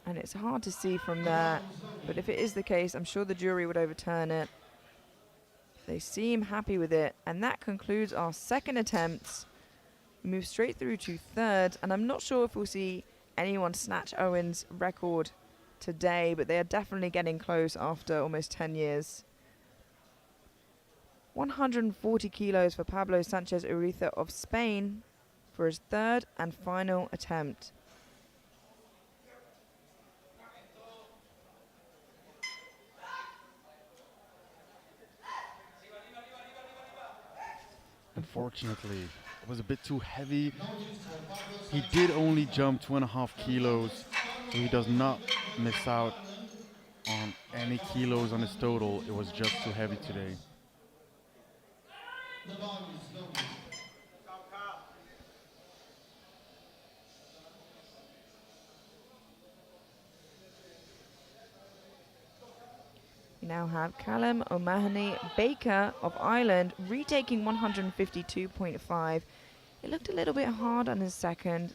And it's hard to see from there, but if it is the case, I'm sure the jury would overturn it. They seem happy with it, and that concludes our second attempt. We move straight through to third, and I'm not sure if we'll see anyone snatch Owen's record today, but they are definitely getting close after almost 10 years. 140 kilos for Pablo Sanchez Uriza of Spain for his third and final attempt. Unfortunately, it was a bit too heavy. He did only jump 2.5 kilos, so he does not miss out on any kilos on his total. It was just too heavy today. The bar is loaded. We now have Callum O'Mahony Baker of Ireland retaking 152.5. It looked a little bit hard on his second.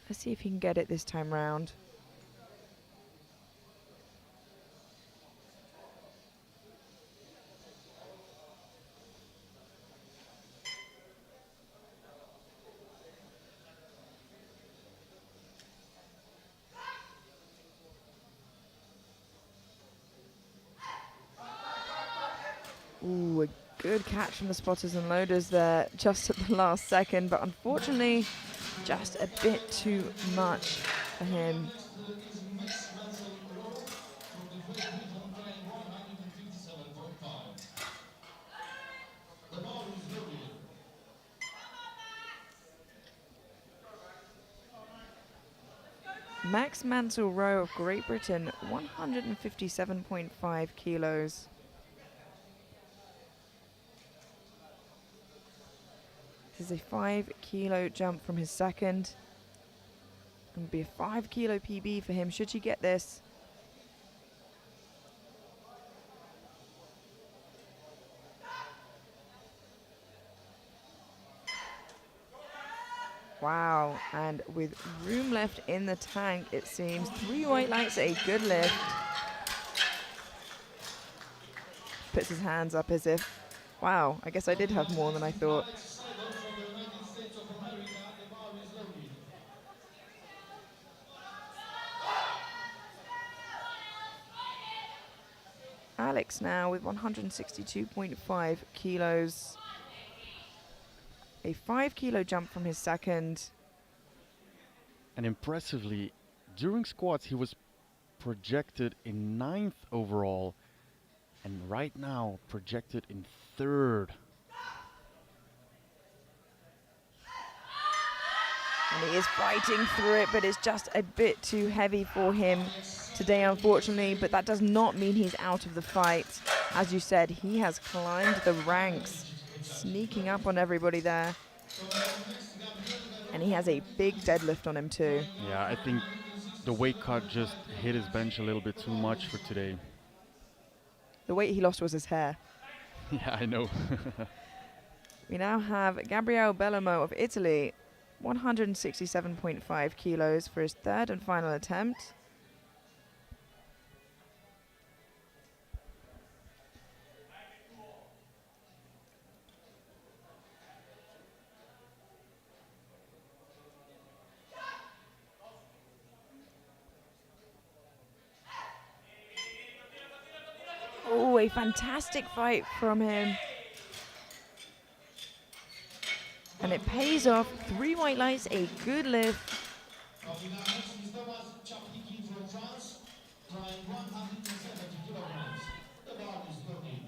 Let's see if he can get it this time round. Ooh, a good catch from the spotters and loaders there just at the last second, but unfortunately just a bit too much for him. The bar is loaded. Max Mansell Rowe of Great Britain, 157.5 kilos. This is a 5 kilo jump from his second. It would be a 5 kilo PB for him should he get this. Wow, and with room left in the tank, it seems. 3 white lights, a good lift. Puts his hands up as if, wow, I guess I did have more than I thought. Alex now with 162.5 kilos. A 5 kilo jump from his second. And impressively, during squats, he was projected in 9th overall, and right now projected in 3rd. And he is fighting through it, but it's just a bit too heavy for him today, unfortunately. But that does not mean he's out of the fight. As you said, he has climbed the ranks, sneaking up on everybody there. And he has a big deadlift on him too. Yeah, I think the weight cut just hit his bench a little bit too much for today. The weight he lost was his hair. Yeah, I know. We now have Gabriele Bellomo of Italy, 167.5 kilos for his third and final attempt. Ooh, a fantastic fight from him. And it pays off. 3 white lights, a good lift. Coming up next is Thomas Chapliki from France, trying 170 kilograms. The bar is loaded.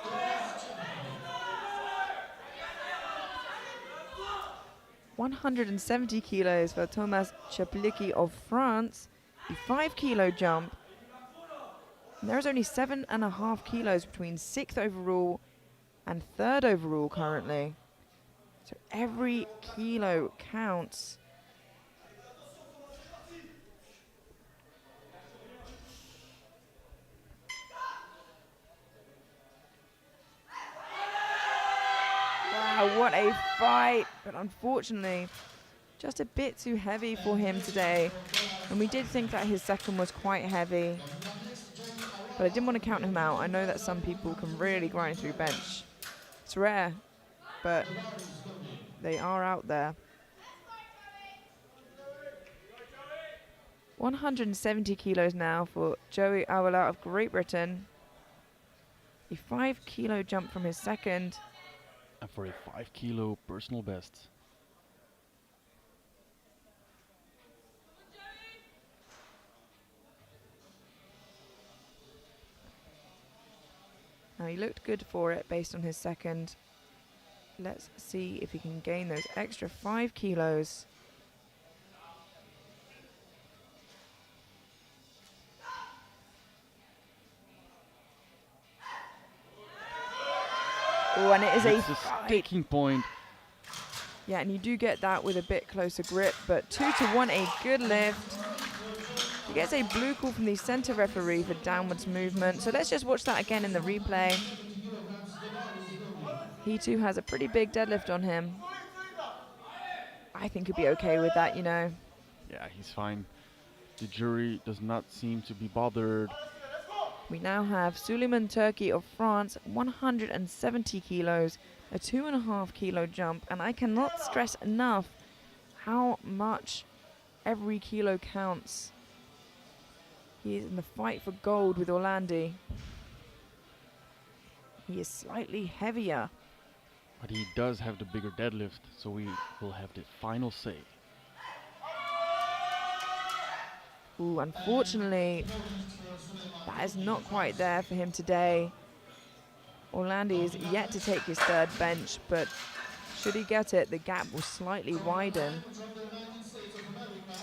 Thomas Chapliki. 170 kilos for Thomas Chapliki of France. A 5 kilo jump. And there's only 7.5 kilos between 6th overall and 3rd overall currently. So every kilo counts. Wow, what a fight. But unfortunately, just a bit too heavy for him today. And we did think that his second was quite heavy. But I didn't want to count him out. I know that some people can really grind through bench. It's rare, but they are out there. 170 kilos now for Joey Awala of Great Britain. A 5 kilo jump from his second. And for a 5 kilo personal best. Now he looked good for it based on his second. Let's see if he can gain those extra 5 kilos. Oh, and it is It's a a fight. sticking point. Yeah, and you do get that with a bit closer grip, but 2-1, a good lift. He gets a blue call from the center referee for downwards movement. So let's just watch that again in the replay. He too has a pretty big deadlift on him. I think he'll be okay with that, you know. Yeah, he's fine. The jury does not seem to be bothered. We now have Suleiman Turkey of France, 170 kilos, a 2.5 kilo jump, and I cannot stress enough how much every kilo counts. He is in the fight for gold with Orlandi. He is slightly heavier. But he does have the bigger deadlift, so we will have the final say. Ooh, unfortunately, that is not quite there for him today. Orlandi is yet to take his third bench, but should he get it, the gap will slightly widen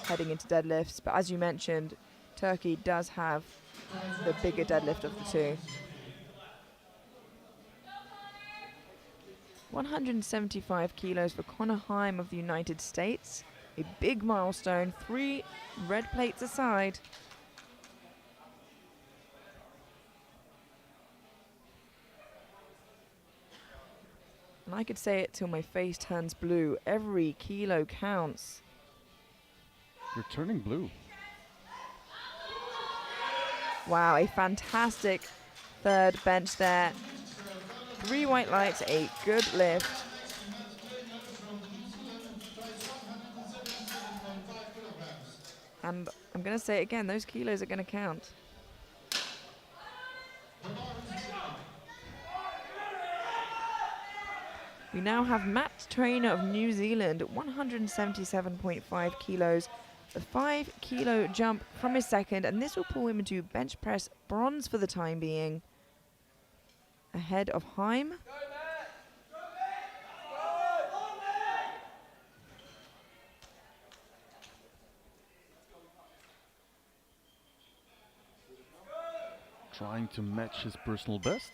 heading into deadlifts. But as you mentioned, Turkey does have the bigger deadlift of the two. 175 kilos for Connor Heim of the United States. A big milestone, 3 red plates aside. And I could say it till my face turns blue. Every kilo counts. You're turning blue. Wow, a fantastic third bench there. 3 white lights, a good lift. And I'm going to say it again, those kilos are going to count. We now have Matt Trainer of New Zealand, 177.5 kilos. A 5 kilo jump from his second, and this will pull him into bench press bronze for the time being. Ahead of Heim. Trying to match his personal best.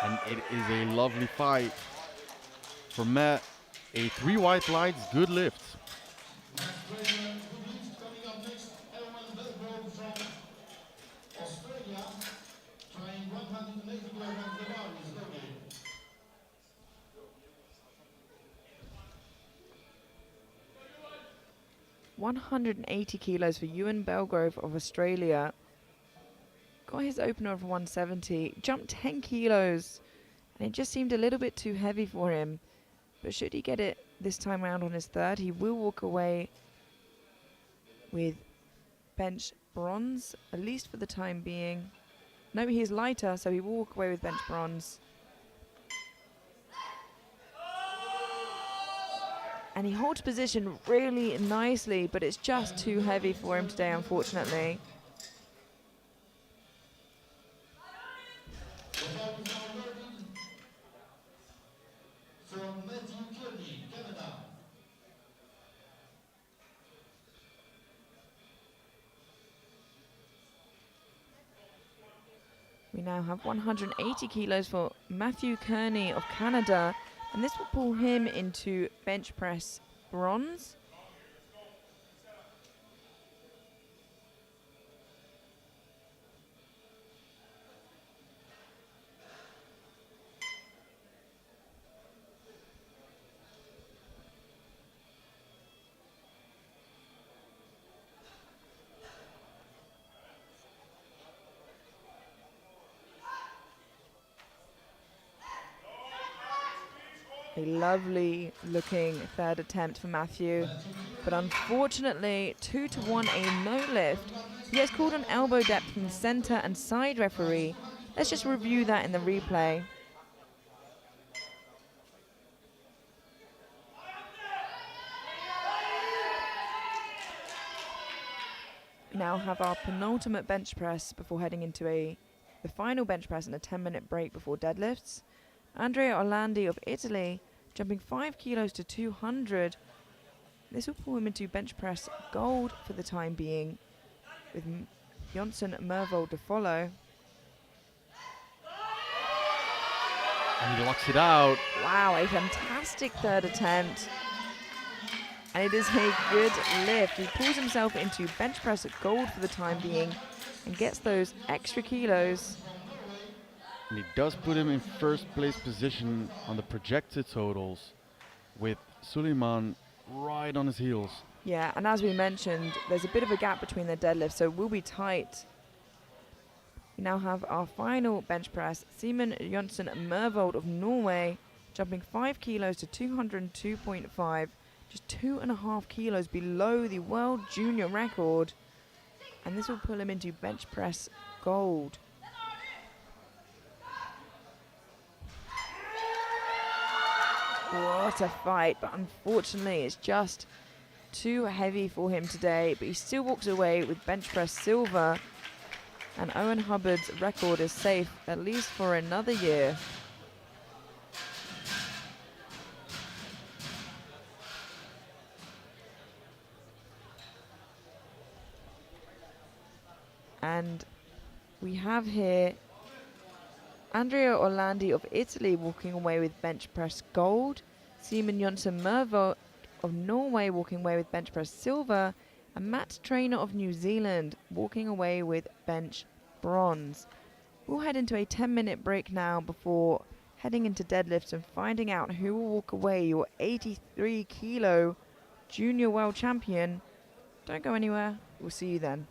And it is a lovely fight. For Matt, a 3 white lights, good lift. Coming up next, Erwan Belgrove from Australia, trying 180 kilograms. The bar is loaded. 180 kilos for Ewan Belgrove of Australia. Got his opener of 170, jumped 10 kilos, and it just seemed a little bit too heavy for him. But should he get it this time around on his third, he will walk away with bench bronze, at least for the time being. No, he is lighter, so he will walk away with bench bronze. And he holds position really nicely, but it's just too heavy for him today, unfortunately. The ball is now loaded from Matthew Kearney, Canada. We now have 180 kilos for Matthew Kearney of Canada, and this will pull him into bench press bronze. A lovely looking third attempt for Matthew, but unfortunately 2-1 a no lift. He gets called on elbow depth from the center and side referee. Let's just review that in the replay. We now have our penultimate bench press before heading into the final bench press and a 10-minute break before deadlifts. Andrea Orlandi of Italy jumping 5 kilos to 200. This will pull him into bench press gold for the time being, with Jonsson Mervold to follow. And he locks it out. Wow, a fantastic third attempt. And it is a good lift. He pulls himself into bench press gold for the time being and gets those extra kilos. And he does put him in first place position on the projected totals, with Suleiman right on his heels. Yeah, and as we mentioned, there's a bit of a gap between their deadlifts, so it will be tight. We now have our final bench press. Simen Jonsson Mervold of Norway jumping 5 kilos to 202.5, just 2.5 kilos below the world junior record. And this will pull him into bench press gold. What a fight, but unfortunately it's just too heavy for him today, but he still walks away with bench press silver, and Owen Hubbard's record is safe at least for another year. And we have here Andrea Orlandi of Italy walking away with bench press gold, Simen Jonsson Mervold of Norway walking away with bench press silver, and Matt Trainer of New Zealand walking away with bench bronze. We'll head into a 10-minute break now before heading into deadlifts and finding out who will walk away your 83 kilo junior world champion. Don't go anywhere, we'll see you then.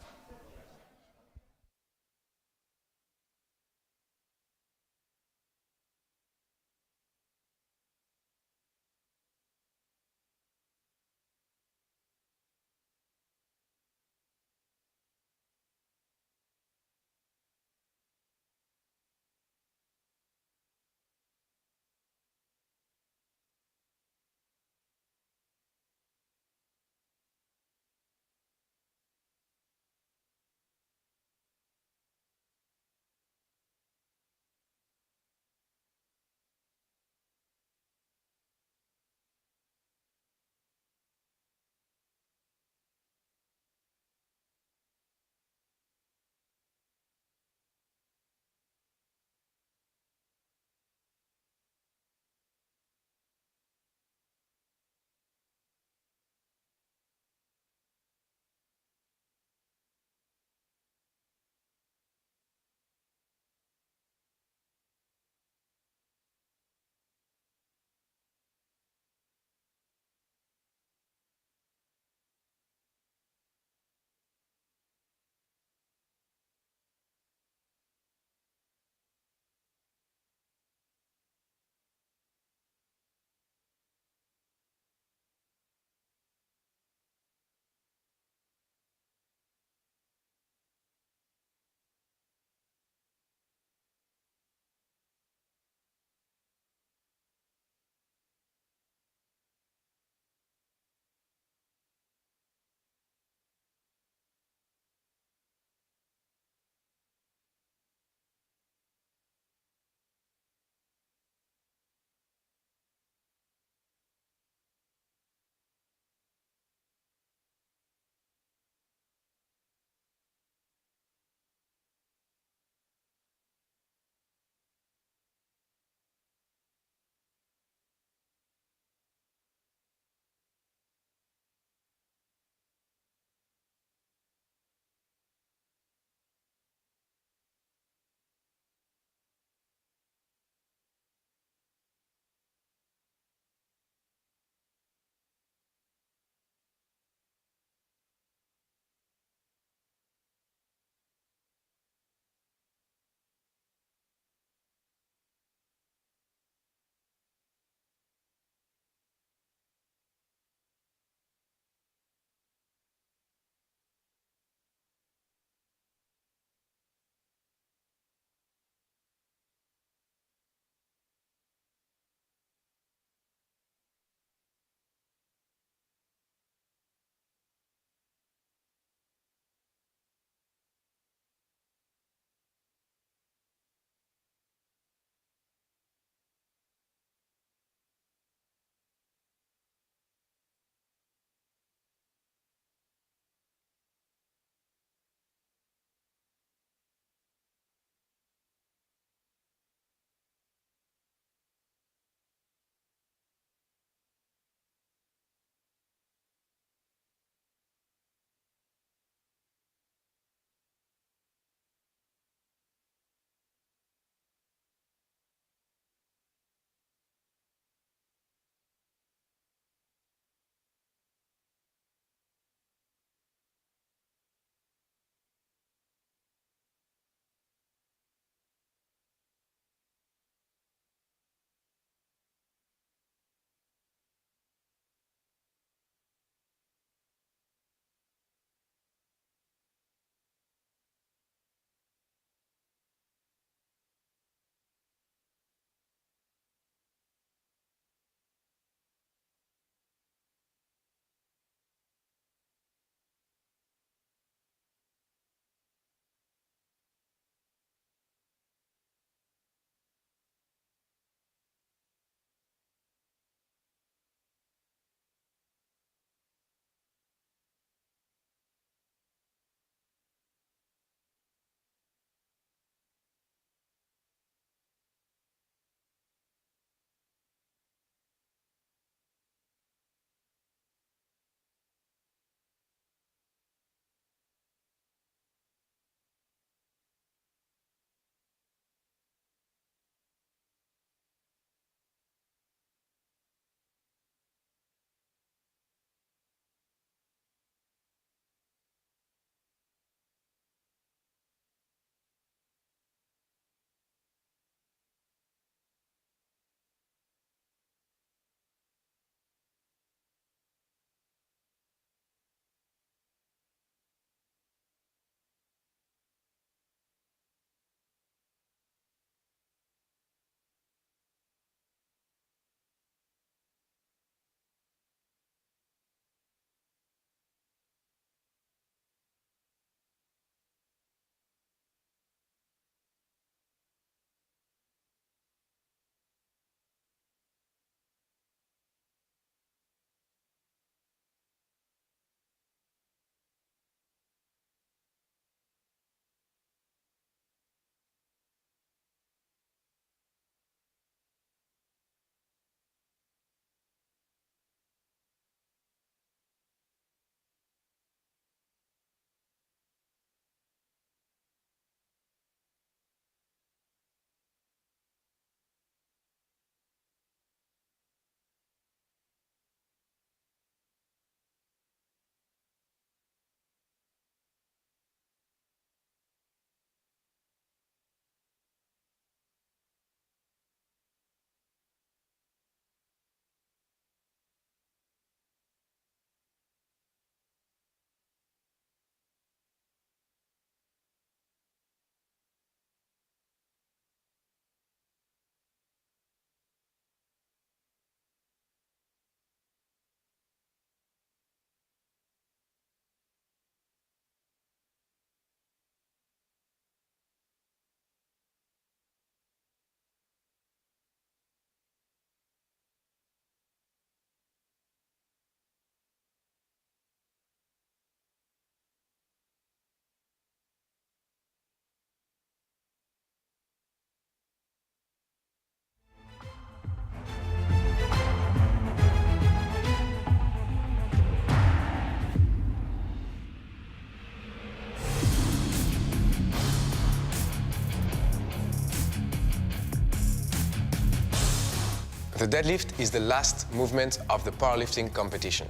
The deadlift is the last movement of the powerlifting competition.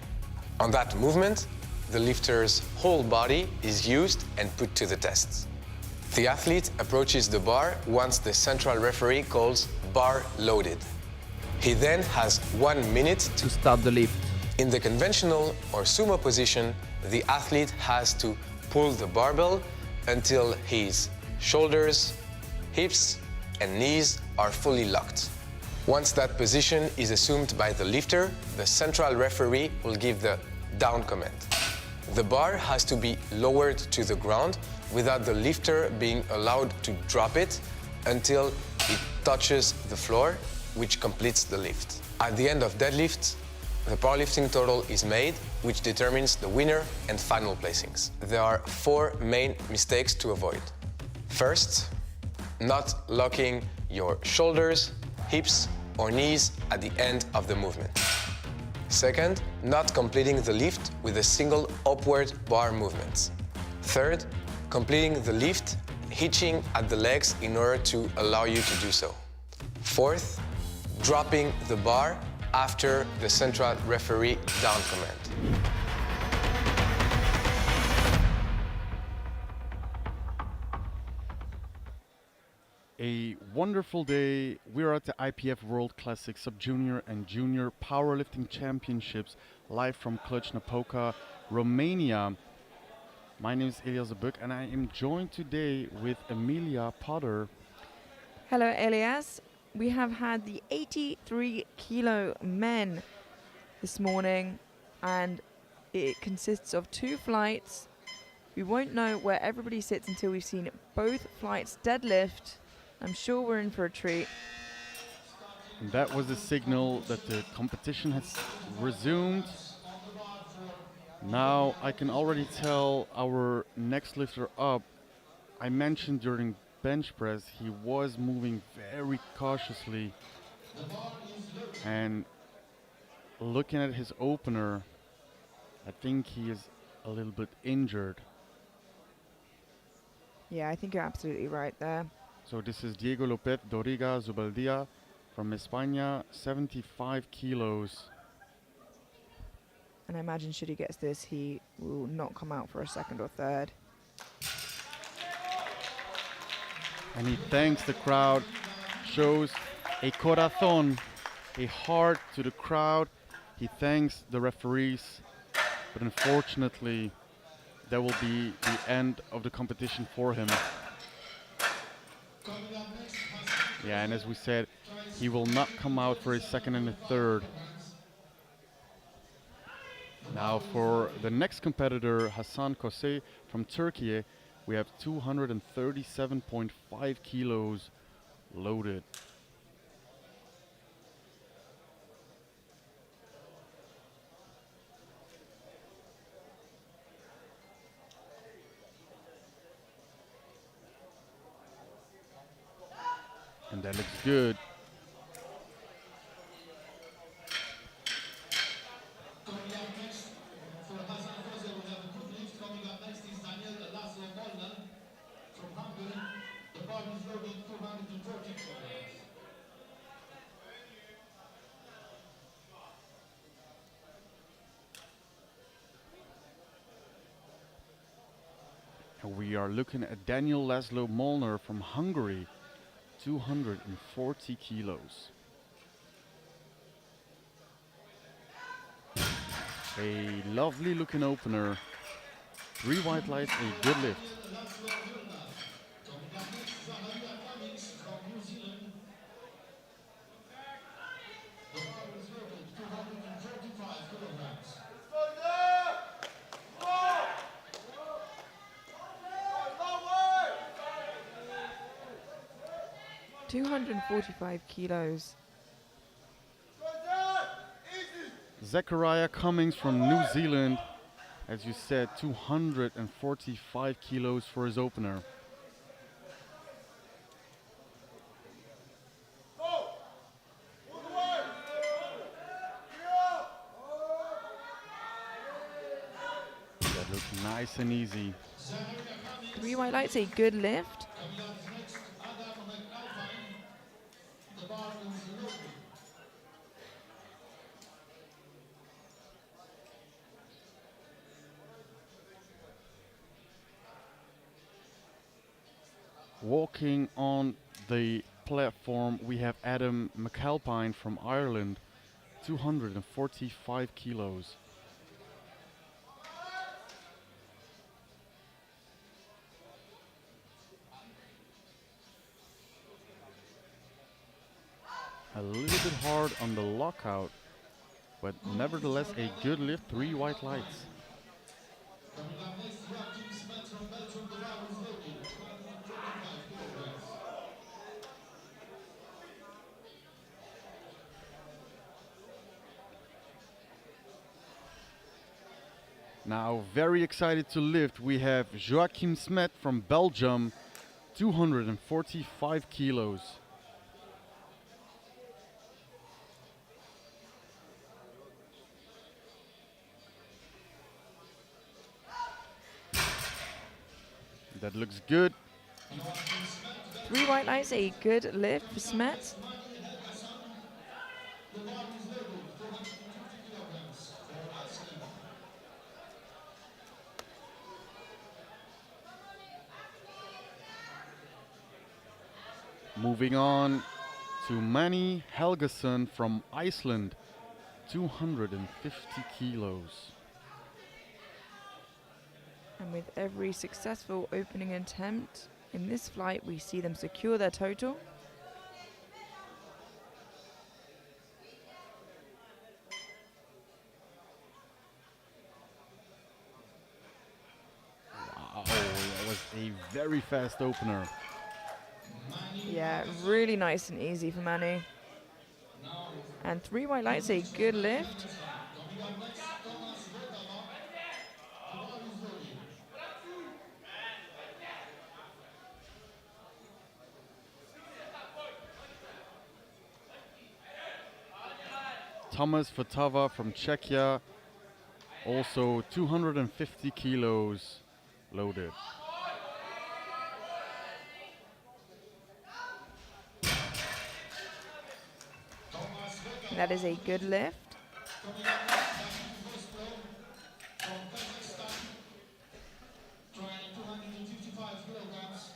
On that movement, the lifter's whole body is used and put to the test. The athlete approaches the bar once the central referee calls bar loaded. He then has 1 minute To start the lift. In the conventional or sumo position, the athlete has to pull the barbell until his shoulders, hips, and knees are fully locked. Once that position is assumed by the lifter, the central referee will give the down command. The bar has to be lowered to the ground without the lifter being allowed to drop it until it touches the floor, which completes the lift. At the end of deadlift, the powerlifting total is made, which determines the winner and final placings. There are 4 main mistakes to avoid. First, not locking your shoulders, hips, or knees at the end of the movement. Second, not completing the lift with a single upward bar movement. Third, completing the lift hitching at the legs in order to allow you to do so. Fourth, dropping the bar after the central referee down command. A wonderful day. We're at the IPF World Classic Sub-Junior and Junior Powerlifting Championships live from Cluj-Napoca, Romania. My name is Elias Buk and I am joined today with Emilia Potter. Hello, Elias. We have had the 83 kilo men this morning, and it consists of 2 flights. We won't know where everybody sits until we've seen both flights deadlift. I'm sure we're in for a treat. And that was a signal that the competition has resumed. Now I can already tell our next lifter up. I mentioned during bench press he was moving very cautiously, and looking at his opener, I think he is a little bit injured. Yeah, I think you're absolutely right there. So this is Diego López Doriga Zubaldia from España, 75 kilos. And I imagine should he get this, he will not come out for a second or third. And he thanks the crowd, shows a corazón, a heart to the crowd. He thanks the referees, but unfortunately, that will be the end of the competition for him. Yeah, and as we said, he will not come out for a second and a third. Now for the next competitor, Hasan Kose from Turkey, we have 237.5 kilos loaded. And that looks good. And we are looking at Daniel Laszlo Molnar from Hungary, 240 kilos. A lovely looking opener. 3 white lights, a good lift. $245 kilos. Zachariah Cummings from New Zealand, as you said, 245 kilos for his opener. That looks nice and easy. 3 white lights, a good lift. Walking on the platform, we have Adam McAlpine from Ireland, 245 kilos. A little bit hard on the lockout, but nevertheless a good lift, 3 white lights. Coming up next, we have James Smith from Belgium. The bar is loaded, 225 kilograms. Now very excited to lift, we have Joachim Smet from Belgium, 245 kilos. That looks good. 3 white lights, a good lift for Smet. The bar is loaded, 450 kilograms for Iceland. Moving on to Manny Helgason from Iceland, 250 kilos. And with every successful opening attempt in this flight, we see them secure their total. Wow, that was a very fast opener. Yeah, really nice and easy for Manny. And 3 white lights, a good lift. Thomas Votava from Czechia, also 250 kilos loaded. And that is a good lift. From Kazakhstan, trying 255 kilograms.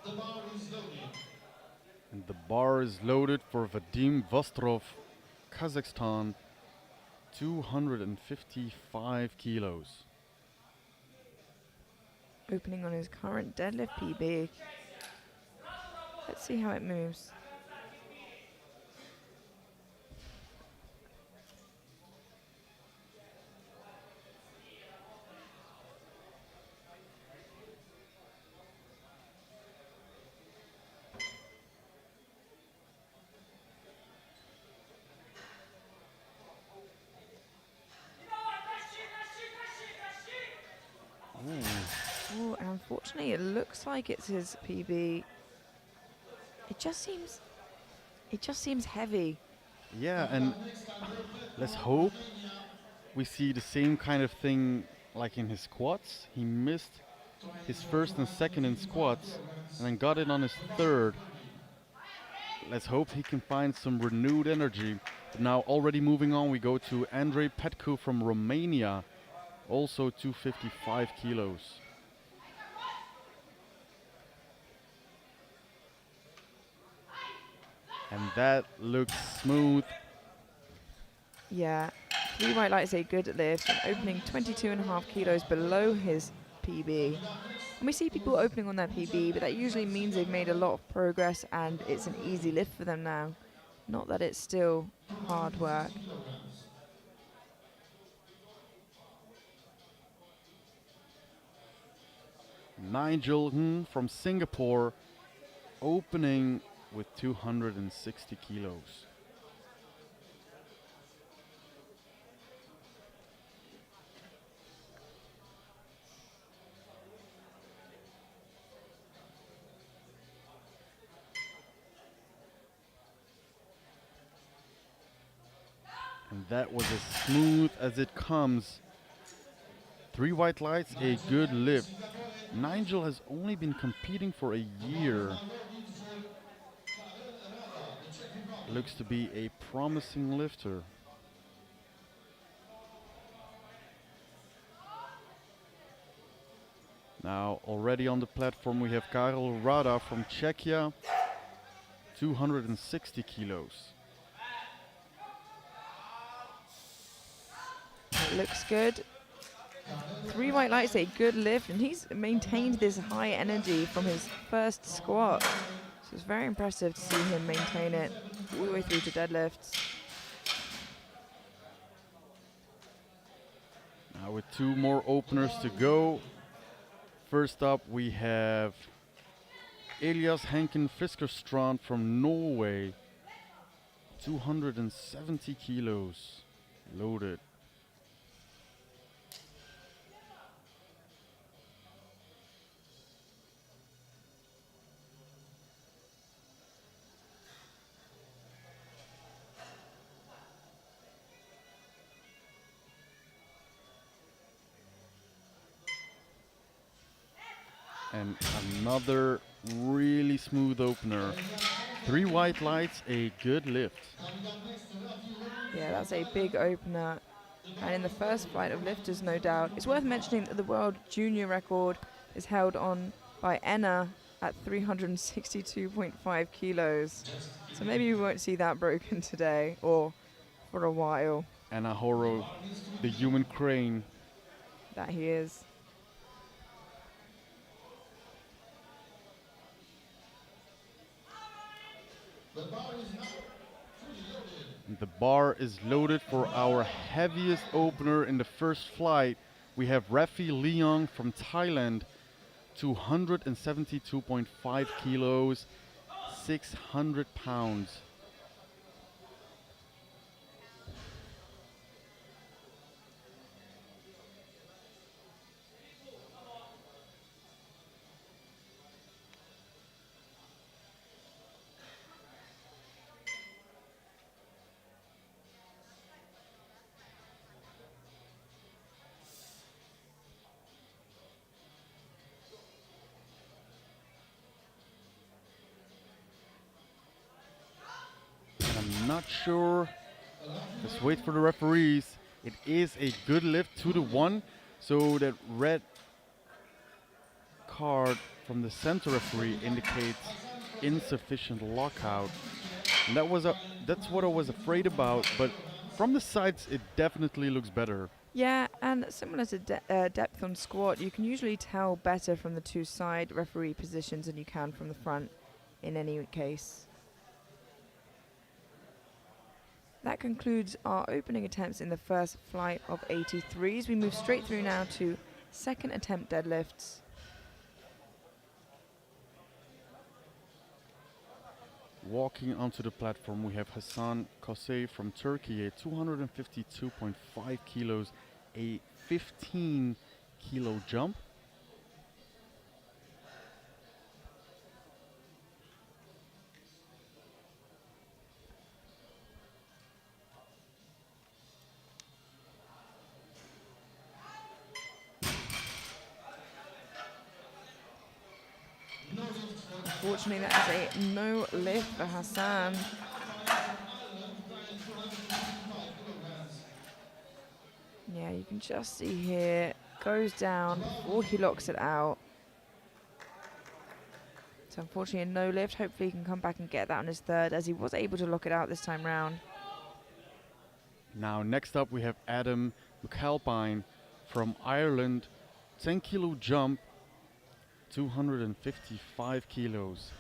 The bar is loaded. And the bar is loaded for Vadim Vostrov, Kazakhstan, 255 kilos. Opening on his current deadlift PB. Let's see how it moves. Oh, and unfortunately, it looks like it's his PB. It just seems heavy. Yeah, and let's hope we see the same kind of thing like in his squats. He missed his first and second in squats and then got it on his third. Let's hope he can find some renewed energy. But now already moving on, we go to Andrei Petcu from Romania, also 255 kilos. And that looks smooth. Yeah, 3 white lights, a good lift, and opening 22.5 kilos below his PB. And we see people opening on their PB, but that usually means they've made a lot of progress and it's an easy lift for them now. Not that it's still hard work. Nigel from Singapore, opening with 260 kilos. And that was as smooth as it comes. 3 white lights, a good lift. Nigel has only been competing for a year. looks to be a promising lifter. Now, already on the platform, we have Karel Rada from Czechia, 260 kilos. It looks good. 3 white lights, a good lift, and he's maintained this high energy from his first squat. So it's very impressive to see him maintain it all the way through to deadlifts. Now with 2 more openers to go. First up we have Elias Henken Fiskerstrand from Norway, 270 kilos loaded. And another really smooth opener. 3 white lights, a good lift. Yeah, that's a big opener. And in the first flight of lifters, no doubt. It's worth mentioning that the world junior record is held on by Enna at 362.5 kilos. So maybe we won't see that broken today or for a while. And Ahoro, the human crane. That he is. The bar is loaded for our heaviest opener in the first flight. We have Rafi Leong from Thailand, 272.5 kilos, 600 pounds. I'm not sure. Let's wait for the referees. It is a good lift, 2-1. So that red card from the center referee indicates insufficient lockout. And that's what I was afraid about. But from the sides, it definitely looks better. Yeah, and similar to depth on squat, you can usually tell better from the 2 side referee positions than you can from the front in any case. That concludes our opening attempts in the first flight of 83s. We move straight through now to second attempt deadlifts. Walking onto the platform, we have Hasan Kosey from Turkey, a 252.5 kilos, a 15 kilo jump. Unfortunately, that is a no lift for Hassan. Yeah, you can just see here, goes down before he locks it out. So unfortunately a no lift. Hopefully he can come back and get that on his third, as he was able to lock it out this time round. Now next up we have Adam McAlpine from Ireland, 10 kilo jump, 255 kilos.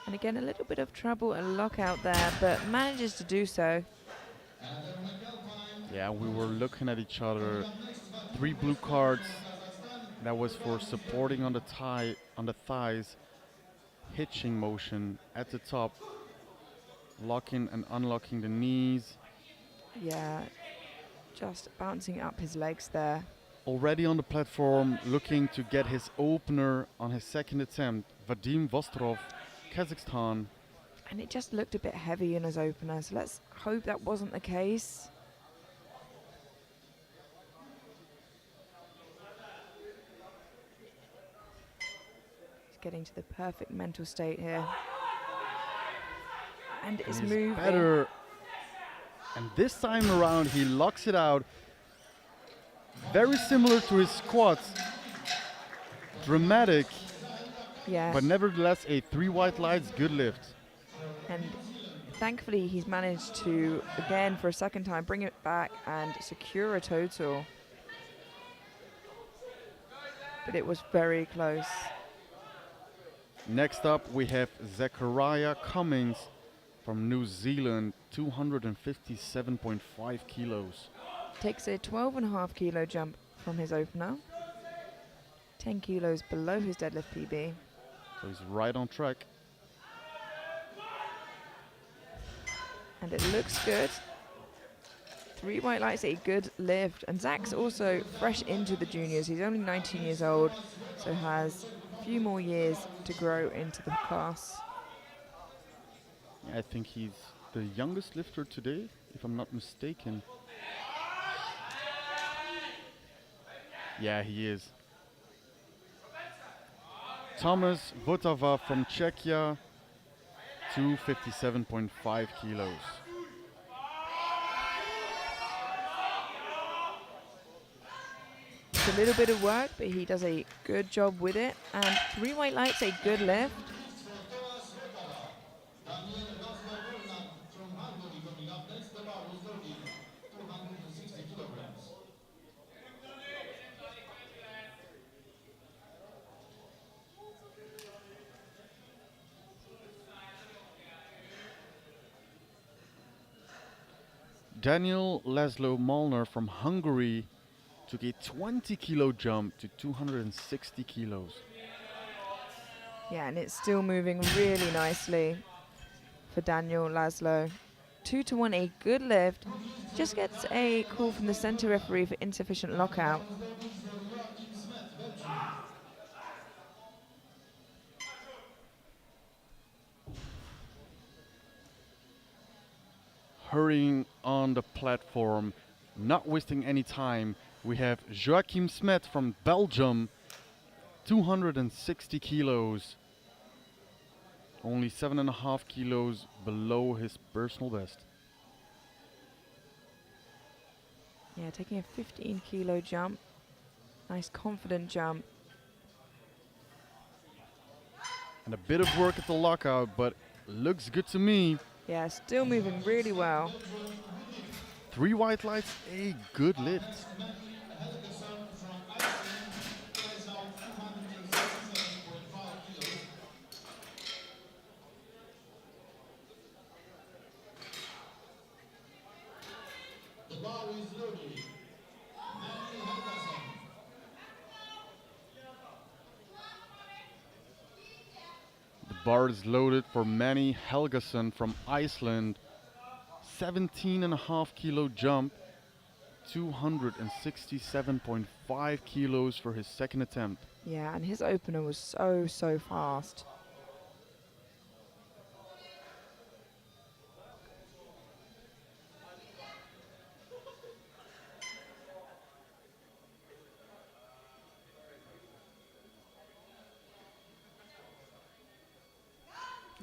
And again, a little bit of trouble and lockout there, but manages to do so. Yeah, we were looking at each other. 3 blue cards. That was for supporting on the thighs, hitching motion at the top, locking and unlocking the knees. Yeah, just bouncing up his legs there. Already on the platform, looking to get his opener on his second attempt, Vadim Vostrov, Kazakhstan. And it just looked a bit heavy in his opener, so let's hope that wasn't the case. getting to the perfect mental state here. And is He's moving. better. And this time around, he locks it out. Very similar to his squats. Dramatic, Yeah. but nevertheless a 3 white lights good lift. And thankfully, he's managed to, again, for a second time, bring it back and secure a total. But it was very close. Next up, we have Zachariah Cummings from New Zealand, 257.5 kilos. Takes a 12.5 kilo jump from his opener. 10 kilos below his deadlift PB. So he's right on track. And it looks good. 3 white lights, a good lift. And Zach's also fresh into the juniors. He's only 19 years old, so has a few more years to grow into the class. I think he's the youngest lifter today, if I'm not mistaken. Yeah, he is. Thomas Votava from Czechia, 257.5 kilos. It's a little bit of work, but he does a good job with it. And 3 white lights, a good lift. From Hungary coming up next, the bar is loaded 260 kilograms. Daniel Laszlo Molnar from Hungary took a 20 kilo jump to 260 kilos. Yeah, and it's still moving really nicely for Daniel Laszlo. 2-1, a good lift. Just gets a call from the center referee for insufficient lockout. Hurrying on the platform, not wasting any time, we have Joachim Smet from Belgium, 260 kilos. Only 7.5 kilos below his personal best. Yeah, taking a 15 kilo jump. Nice confident jump. And a bit of work at the lockout, but looks good to me. Yeah, still moving really well. 3 white lights, a good lift. The bar is loaded. The bar is loaded for Manny Helgason from Iceland. 17.5 kilo jump, 267.5 kilos for his second attempt. Yeah, and his opener was so fast.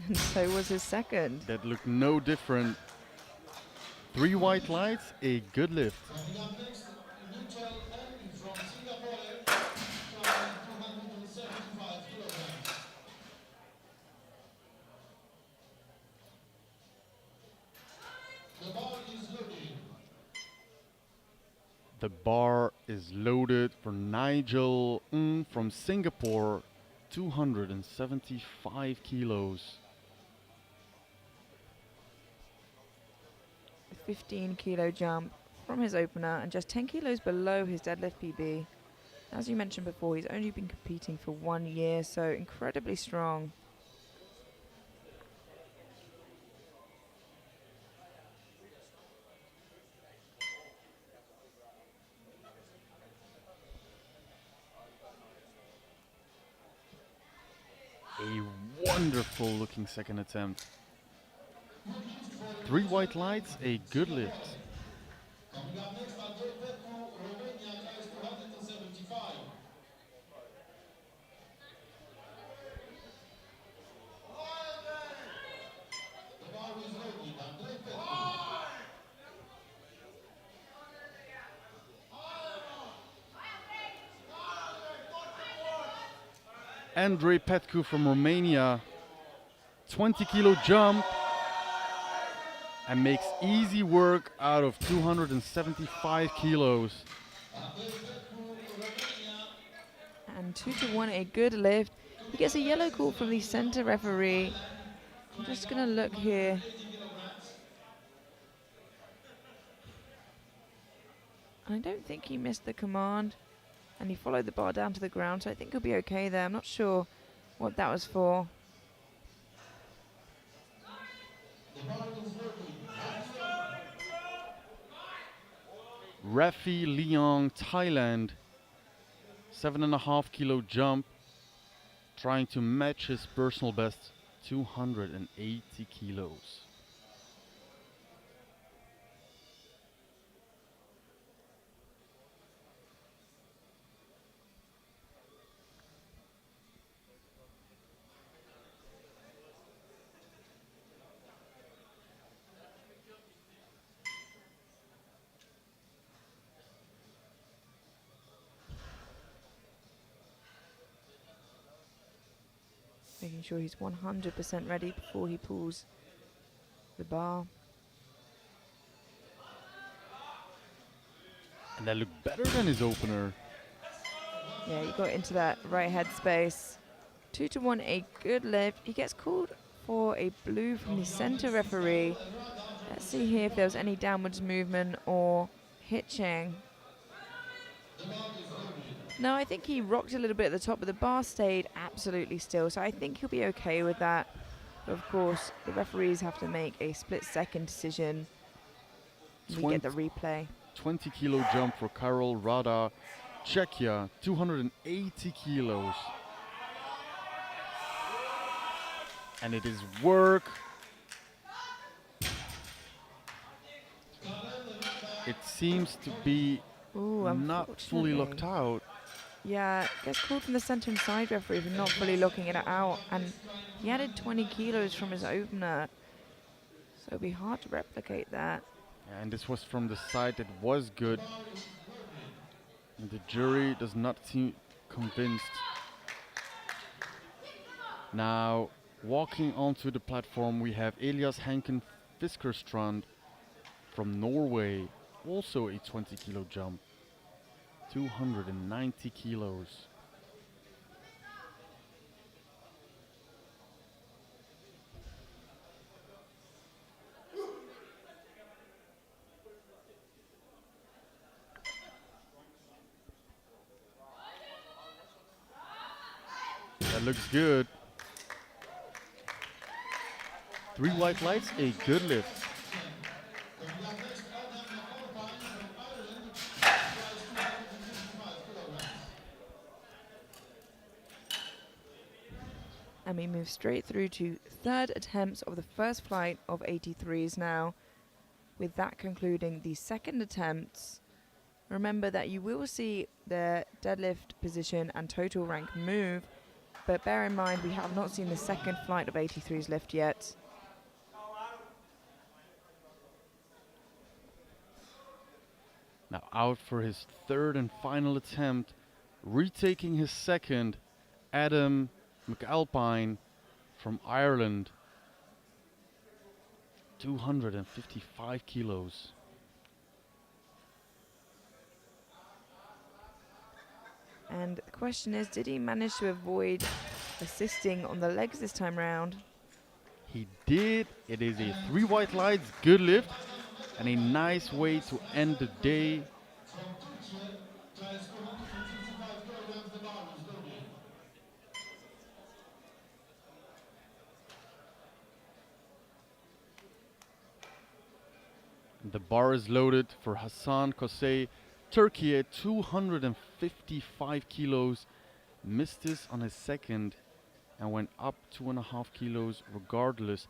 And so was his second. That looked no different. 3 white lights, a good lift. Coming up next, Mitchell Henry from Singapore, trying 275 kilograms. The bar is loaded. The bar is loaded for Nigel Ng from Singapore, 275 kilos. 15 kilo jump from his opener and just 10 kilos below his deadlift PB. As you mentioned before, he's only been competing for 1 year, so incredibly strong. A wonderful looking second attempt. 3 white lights, a good lift. Coming up next, Andrei Petru, Romania, guys 275. Andrei Petcu from Romania, 20 kilo jump, and makes easy work out of 275 kilos. And 2-1, a good lift. He gets a yellow call from the center referee. I'm just going to look here. I don't think he missed the command, and he followed the bar down to the ground, so I think he'll be okay there. I'm not sure what that was for. Rafi Leong, Thailand, 7.5 kilo jump, trying to match his personal best, 280 kilos. Making sure he's 100% ready before he pulls the bar. And that looked better than his opener. Yeah, he got into that right head space. 2-1, a good lift. He gets called for a blue from the center referee. Let's see here if there was any downwards movement or hitching. No, I think he rocked a little bit at the top, but the bar stayed absolutely still. So I think he'll be okay with that. But of course, the referees have to make a split-second decision. We get the replay. 20 kilo jump for Karol Rada, Czechia, 280 kilos. And it is work. It seems to be not fully locked out. Yeah, gets called from the center and side referee for not fully locking it out. And he added 20 kilos from his opener. So it'll be hard to replicate that. And this was from the side that was good. And the jury does not seem convinced. Now, walking onto the platform, we have Elias Henken Fiskerstrand from Norway. Also a 20 kilo jump. 290 kilos. That looks good. 3 white lights, a good lift. And we move straight through to third attempts of the first flight of 83s now, with that concluding the second attempts. Remember that you will see the deadlift position and total rank move, but bear in mind we have not seen the second flight of 83s lift yet. Now out for his third and final attempt, retaking his second, Adam McAlpine from Ireland, 255 kilos. And the question is, did he manage to avoid assisting on the legs this time round? He did. It is a 3 white lights, good lift, and a nice way to end the day. The bar is loaded for Hassan Kosey, Turkey at 255 kilos. Missed this on his second and went up 2.5 kilos regardless.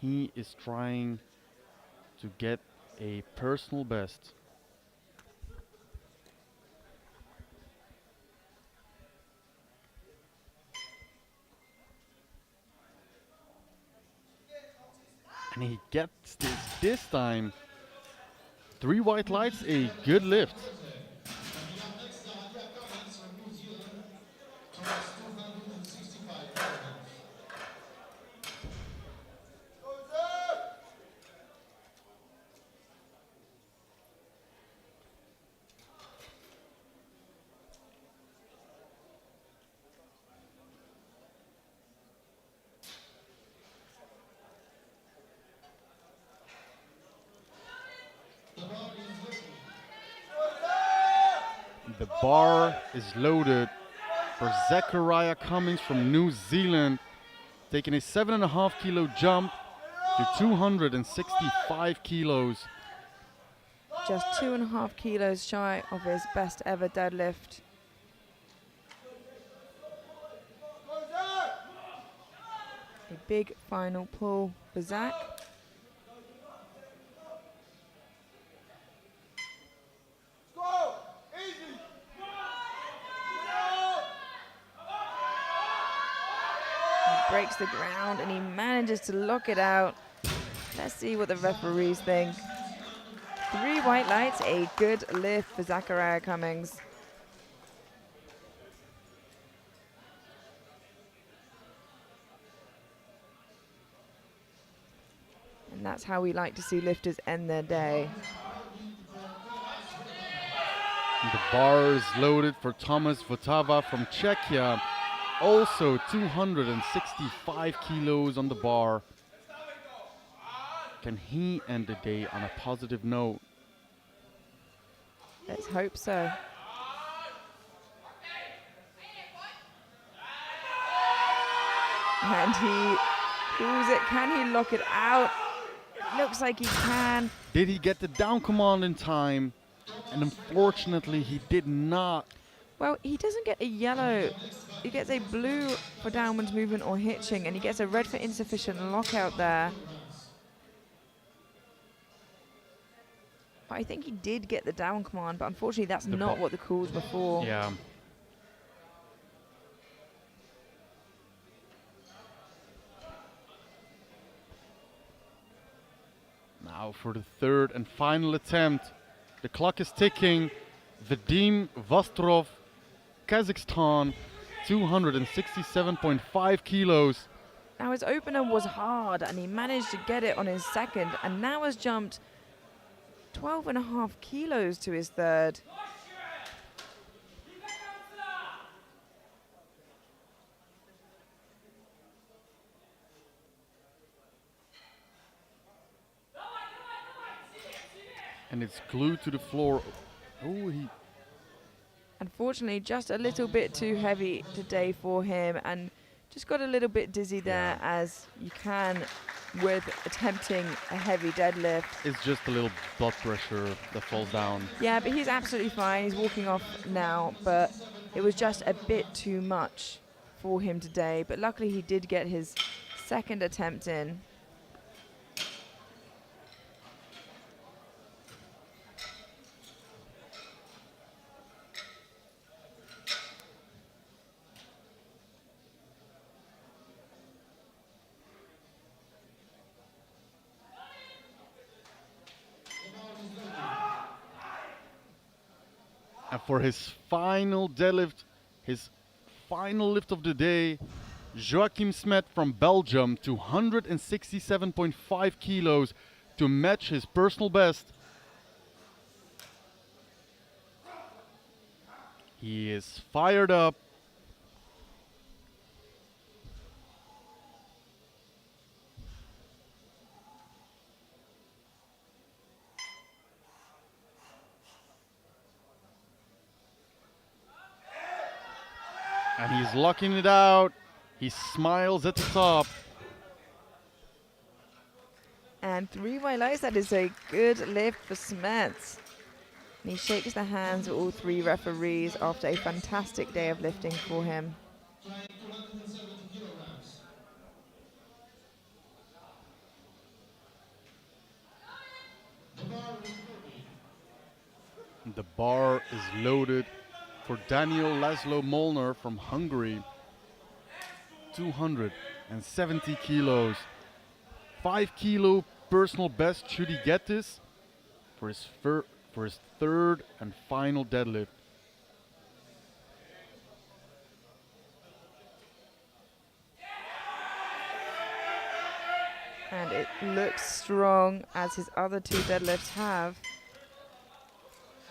He is trying to get a personal best. And he gets this time. 3 white lights, a good lift. The bar is loaded for Zachariah Cummings from New Zealand, taking a 7.5 kilo jump to 265 kilos. Just 2.5 kilos shy of his best ever deadlift. A big final pull for Zach. He breaks the ground and he manages to lock it out. Let's see what the referees think. 3 white lights, a good lift for Zachariah Cummings. And that's how we like to see lifters end their day. The bar is loaded for Thomas Votava from Czechia. Also 265 kilos on the bar. Can he end the day on a positive note? Let's hope so. And he pulls it. Can he lock it out? It looks like he can. Did he get the down command in time? And unfortunately, he did not. Well, he doesn't get a yellow. He gets a blue for downwards movement or hitching, and he gets a red for insufficient lockout there. But I think he did get the down command, but unfortunately that's not what the calls were for. Yeah. Now for the third and final attempt. The clock is ticking. Vadim Vostrov, Kazakhstan, 267.5 kilos. Now his opener was hard and he managed to get it on his second, and now has jumped 12.5 kilos to his third. And it's glued to the floor. Oh, he... Unfortunately, just a little bit too heavy today for him, and just got a little bit dizzy there, as you can with attempting a heavy deadlift. It's just a little blood pressure that falls down. Yeah, but he's absolutely fine. He's walking off now, but it was just a bit too much for him today. But luckily he did get his second attempt in. And for his final deadlift, his final lift of the day, Joachim Smet from Belgium, 267.5 kilos to match his personal best. He is fired up. And he's locking it out. He smiles at the top. And 3 white lights, that is a good lift for Smets. And he shakes the hands of all 3 referees after a fantastic day of lifting for him. The bar is loaded for Daniel Laszlo Molnar from Hungary. 270 kilos. 5 kilo personal best. Should he get this for his third and final deadlift? And it looks strong, as his other 2 deadlifts have.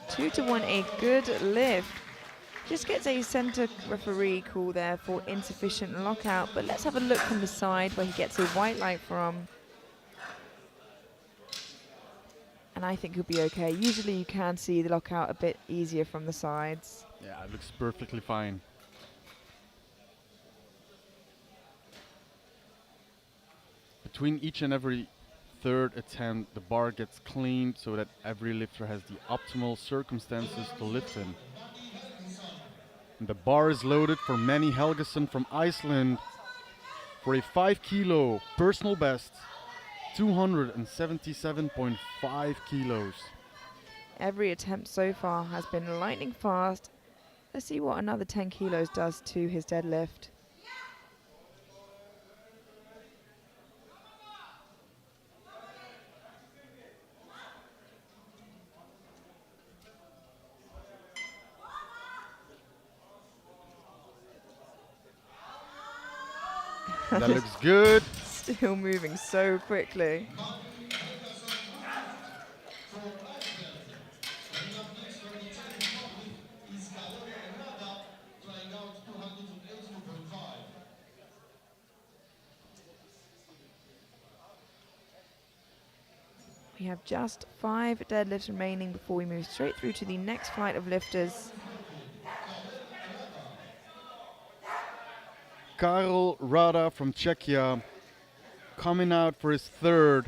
2 to 1, a good lift. Just gets a center referee call there for insufficient lockout, but let's have a look from the side where he gets a white light from. And I think he'll be okay. Usually you can see the lockout a bit easier from the sides. Yeah, it looks perfectly fine. Between each and every third attempt, the bar gets cleaned so that every lifter has the optimal circumstances to lift in. And the bar is loaded for Manny Helgeson from Iceland for a 5 kilo personal best, 277.5 kilos. Every attempt so far has been lightning fast. Let's see what another 10 kilos does to his deadlift. That looks good. Still moving so quickly. We have just 5 deadlifts remaining before we move straight through to the next flight of lifters. Karel Rada from Czechia coming out for his third,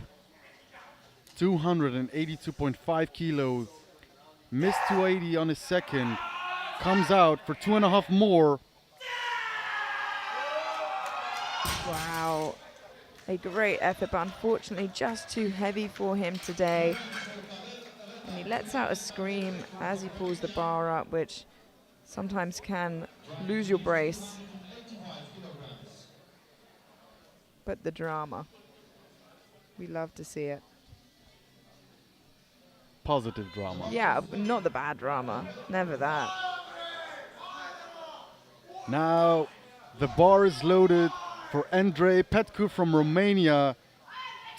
282.5 kilos. Missed 280 on his second. Comes out for 2.5 more. Wow. A great effort, but unfortunately just too heavy for him today. And he lets out a scream as he pulls the bar up, which sometimes can lose your brace. But the drama. We love to see it. Positive drama. Yeah, not the bad drama. Never that. Now the bar is loaded for Andrei Petcu from Romania.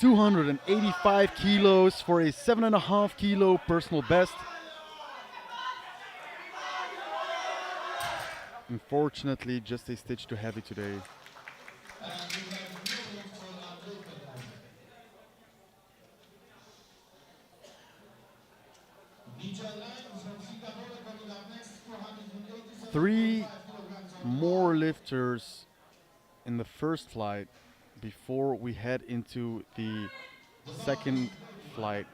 285 kilos for a 7.5 kilo personal best. Unfortunately, just a stitch too heavy today. Three more lifters in the first flight before we head into the second flight.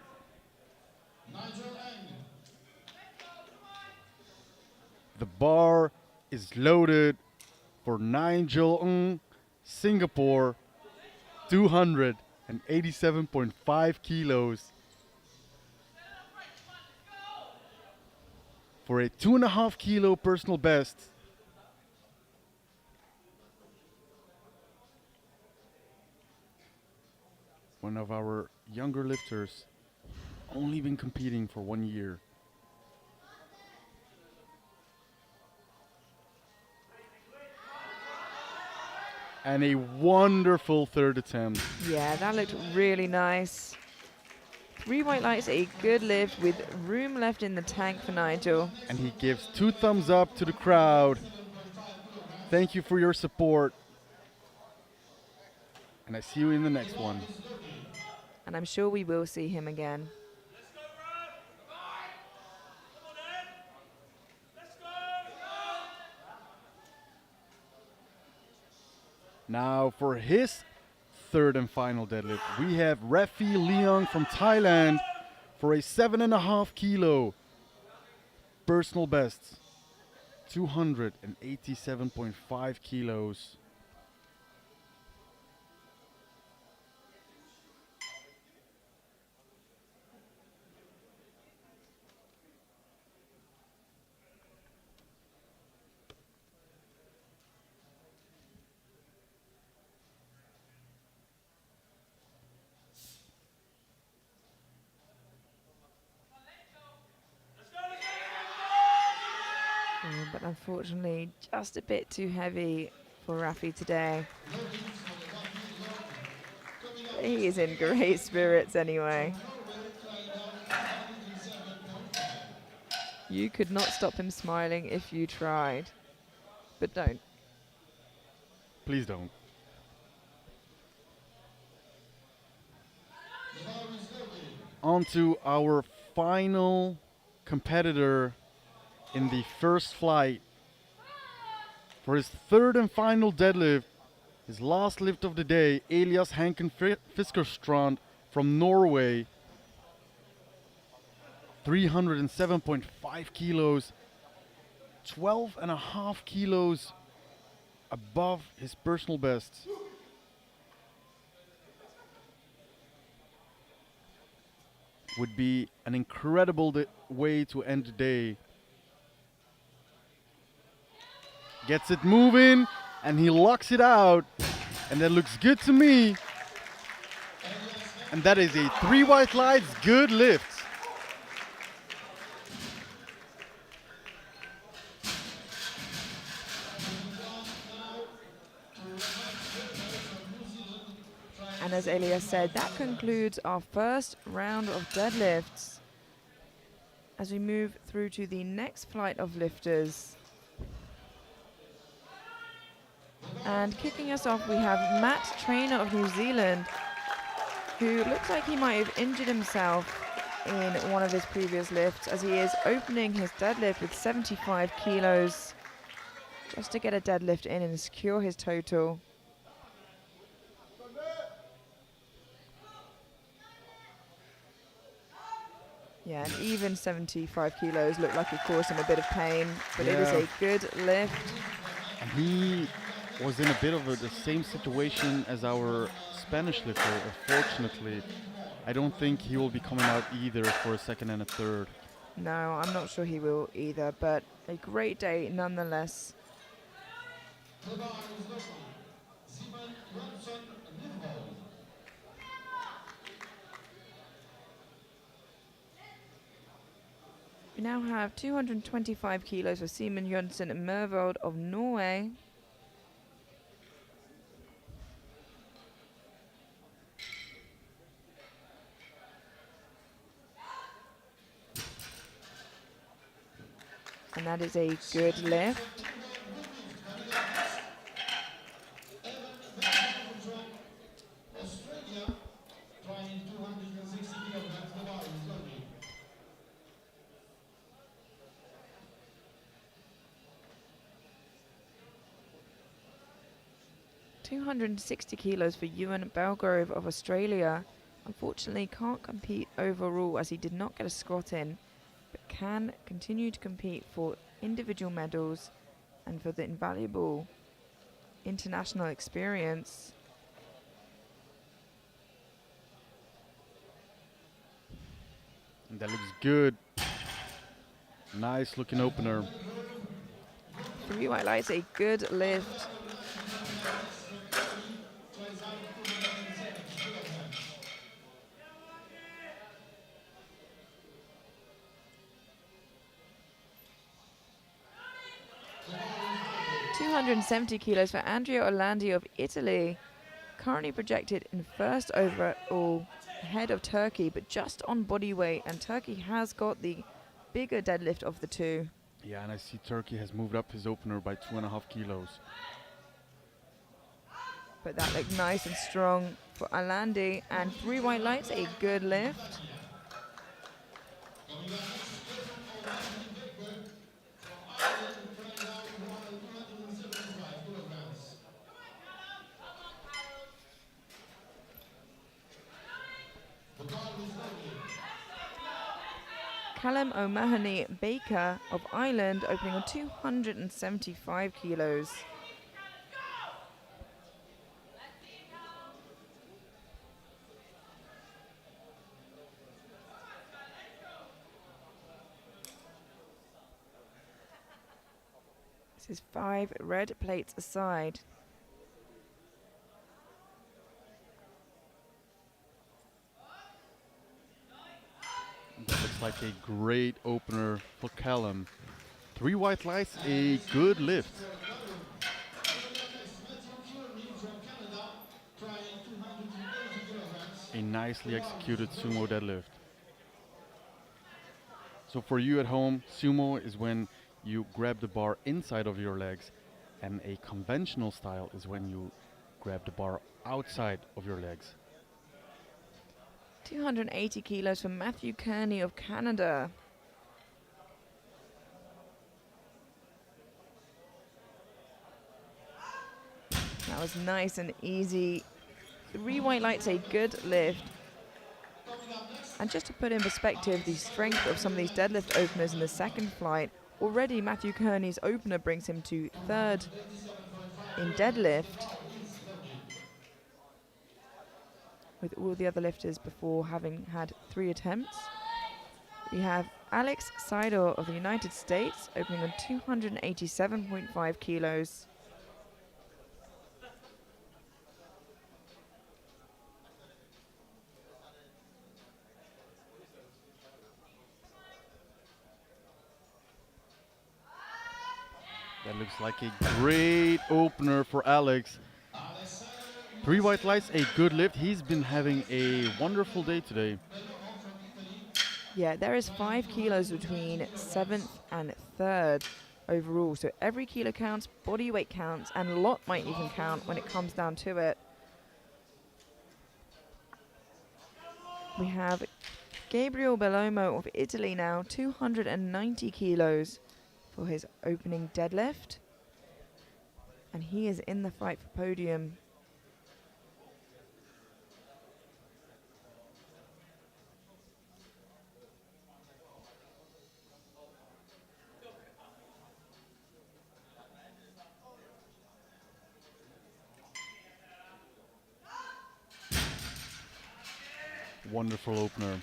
The bar is loaded for Nigel Ng, Singapore, 287.5 kilos. For a 2.5 kilo personal best. One of our younger lifters, only been competing for 1 year. And a wonderful third attempt. Yeah, that looked really nice. 3 white lights, a good lift with room left in the tank for Nigel. And he gives 2 thumbs up to the crowd. Thank you for your support. And I see you in the next one. And I'm sure we will see him again. Now for his third and final deadlift, we have Refi Leong from Thailand for a 7.5 kilo personal best, 287.5 kilos. But unfortunately, just a bit too heavy for Rafi today. But he is in great spirits anyway. You could not stop him smiling if you tried. But don't. Please don't. On to our final competitor in the first flight. For his third and final deadlift, his last lift of the day, Elias Hanken Fiskerstrand from Norway. 307.5 kilos, 12.5 kilos above his personal best. Would be an incredible way to end the day. Gets it moving, and he locks it out. And that looks good to me. And that is a 3 white lights good lift. And as Elias said, that concludes our first round of deadlifts. As we move through to the next flight of lifters. And kicking us off, we have Matt Trainer of New Zealand, who looks like he might have injured himself in one of his previous lifts, as he is opening his deadlift with 75 kilos just to get a deadlift in and secure his total. Yeah, and even 75 kilos looked like it caused him a bit of pain, but it is a good lift. And he was in a bit of the same situation as our Spanish lifter, unfortunately. I don't think he will be coming out either for a second and a third. No, I'm not sure he will either, but a great day nonetheless. We now have 225 kilos for Simon Jonsson Mervold of Norway. And that is a good lift. Australia trying 260 kilograms. The bar is loaded. 260 kilos for Ewan Belgrove of Australia. Unfortunately can't compete overall as he did not get a squat in, but can continue to compete for individual medals and for the invaluable international experience. And that looks good. Nice looking opener. 3 white lights, a good lift. .270 kilos for Andrea Orlandi of Italy, currently projected in first overall ahead of Turkey, but just on body weight, and Turkey has got the bigger deadlift of the two. Yeah, and I see Turkey has moved up his opener by 2.5 kilos. But that looked nice and strong for Orlandi, and 3 white lights, a good lift. Callum O'Mahony Baker of Ireland opening on 275 kilos. This is 5 red plates aside. That looks like a great opener for Callum. 3 white lights, a good lift. A nicely executed sumo deadlift. So for you at home, sumo is when you grab the bar inside of your legs, and a conventional style is when you grab the bar outside of your legs. 280 kilos for Matthew Kearney of Canada. That was nice and easy. 3 white lights, a good lift. And just to put in perspective the strength of some of these deadlift openers in the second flight, already Matthew Kearney's opener brings him to 3rd in deadlift, with all the other lifters before having had 3 attempts. We have Alex Seidel of the United States opening on 287.5 kilos. That looks like a great opener for Alex. 3 white lights, a good lift. He's been having a wonderful day today. Yeah, there is 5 kilos between 7th and 3rd overall. So every kilo counts, body weight counts, and lot might even count when it comes down to it. We have Gabriel Bellomo of Italy now, 290 kilos for his opening deadlift. And he is in the fight for podium. Wonderful opener.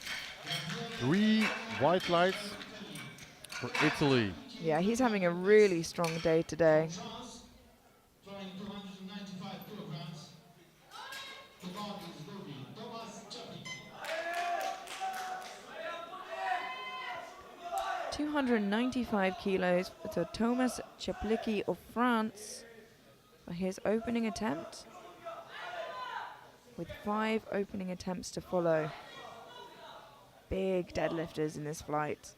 3 white lights for Italy. Yeah, he's having a really strong day today. Throwing 295 kilograms. The guard is Gogi, Thomas Chapik. 295 kilos for Thomas Chaplicki of France for his opening attempt, with 5 opening attempts to follow. Big deadlifters in this flight.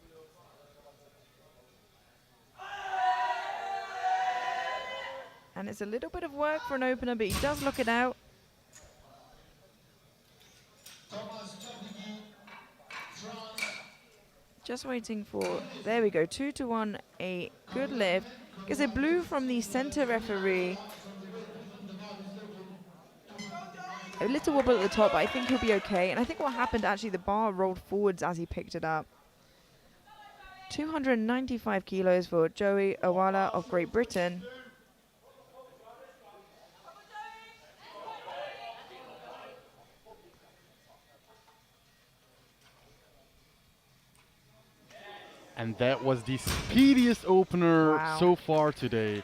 And it's a little bit of work for an opener, but he does look it out. Thomas Chapik, France. Just waiting for, there we go, 2-1, a good lift. Because it blew from the center referee. A little wobble at the top, but I think he'll be okay. And I think what happened, actually, the bar rolled forwards as he picked it up. 295 kilos for Joey Awala of Great Britain. And that was the speediest opener so far today.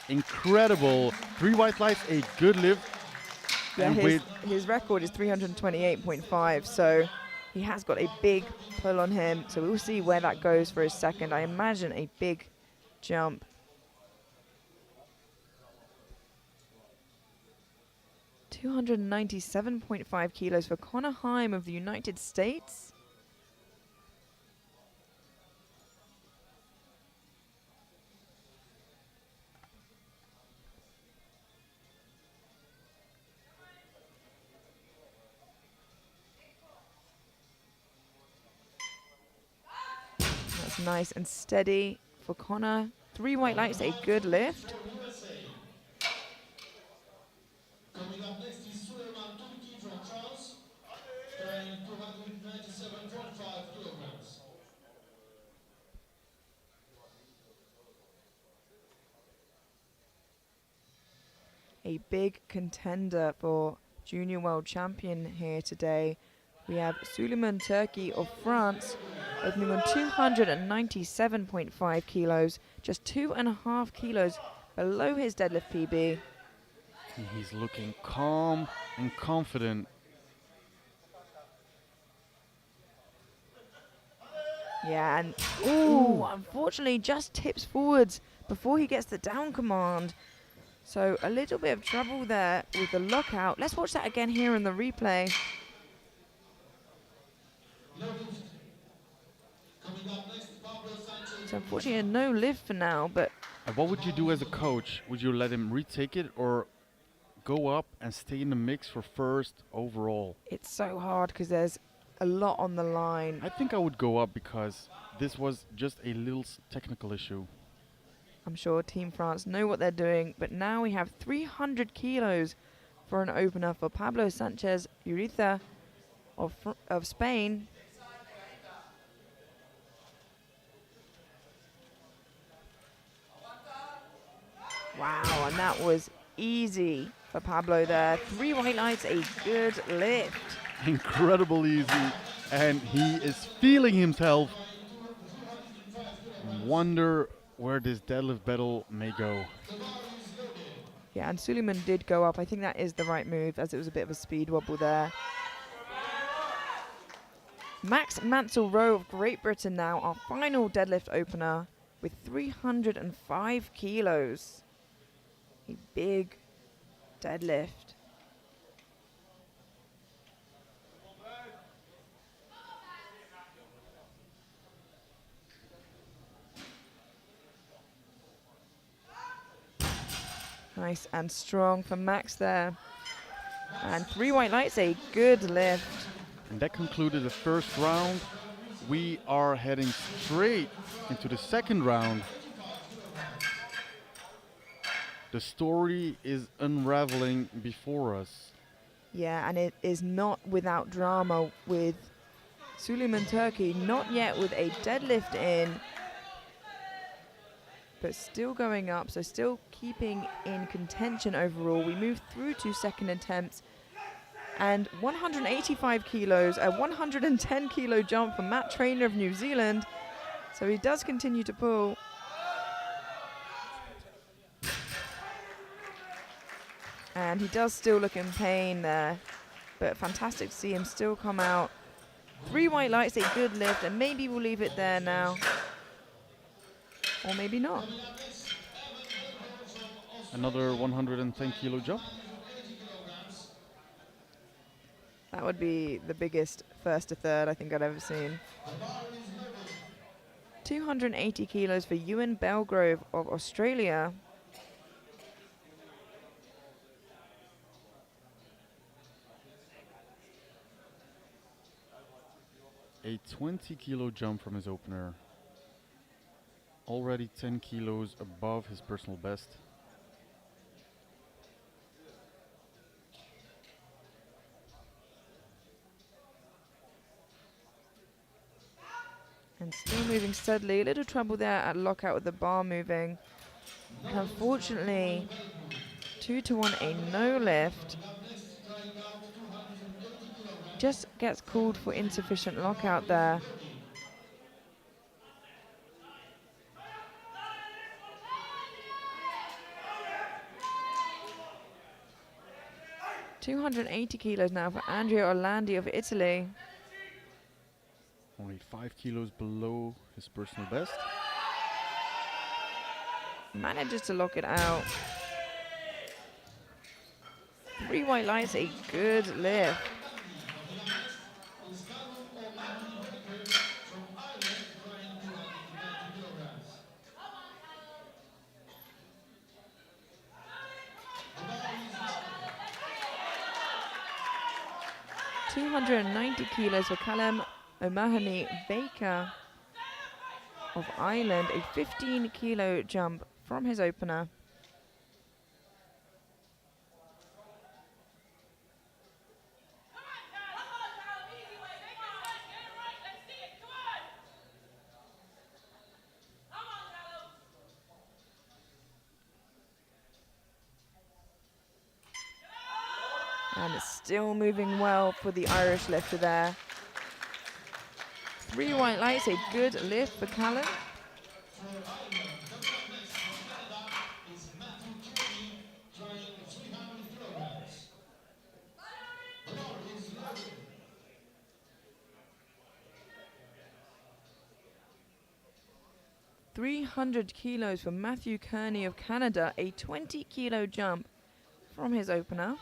Incredible. 3 white lights, a good lift. Yeah, and his record is 328.5, so he has got a big pull on him. So we'll see where that goes for his second. I imagine a big jump. $297.5 kilos for Connor Heim of the United States. That's nice and steady for Connor. 3 white lights, a good lift. Coming up next is Suleiman Turki from France, throwing 297.5 kilograms. A big contender for junior world champion here today. We have Suleiman Turki of France opening on 297.5 kilos, just 2.5 kilos below his deadlift PB. he's looking calm and confident. Yeah, and ooh, unfortunately just tips forwards before he gets the down command. So a little bit of trouble there with the lockout. Let's watch that again here in the replay. So unfortunately a no lift for now, but And what would you do as a coach? Would you let him retake it or go up and stay in the mix for first overall? it's so hard because there's a lot on the line. I think I would go up because this was just a little technical issue. I'm sure Team France know what they're doing, but now we have 300 kilos for an opener for Pablo Sanchez Uriza of Spain. Wow, and that was easy for Pablo there. 3 white lights, a good lift. Incredible easy, and he is feeling himself. Wonder where this deadlift battle may go. Yeah, and Suleiman did go up. I think that is the right move, as it was a bit of a speed wobble there. Max Mansell-Rowe of Great Britain now, our final deadlift opener, with 305 kilos. A big deadlift. Nice and strong for Max there. And 3 white lights, a good lift. And that concluded the first round. We are heading straight into the second round. The story is unraveling before us. Yeah, and it is not without drama with Suleiman Turkey, not yet with a deadlift in, but still going up, so still keeping in contention overall. We move through to second attempts, and 185 kilos, a 110 kilo jump for Matt Trainer of New Zealand. So he does continue to pull. And he does still look in pain there, but fantastic to see him still come out. 3 white lights, a good lift, and maybe we'll leave it there now. Or maybe not. Another 110 kilo jump. That would be the biggest first to third I think I'd ever seen. 280 kilos for Ewan Belgrove of Australia. A 20 kilo jump from his opener. Already 10 kilos above his personal best. And still moving steadily. A little trouble there at lockout with the bar moving. And unfortunately, 2-1, a no lift. Just gets called for insufficient lockout there. $280 kilos now for Andrea Orlandi of Italy. Only 5 kilos below his personal best. Manages to lock it out. 3 white lights, a good lift. $290 kilos for Callum O'Mahony Baker of Ireland, a 15 kilo jump from his opener. And it's still moving well for the Irish lifter there. 3 white lights, a good lift for Callum. $300 kilos for Matthew Kearney of Canada, a 20 kilo jump from his opener.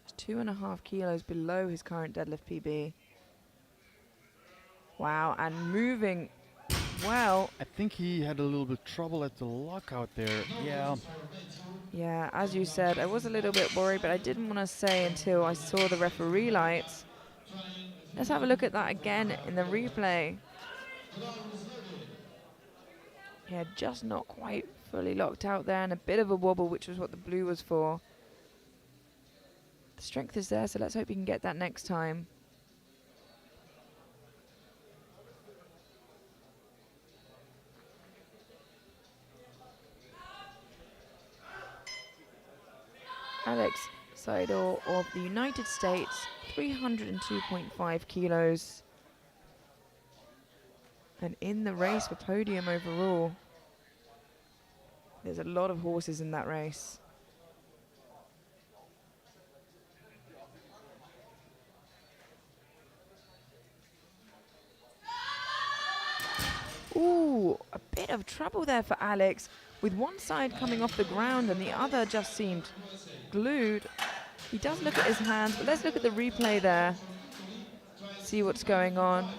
Just 2.5 kilos below his current deadlift PB. Wow, and moving well. I think he had a little bit trouble at the lockout there. Yeah. Yeah, as you said, I was a little bit worried, but I didn't want to say until I saw the referee lights. Let's have a look at that again in the replay. Yeah, just not quite fully locked out there, and a bit of a wobble, which was what the blue was for. The strength is there, so let's hope he can get that next time. Alex Seidel of the United States, 302.5 kilos. And in the race for podium overall. There's a lot of horses in that race. Ooh, a bit of trouble there for Alex, with one side coming off the ground and the other just seemed glued. He does look at his hands, but let's look at the replay there. See what's going on.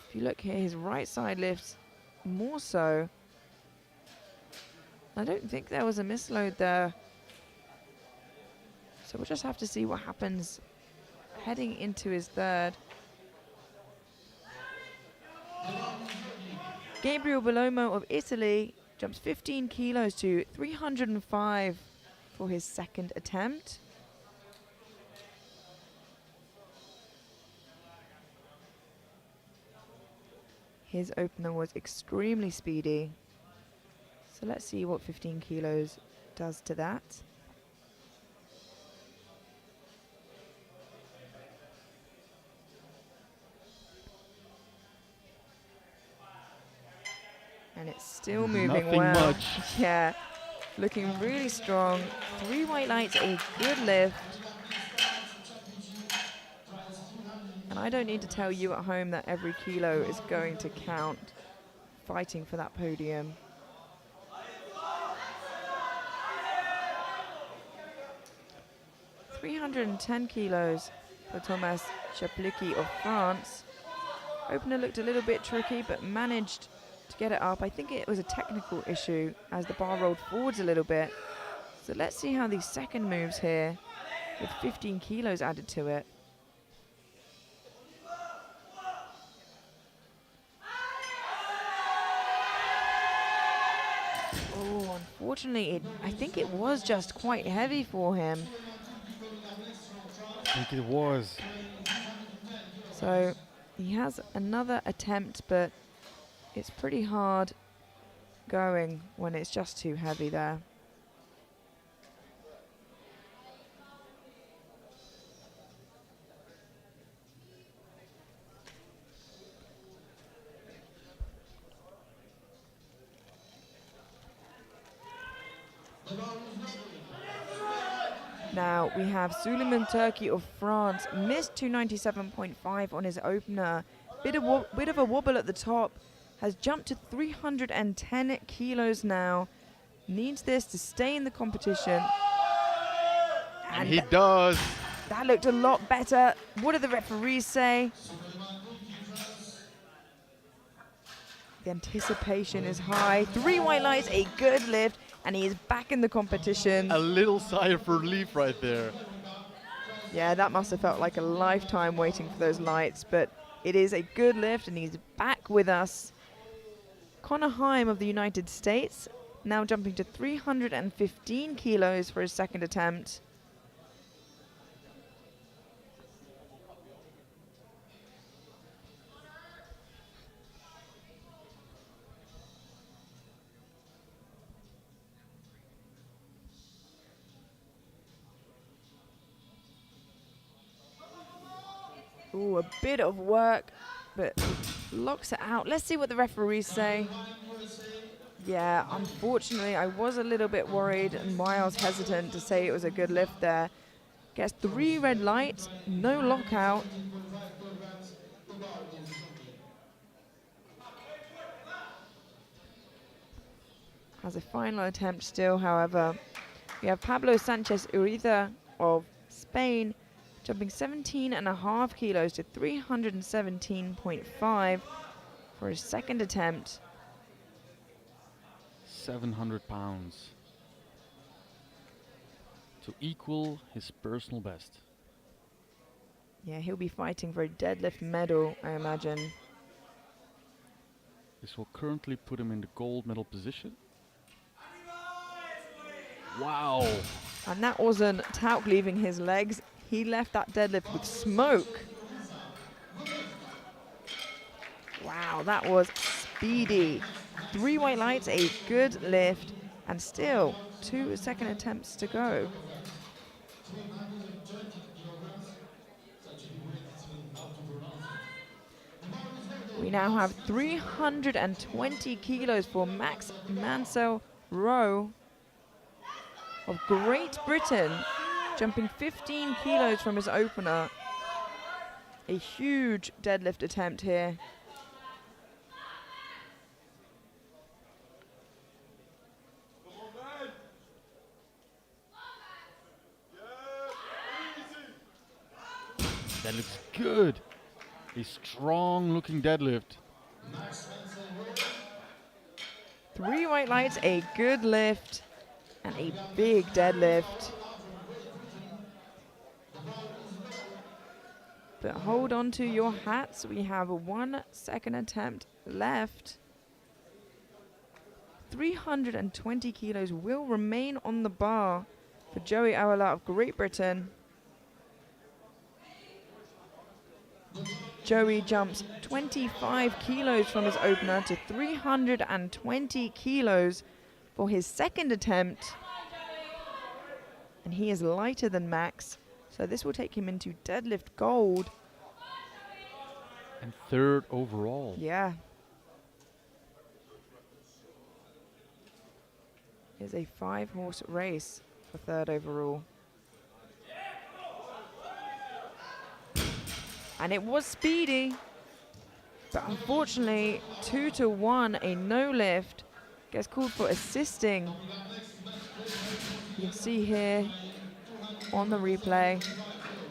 If you look here, his right side lifts more so. I don't think there was a misload there. So we'll just have to see what happens heading into his third. Gabriel Bellomo of Italy jumps 15 kilos to 305 for his second attempt. His opener was extremely speedy. So let's see what 15 kilos does to that. And it's still moving Nothing well. much. Yeah, looking really strong. 3 white lights, a good lift. And I don't need to tell you at home that every kilo is going to count fighting for that podium. $310 kilos for Thomas Chaplicki of France. Opener looked a little bit tricky, but managed to get it up. I think it was a technical issue as the bar rolled forwards a little bit. So let's see how these second moves here, with 15 kilos added to it. Oh, unfortunately, I think it was just quite heavy for him. I think it was. So he has another attempt, but it's pretty hard going when it's just too heavy there. Now we have Suleiman Turkey of France, missed 297.5 on his opener. Bit of a wobble at the top, has jumped to 310 kilos now. Needs this to stay in the competition. And he does. That looked a lot better. What do the referees say? The anticipation is high. 3 white lights, a good lift, and he is back in the competition. A little sigh of relief right there. Yeah, that must have felt like a lifetime waiting for those lights, but it is a good lift, and he's back with us. Connor Heim of the United States, now jumping to 315 kilos for his second attempt. Ooh, a bit of work, but locks it out. Let's see what the referees say. Yeah, unfortunately, I was a little bit worried and why I was hesitant to say it was a good lift there. Gets 3 red lights, no lockout. Has a final attempt still, however. We have Pablo Sanchez Uriza of Spain, jumping 17.5 kilos to 317.5. for his second attempt. 700 pounds to equal his personal best. Yeah, he'll be fighting for a deadlift medal, I imagine. This will currently put him in the gold medal position. Wow! And that wasn't talc leaving his legs. He left that deadlift with smoke. Wow, that was speedy. 3 white lights, a good lift, and still 2 second attempts to go. We now have 320 kilos for Max Mansell Rowe of Great Britain, jumping 15 kilos from his opener. A huge deadlift attempt here. That looks good. A strong looking deadlift. 3 white lights, a good lift, and a big deadlift. But hold on to your hats. We have 1 second attempt left. 320 kilos will remain on the bar for Joey Awala of Great Britain. Joey jumps 25 kilos from his opener to 320 kilos for his second attempt. And he is lighter than Max, so this will take him into deadlift gold. And 3rd overall. Yeah. It's a 5-horse race for 3rd overall. And it was speedy, but unfortunately 2-1, a no lift, gets called for assisting. You can see here on the replay,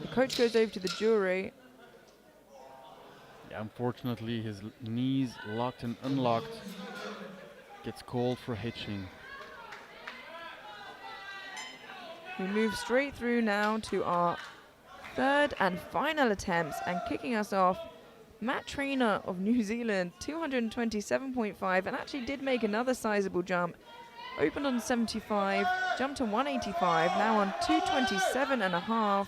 the coach goes over to the jury. Yeah, unfortunately, his knees locked and unlocked. Gets called for hitching. We move straight through now to our 3rd and final attempts, and kicking us off, Matt Trainer of New Zealand, 227.5, and actually did make another sizable jump. Opened on 75, jumped to 185, now on 227.5.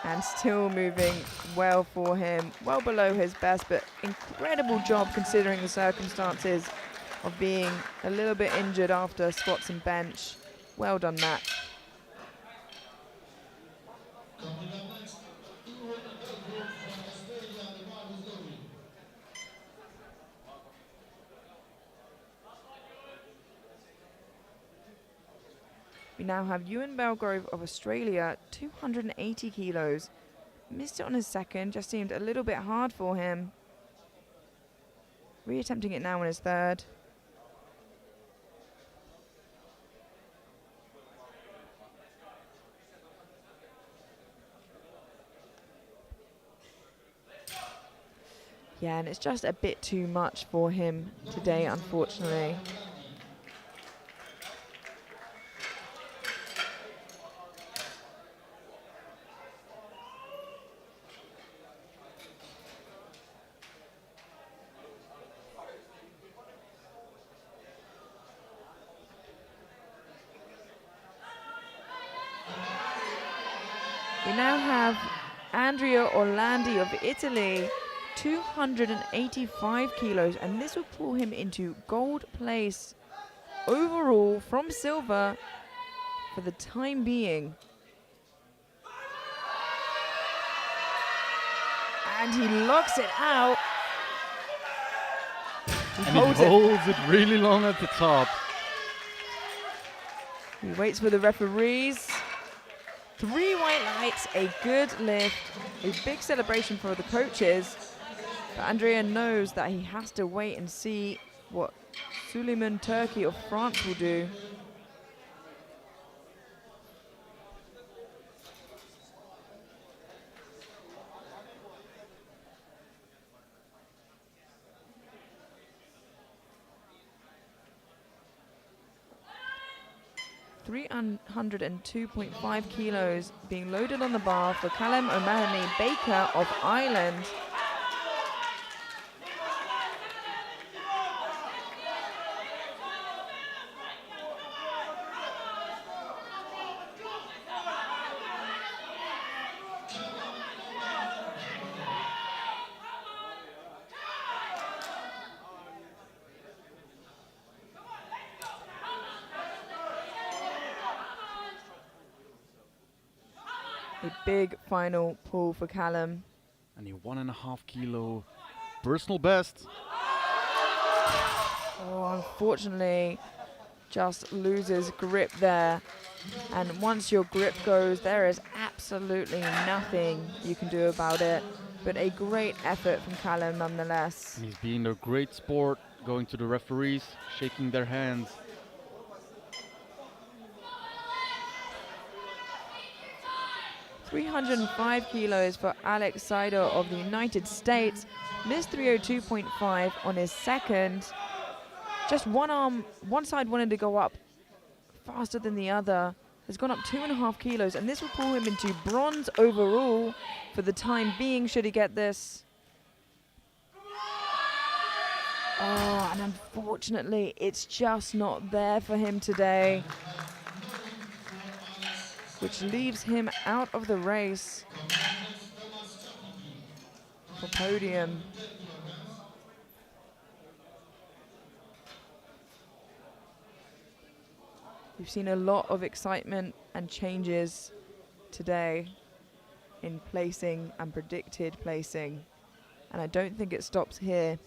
And still moving well for him, well below his best, but incredible job considering the circumstances of being a little bit injured after squats and bench. Well done, Matt. We now have Ewan Belgrove of Australia, 280 kilos. Missed it on his second, just seemed a little bit hard for him. Reattempting it now on his 3rd. Yeah, and it's just a bit too much for him today, unfortunately. We now have Andrea Orlandi of Italy, 285 kilos, and this will pull him into gold place overall from silver for the time being. And he locks it out. And he holds it really long at the top. He waits for the referees. 3 white lights, a good lift, a big celebration for the coaches. But Andrea knows that he has to wait and see what Suleiman Turki of France will do. 302.5 kilos being loaded on the bar for Callum O'Mahony Baker of Ireland. A big final pull for Callum. And a 1.5 kilo personal best. Oh, unfortunately, just loses grip there. And once your grip goes, there is absolutely nothing you can do about it. But a great effort from Callum nonetheless. And he's being a great sport, going to the referees, shaking their hands. .305 kilos for Alex Sider of the United States. Missed 302.5 on his second. Just one side wanted to go up faster than the other. Has gone up 2.5 kilos, and this will pull him into bronze overall for the time being, should he get this. Oh, and unfortunately, it's just not there for him today, which leaves him out of the race for podium. We've seen a lot of excitement and changes today in placing and predicted placing, and I don't think it stops here.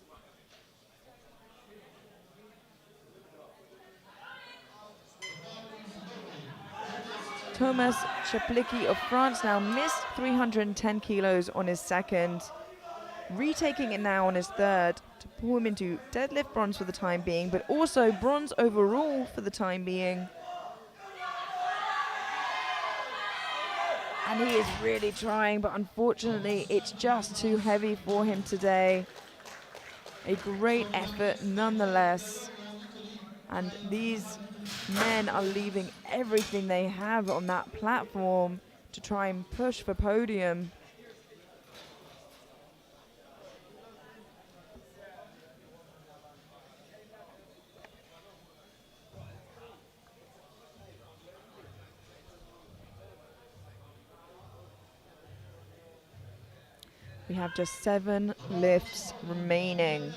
Thomas Chaplicki of France now missed 310 kilos on his second, retaking it now on his third to pull him into deadlift bronze for the time being, but also bronze overall for the time being. And he is really trying, but unfortunately it's just too heavy for him today. A great effort nonetheless. And these men are leaving everything they have on that platform to try and push for podium. We have just 7 lifts remaining.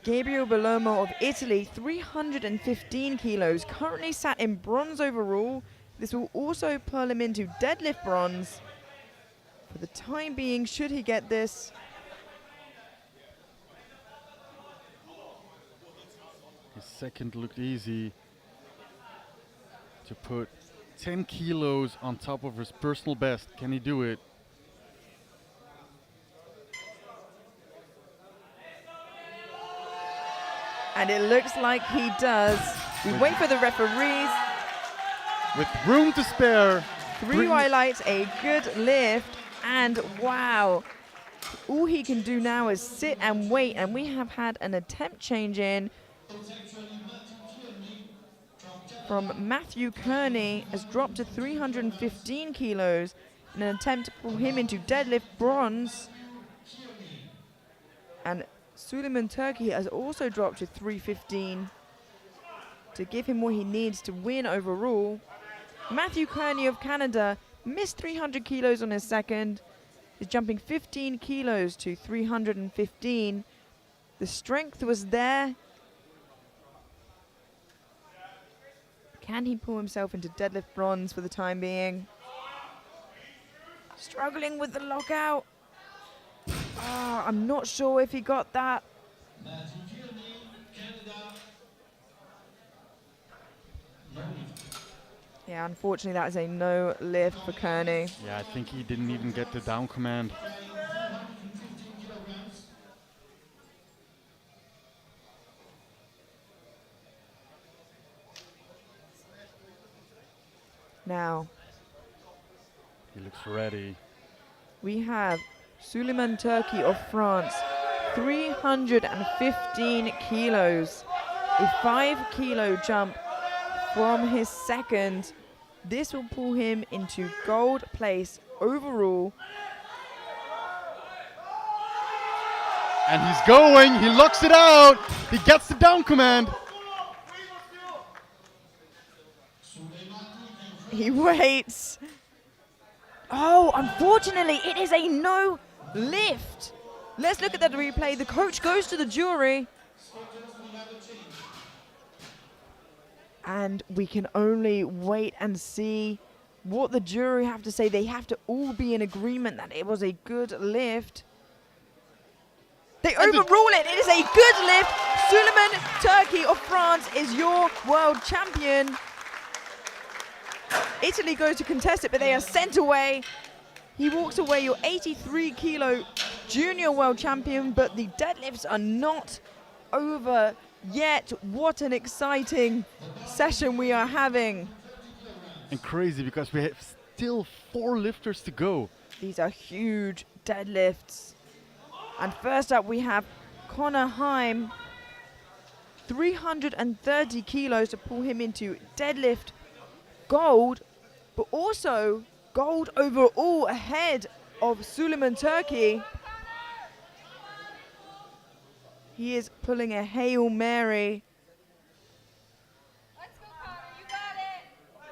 Gabriel Bellomo of Italy, 315 kilos, currently sat in bronze overall. This will also pull him into deadlift bronze. For the time being, should he get this. His second looked easy. To put 10 kilos on top of his personal best. Can he do it? And it looks like he does. We wait for the referees. With room to spare. 3 highlights, a good lift, and wow. All he can do now is sit and wait, and we have had an attempt change in from Matthew Kearney, has dropped to 315 kilos in an attempt to pull him into deadlift bronze. And Suleiman Turkey has also dropped to 315 to give him what he needs to win overall. Matthew Kearney of Canada missed 300 kilos on his second, is jumping 15 kilos to 315. The strength was there. Can he pull himself into deadlift bronze for the time being? Struggling with the lockout. Oh, I'm not sure if he got that. Yeah, unfortunately that is a no lift for Kearney. Yeah, I think he didn't even get the down command. Now, He looks ready. we have Suleiman Turkey of France, 315 kilos, a 5 kilo jump, from his second. This will pull him into gold place overall. And he's going, he locks it out, he gets the down command. He waits. Oh, unfortunately, it is a no lift. Let's look at that replay. The coach goes to the jury. And we can only wait and see what the jury have to say. They have to all be in agreement that it was a good lift. They overrule it. It is a good lift. Suleiman Turki of France is your world champion. Italy goes to contest it, but they are sent away. He walks away, your 83 kilo junior world champion, but the deadlifts are not over yet. What an exciting session we are having. And crazy because we have still 4 lifters to go. These are huge deadlifts. And first up we have Connor Heim, 330 kilos to pull him into deadlift gold, but also gold overall ahead of Suleiman Turki. He is pulling a Hail Mary. Let's go, Connor. You got it. Let's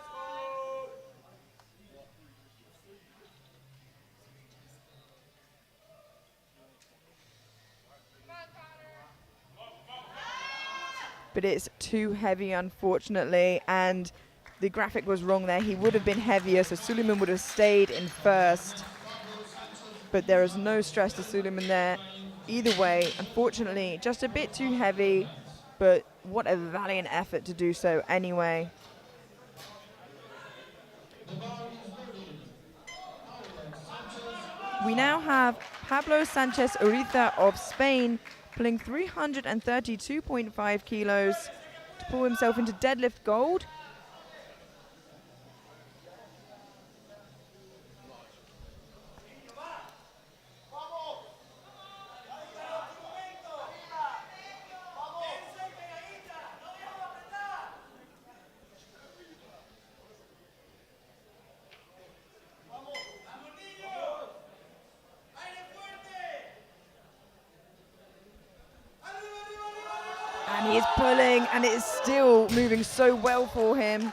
go. Come on, Connor. But it's too heavy, unfortunately, and the graphic was wrong there. He would have been heavier, so Suleiman would have stayed in first. But there is no stress to Suleiman there. Either way, unfortunately, just a bit too heavy, but what a valiant effort to do so anyway. We now have Pablo Sanchez Uriza of Spain pulling 332.5 kilos to pull himself into deadlift gold. And he is pulling, and it is still moving so well for him.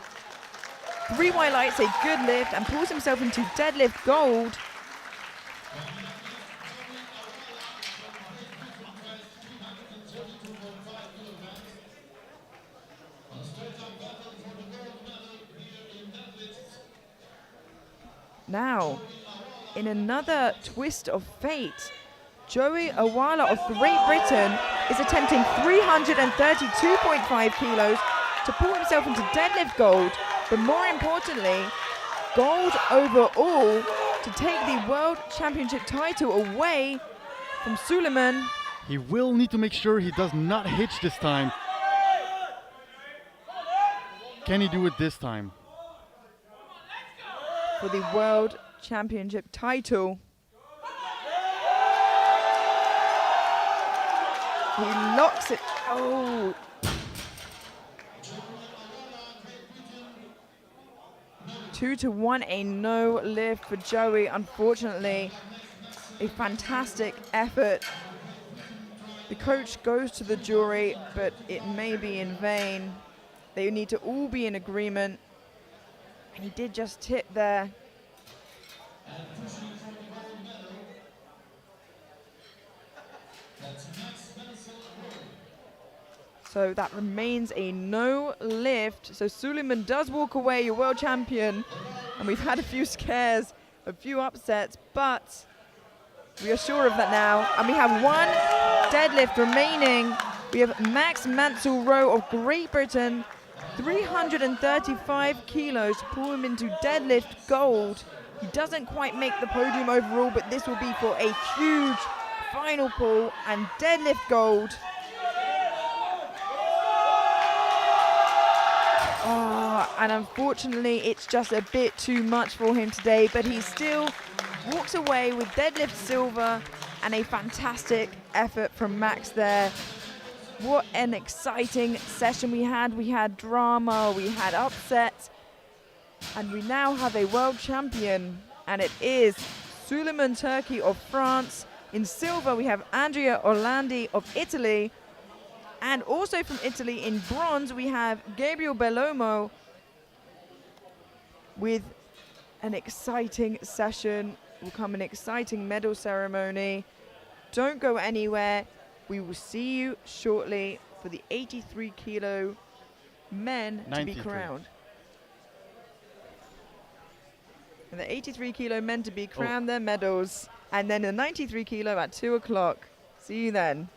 3 white lights, a good lift, and pulls himself into deadlift gold. Now, in another twist of fate, Joey Awala of Great Britain is attempting 332.5 kilos to pull himself into deadlift gold, but more importantly, gold overall to take the World Championship title away from Suleiman. He will need to make sure he does not hitch this time. Can he do it this time? For the World Championship title. He locks it. Oh. Two to one, a no lift for Joey. Unfortunately, a fantastic effort. The coach goes to the jury, but it may be in vain. They need to all be in agreement. And he did just tip there. So that remains a no lift. So Suleiman does walk away, your world champion. And we've had a few scares, a few upsets, but we are sure of that now. And we have 1 deadlift remaining. We have Max Mansell-Rowe of Great Britain, 335 kilos to pull him into deadlift gold. He doesn't quite make the podium overall, but this will be for a huge final pull and deadlift gold. Oh, and unfortunately, it's just a bit too much for him today, but he still walks away with deadlift silver and a fantastic effort from Max there. What an exciting session we had. We had drama, we had upsets, and we now have a world champion, and it is Suleiman Turkey of France. In silver, we have Andrea Orlandi of Italy. And also from Italy, in bronze, we have Gabriel Bellomo with an exciting session. Will come an exciting medal ceremony. Don't go anywhere. We will see you shortly for the 83 kilo men to be 93. crowned. And the 83 kilo men to be crowned their medals. And then the 93 kilo at 2 o'clock. See you then.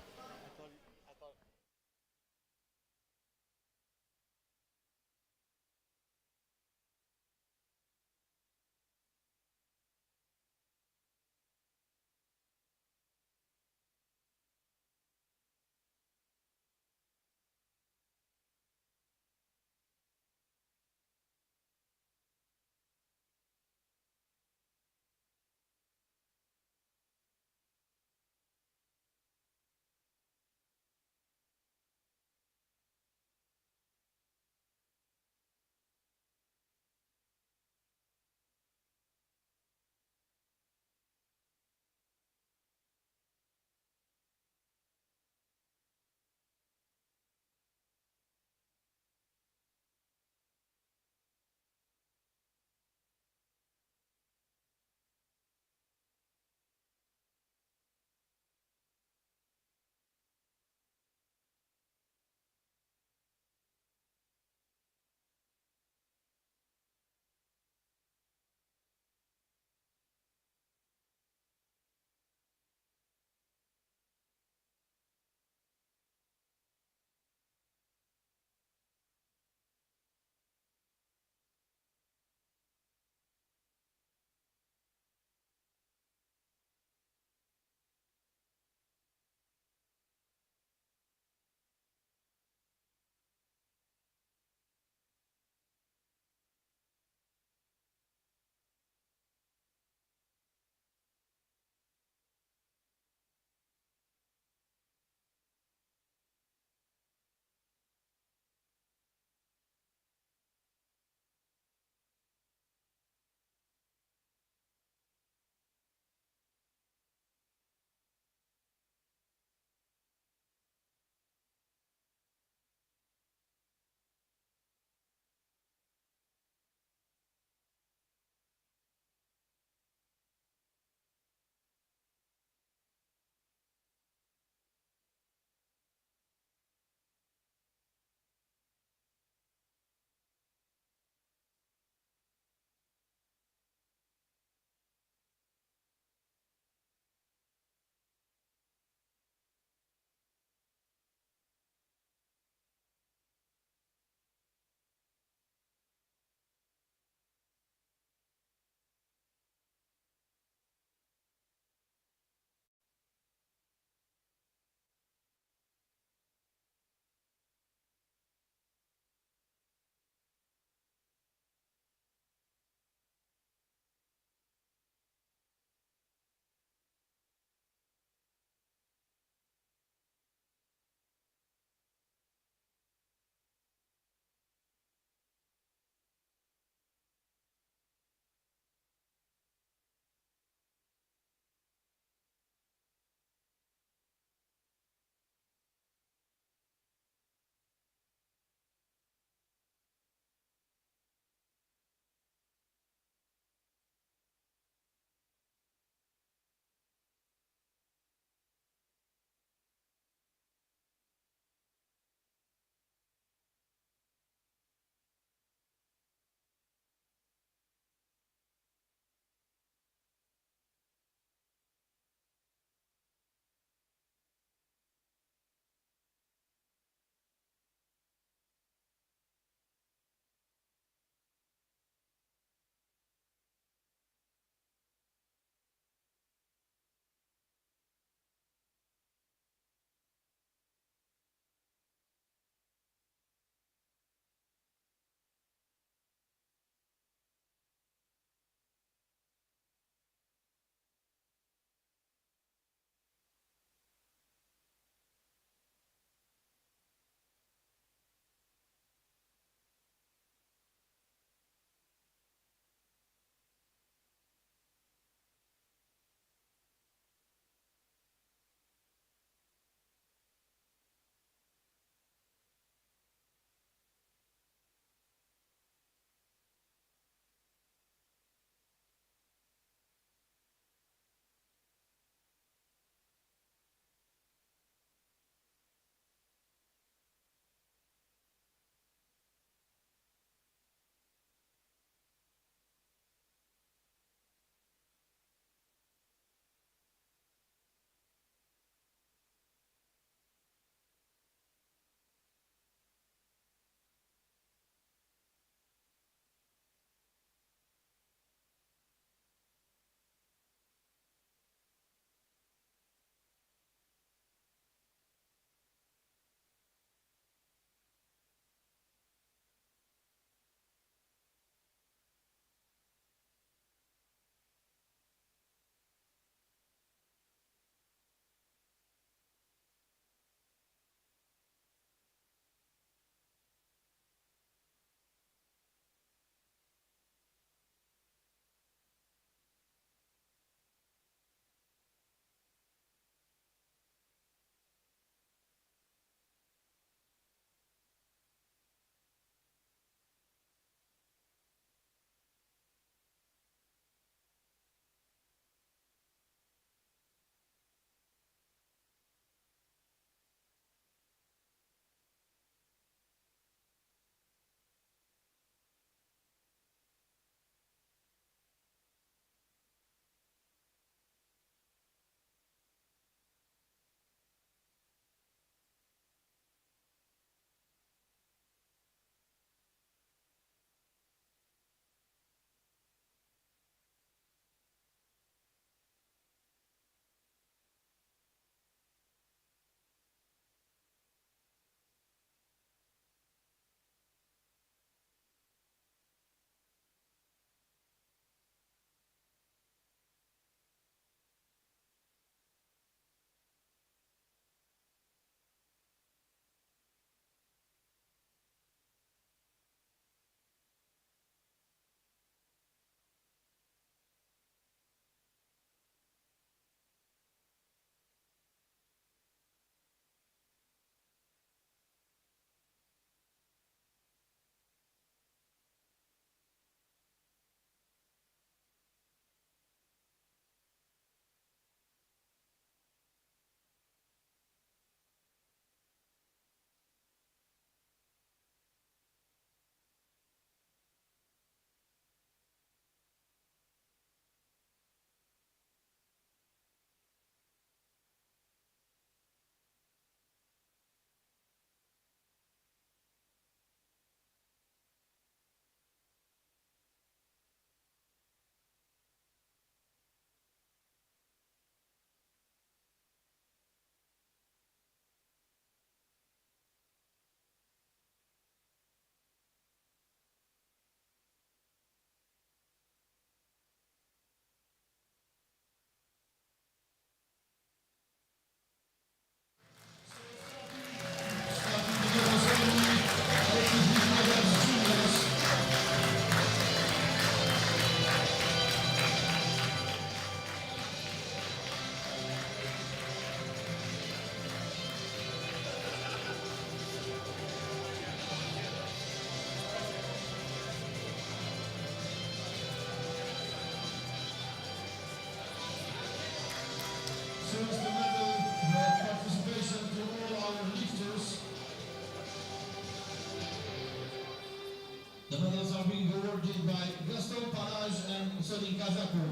supported by Gaston Parage and Sorin Kazakou.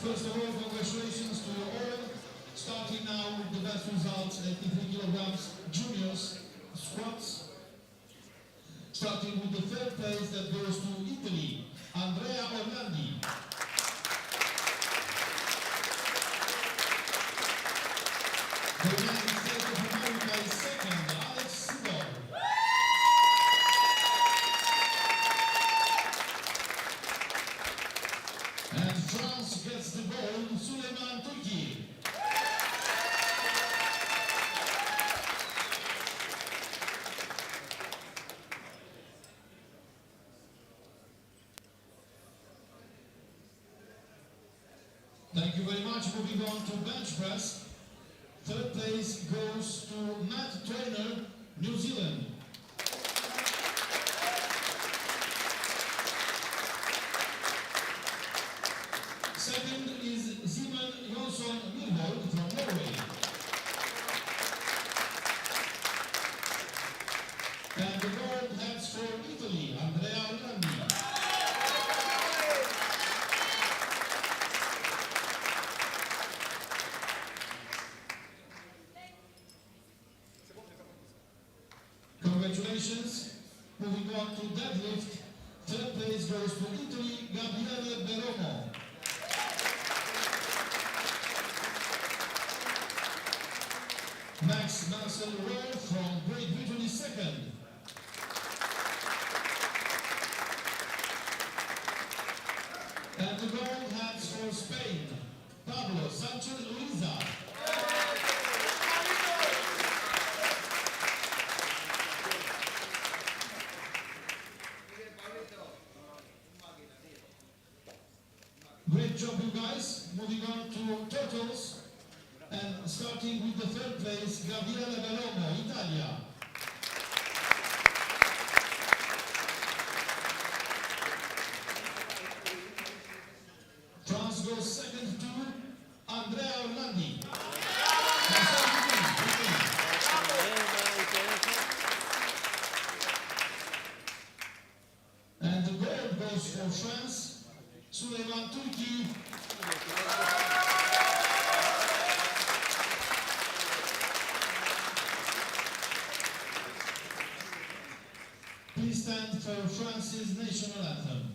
First of all, congratulations to you all. Starting now with the best results, 83 kilograms juniors squats. Starting with the third place that goes to Italy, Andrea Orlandi. The United States of America is second, Alex Sidor. And France gets the gold, Suleiman Turki. Thank you very much. Moving on to bench press. Third place goes to Matt Trainer, New Zealand. Second is Simon Jonsson Milvold from Norway. And the gold heads for Italy, Andrea Orlandi. Congratulations. Moving on to deadlift. Third place goes to Italy, Gabriele Beromo. Max Marcel Rowe from Great Britain is second. And the gold hands for Spain, Pablo Sanchez Luisa. Great job, you guys. Moving on to totals. And starting with the third place, Gabriele Beromo, Italia. France goes second to Andrea Orlandi. And the gold goes for France, Suleiman Turki. Please stand for France's national anthem.